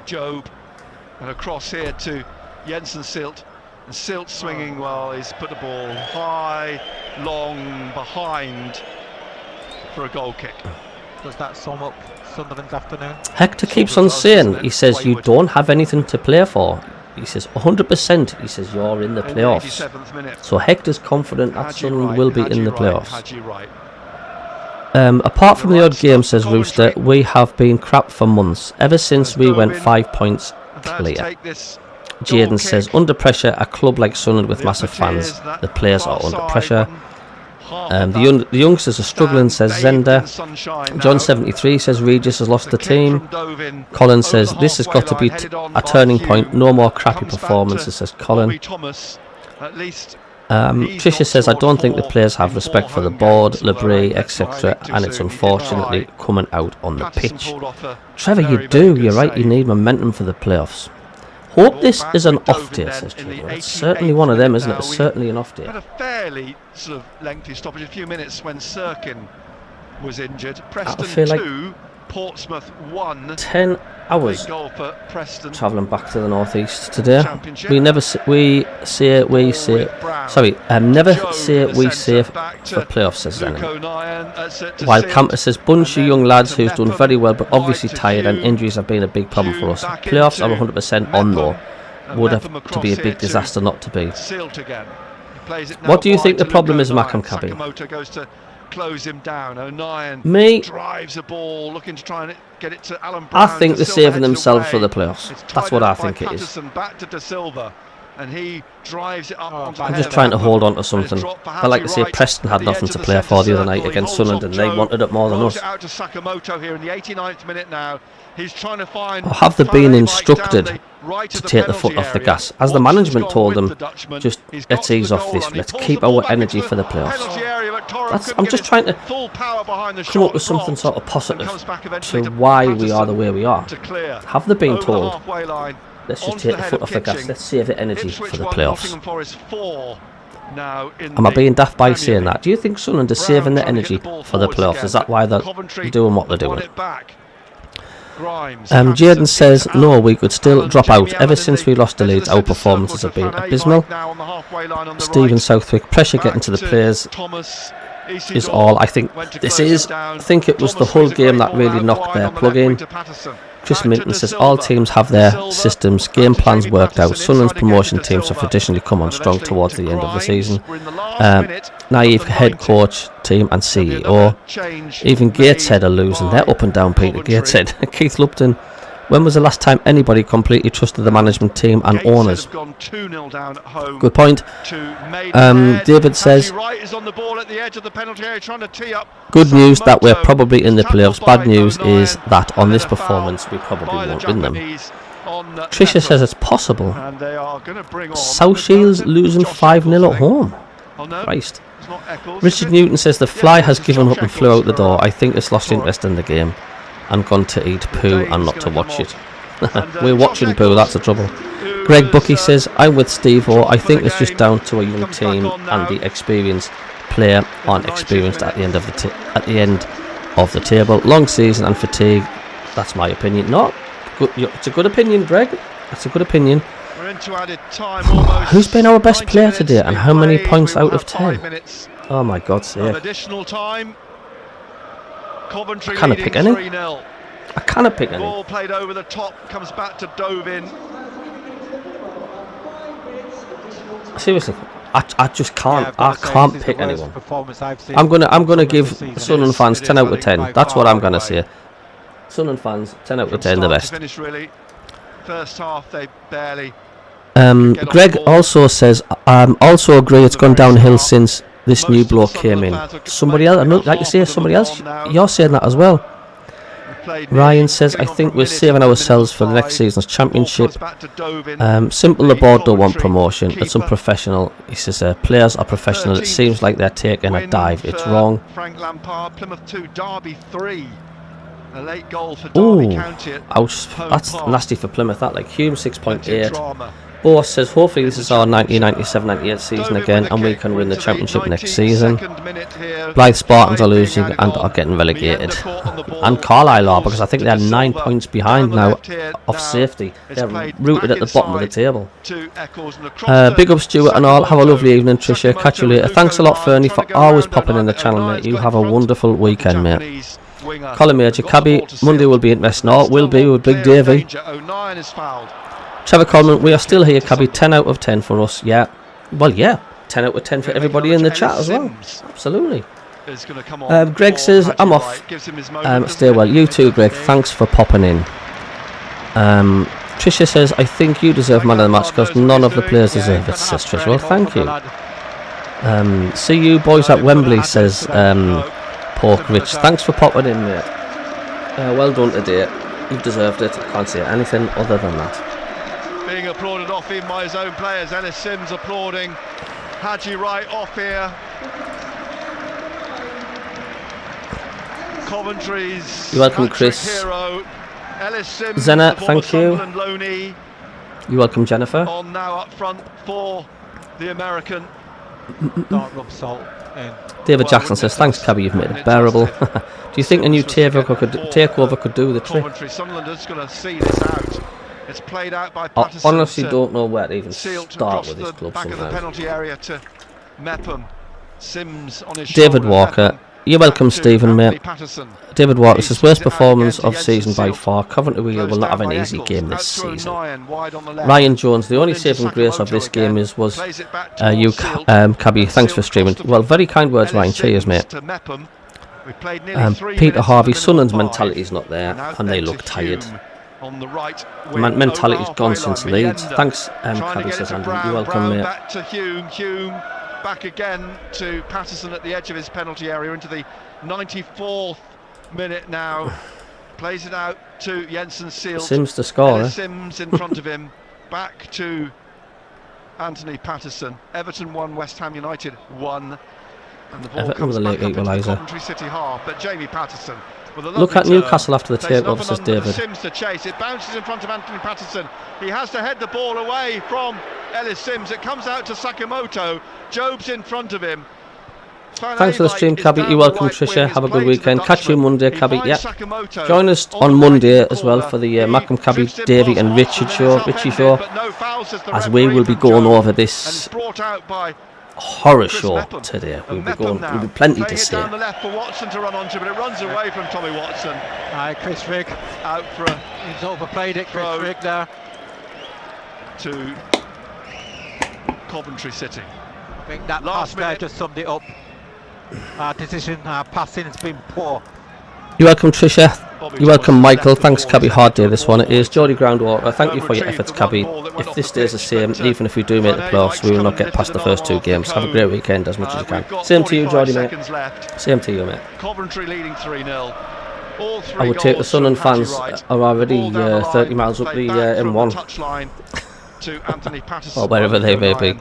Job, and across here to Jensen Silt. And Silt swinging while he's put the ball high, long, behind for a goal kick. Does that sum up Sunderland's afternoon? Hector keeps on saying, he says, you don't have anything to play for. He says 100%. He says you're in the playoffs. So Hector's confident that Sunderland will be in the playoffs. Apart from the odd game, says Rooster, we have been crap for months. Ever since we went 5 points clear. Jaden says, under pressure, a club like Sunderland with massive fans. The players are under pressure. The youngsters are struggling, says Zender. John 73 says Regis has lost the team. Colin says this has got to be a turning point. No more crappy performances, says Colin. Tricia says, I don't think the players have respect for the board, Labrie, etc. And it's unfortunately coming out on the pitch. Trevor, you do. You're right. You need momentum for the playoffs. Hope this is an off day, says Trevor. It's certainly one of them, isn't it? It's certainly an off day. Had a fairly sort of lengthy stoppage, a few minutes when Sirkin was injured. Preston 2, Portsmouth 1. 10 hours travelling back to the northeast today. Never say we say for playoffs, says Lennon. While Camper says, bunch of young lads who's done very well but obviously tired, and injuries have been a big problem for us. Playoffs are 100% on though. Would have to be a big disaster not to be. What do you think the problem is, Mackham, Cabby? Close him down. O'Nien drives a ball, looking to try and get it to Alan Brown. I think they're saving themselves for the playoffs. That's what I think it is. Back to De Silva, and he drives it up. I'm just trying to hold on to something. I like to say Preston had nothing to play for the other night against Sunderland, and they wanted it more than us. Out to Sakamoto here in the 89th minute now. He's trying to find. Or have they been instructed to take the foot off the gas? As the management told them, just let's ease off this. Let's keep our energy for the playoffs. I'm just trying to come up with something sort of positive to why we are the way we are. Have they been told, let's just take the foot off the gas, let's save the energy for the playoffs? Am I being daft by saying that? Do you think Sunderland is saving the energy for the playoffs? Is that why they're doing what they're doing? Jaden says, no, we could still drop out. Ever since we lost the Leeds, our performances have been abysmal. Stephen Southwick, pressure getting to the players is all. I think this is. I think it was the whole game that really knocked their plug in. Chris Minton says all teams have their systems, game plans worked out. Sunderland's promotion teams have traditionally come on strong towards the end of the season. Naive head coach, team and CEO. Even Gateshead are losing. They're up and down, Peter Gateshead. Keith Lupton. When was the last time anybody completely trusted the management team and owners? Good point. David says, good news that we're probably in the playoffs. Bad news is that on this performance we probably won't win them. Tricia says it's possible. South Shields losing 5-0 at home. Christ. Richard Newton says the fly has given up and flew out the door. I think it's lost interest in the game and gone to eat poo and not to watch it. We're watching poo, that's the trouble. Greg Bucky says, I'm with Steve O. I think it's just down to a young team and the experienced player aren't experienced at the end of the table. Long season and fatigue. That's my opinion. No, good, it's a good opinion, Greg. That's a good opinion. Who's been our best player today and how many points out of 10? Oh my God's sake. Coventry I cannot pick any. I cannot pick any. Ball played over the top, comes back to Dovin. Seriously, I just can't. I can't pick anyone. I'm gonna give Sunderland fans 10 out of 10. That's what I'm gonna say. Sunderland fans 10 out of 10, the best. Finish, really. First half they barely. Greg also says, also agree it's gone downhill since this new bloke came in. Somebody else, like you say, somebody else. You're saying that as well. Ryan says, I think we're saving ourselves for the next season's championship. Simple, the board don't want promotion. It's unprofessional. He says, players are professional. It seems like they're taking a dive. It's wrong. Frank Lampard, Plymouth 2, Derby 3. A late goal for Derby County. Ouch, that's nasty for Plymouth. That, like Hume 6.8. Boss says, hopefully this is our 1997-98 season again and we can win the championship next season. Blythe Spartans are losing and are getting relegated. And Carlisle are, because I think they're 9 points behind now of safety. They're rooted at the bottom of the table. Big up Stuart and all. Have a lovely evening, Tricia. Catch you later. Thanks a lot, Fernie, for always popping in the channel, mate. You have a wonderful weekend, mate. Colin Major, Cabby, Monday will be interesting. Oh, it will be with Big Davey. Trevor Coleman, we are still here, Cabby. 10 out of 10 for us. Yeah. Well, yeah. 10 out of 10 for everybody in the chat as well. Absolutely. Greg says, I'm off. Stay well. You too, Greg. Thanks for popping in. Tricia says, I think you deserve man of the match because none of the players deserve it, says Trish. Well, thank you. See you boys at Wembley, says Pork Rich. Thanks for popping in, mate. Well done today. You've deserved it. I can't say anything other than that. Being applauded off in by his own players. Ellis Sims applauding Haji Wright off here. Coventry's you're welcome, Chris. Hero. Ellis Sims, Zena, thank you. Loney. You're welcome, Jennifer. On now up front for the American. Don't rub salt in. David Jackson says, thanks, Cabby, you've made it bearable. Do you think a new takeover could do the trick? Coventry, Sunderland is going to see this out. It's played out by Patterson. I honestly don't know where to even start with this club back sometimes. Of the penalty area to MACKEM. Sims on his David shoulder, Walker, MACKEM you're welcome, Stephen, mate. Patterson. David Walker says, worst performance of season by far. Coventry will not have an easy game this season. Ryan Jones, the only saving grace of this game was you, Cabby. Thanks for streaming. Well, very kind words, Ryan. Cheers, mate. Peter Harvey, Sunderland's mentality is not there, and they look tired. On the right, mentality's gone since Leeds. Thanks, Cabby, says Andrew. You're welcome, mate. Back to Hume back again to Patterson at the edge of his penalty area into the 94th minute now. Plays it out to Jensen Seals. Sims to score. Sims in front of him. Back to Anthony Patterson. Everton 1, West Ham United 1. And the ball Everton comes with a back late up into the equaliser. Coventry City half. But Jamie Patterson. Look at Newcastle after the takeover, says David. Sims to chase. It bounces in front of Anthony Patterson. He has to head the ball away from Ellis Sims. It comes out to Sakamoto. Job's in front of him. Thanks for the stream, Cabby. You're welcome, Tricia. Have a good weekend. Catch you Monday, Cabby. Yeah. Join us on Monday as well for the MACKEM, Cabby, Davey and Richie show. As we will be going over this horror Chris show Mepham. today. And We'll Mepham be now plenty to playing it see. down the left for Watson to run onto, but it runs away from Tommy Watson. Chris Rigg, Out for a he's overplayed it, Chris Throw. Rigg there. to Coventry City. I think that Last pass there minute. just summed it up. Our decision, our passing has been poor. You're welcome, Tricia. Bobby You're welcome, Johnson Michael. left the Thanks, ball, Cabby. he's Hard day left this the one. ball It is forward. Geordie Groundwater. Thank you for your Retrieved efforts, the one Cabby. ball that went If off this the stays the pitch, same, but, even if we do make the Rene playoffs, likes we will coming not get lifted past the an first arm two off games. the Have a cone. great weekend as much as you We've can. got Same to you, 45 Geordie, mate. seconds left. Same to you, mate. Coventry leading 3-0. All three I would take the goals Sunderland from Haji fans Wright. are already Ball down the 30 line, miles up played the back from M1. touchline to Anthony Patterson. Or wherever they may be.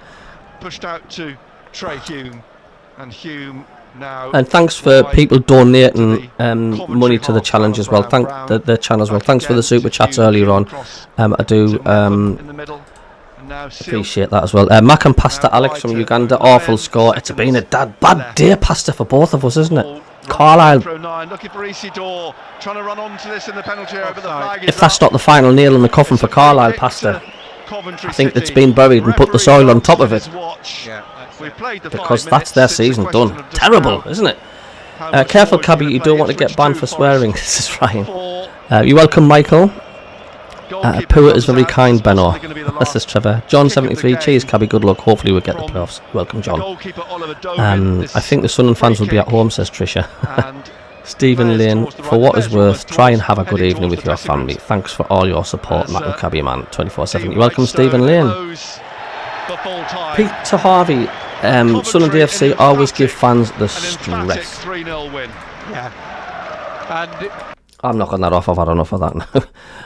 Pushed out to Trey Hume, and Hume now. And thanks for wide people donating to the money to the half, challenge as well. Brown, Thank the channel as well. back Thanks for the again super to chats Hume, earlier on. across I do to Mepham in the middle, and now Seal. appreciate that as well. MACKEM Pasta Now Alex wide from to Uganda. Lewin, Awful score. It's been a bad left. day, Pasta, for both of us, isn't it? Ball right Carlisle. through 9, looking for Isidore, trying to run onto this in the penalty area, but the flag is If that's up. not the final nail in the coffin It's for a free Carlisle, kick Pasta, to Coventry I think City. it's been buried and put the Referee soil on comes top to of his it. watch. Yeah, We've played the because 5 that's their minutes. It's a season question done. of just Terrible, how- isn't it? how much Careful, more Cabby, can you play. don't want to It's get Rich banned for Drew swearing. Forrest. This is Ryan. For You're welcome, Michael. goalkeeper Pua comes is very out. kind, It's possibly Benno. gonna be the This is last Trevor. John kick of the 73. game Cheers, Cabby. Good luck. Hopefully we'll get the from playoffs. Welcome, John. goalkeeper Oliver Dogan. This I think the Sunderland fans will be at free home, says Tricia. kick, and Stephen players Lane, towards the for right, what players is worth, almost try and towards- have a good heading evening towards with the your dressing family. rooms. Thanks for all your support, As, Matt and Cabby Man, 24/7. You're Team welcome, Whitestone Stephen Lane. goes for full time. Peter Harvey, Sunderland Coventry FC an always give fans the An emphatic stress. 3-0 win. yeah. And I'm knocking that off. I've had enough of that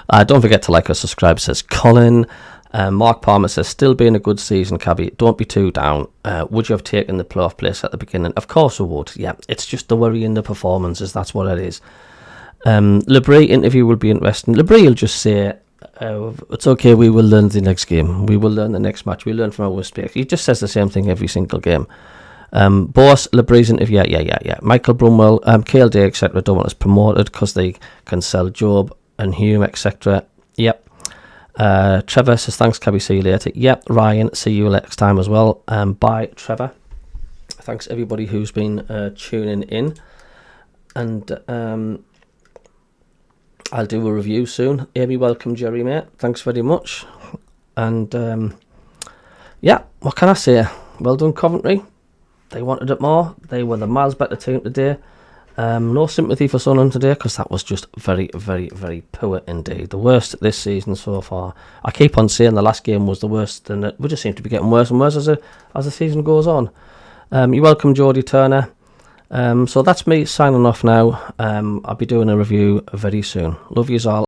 now. Don't forget to like or subscribe, says Colin. Mark Palmer says, still being a good season, Cabby. Don't be too down. Would you have taken the playoff place at the beginning? Of course I would. Yeah, it's just the worry in the performances. That's what it is. Lebray interview will be interesting. Lebray will just say, it's okay, we will learn the next game. We will learn the next match. We learn from our mistakes. He just says the same thing every single game. Boss, Lebray's interview, yeah. Michael Brumwell, KLD, etc. don't want us promoted because they can sell Job and Hume, etc. Yep. Trevor says, thanks, Cabby, see you later. Yep. Ryan, see you next time as well. Bye, Trevor. Thanks everybody who's been tuning in. And I'll do a review soon. Amy, welcome, Jerry, mate. Thanks very much. And yeah, what can I say? Well done, Coventry. They wanted it more. They were the miles better team today. No sympathy for Sunderland today because that was just very, very, very poor indeed. The worst this season so far. I keep on saying the last game was the worst, and we just seem to be getting worse and worse as the season goes on. You're welcome, Geordie Turner. So that's me signing off now. I'll be doing a review very soon. Love yous all.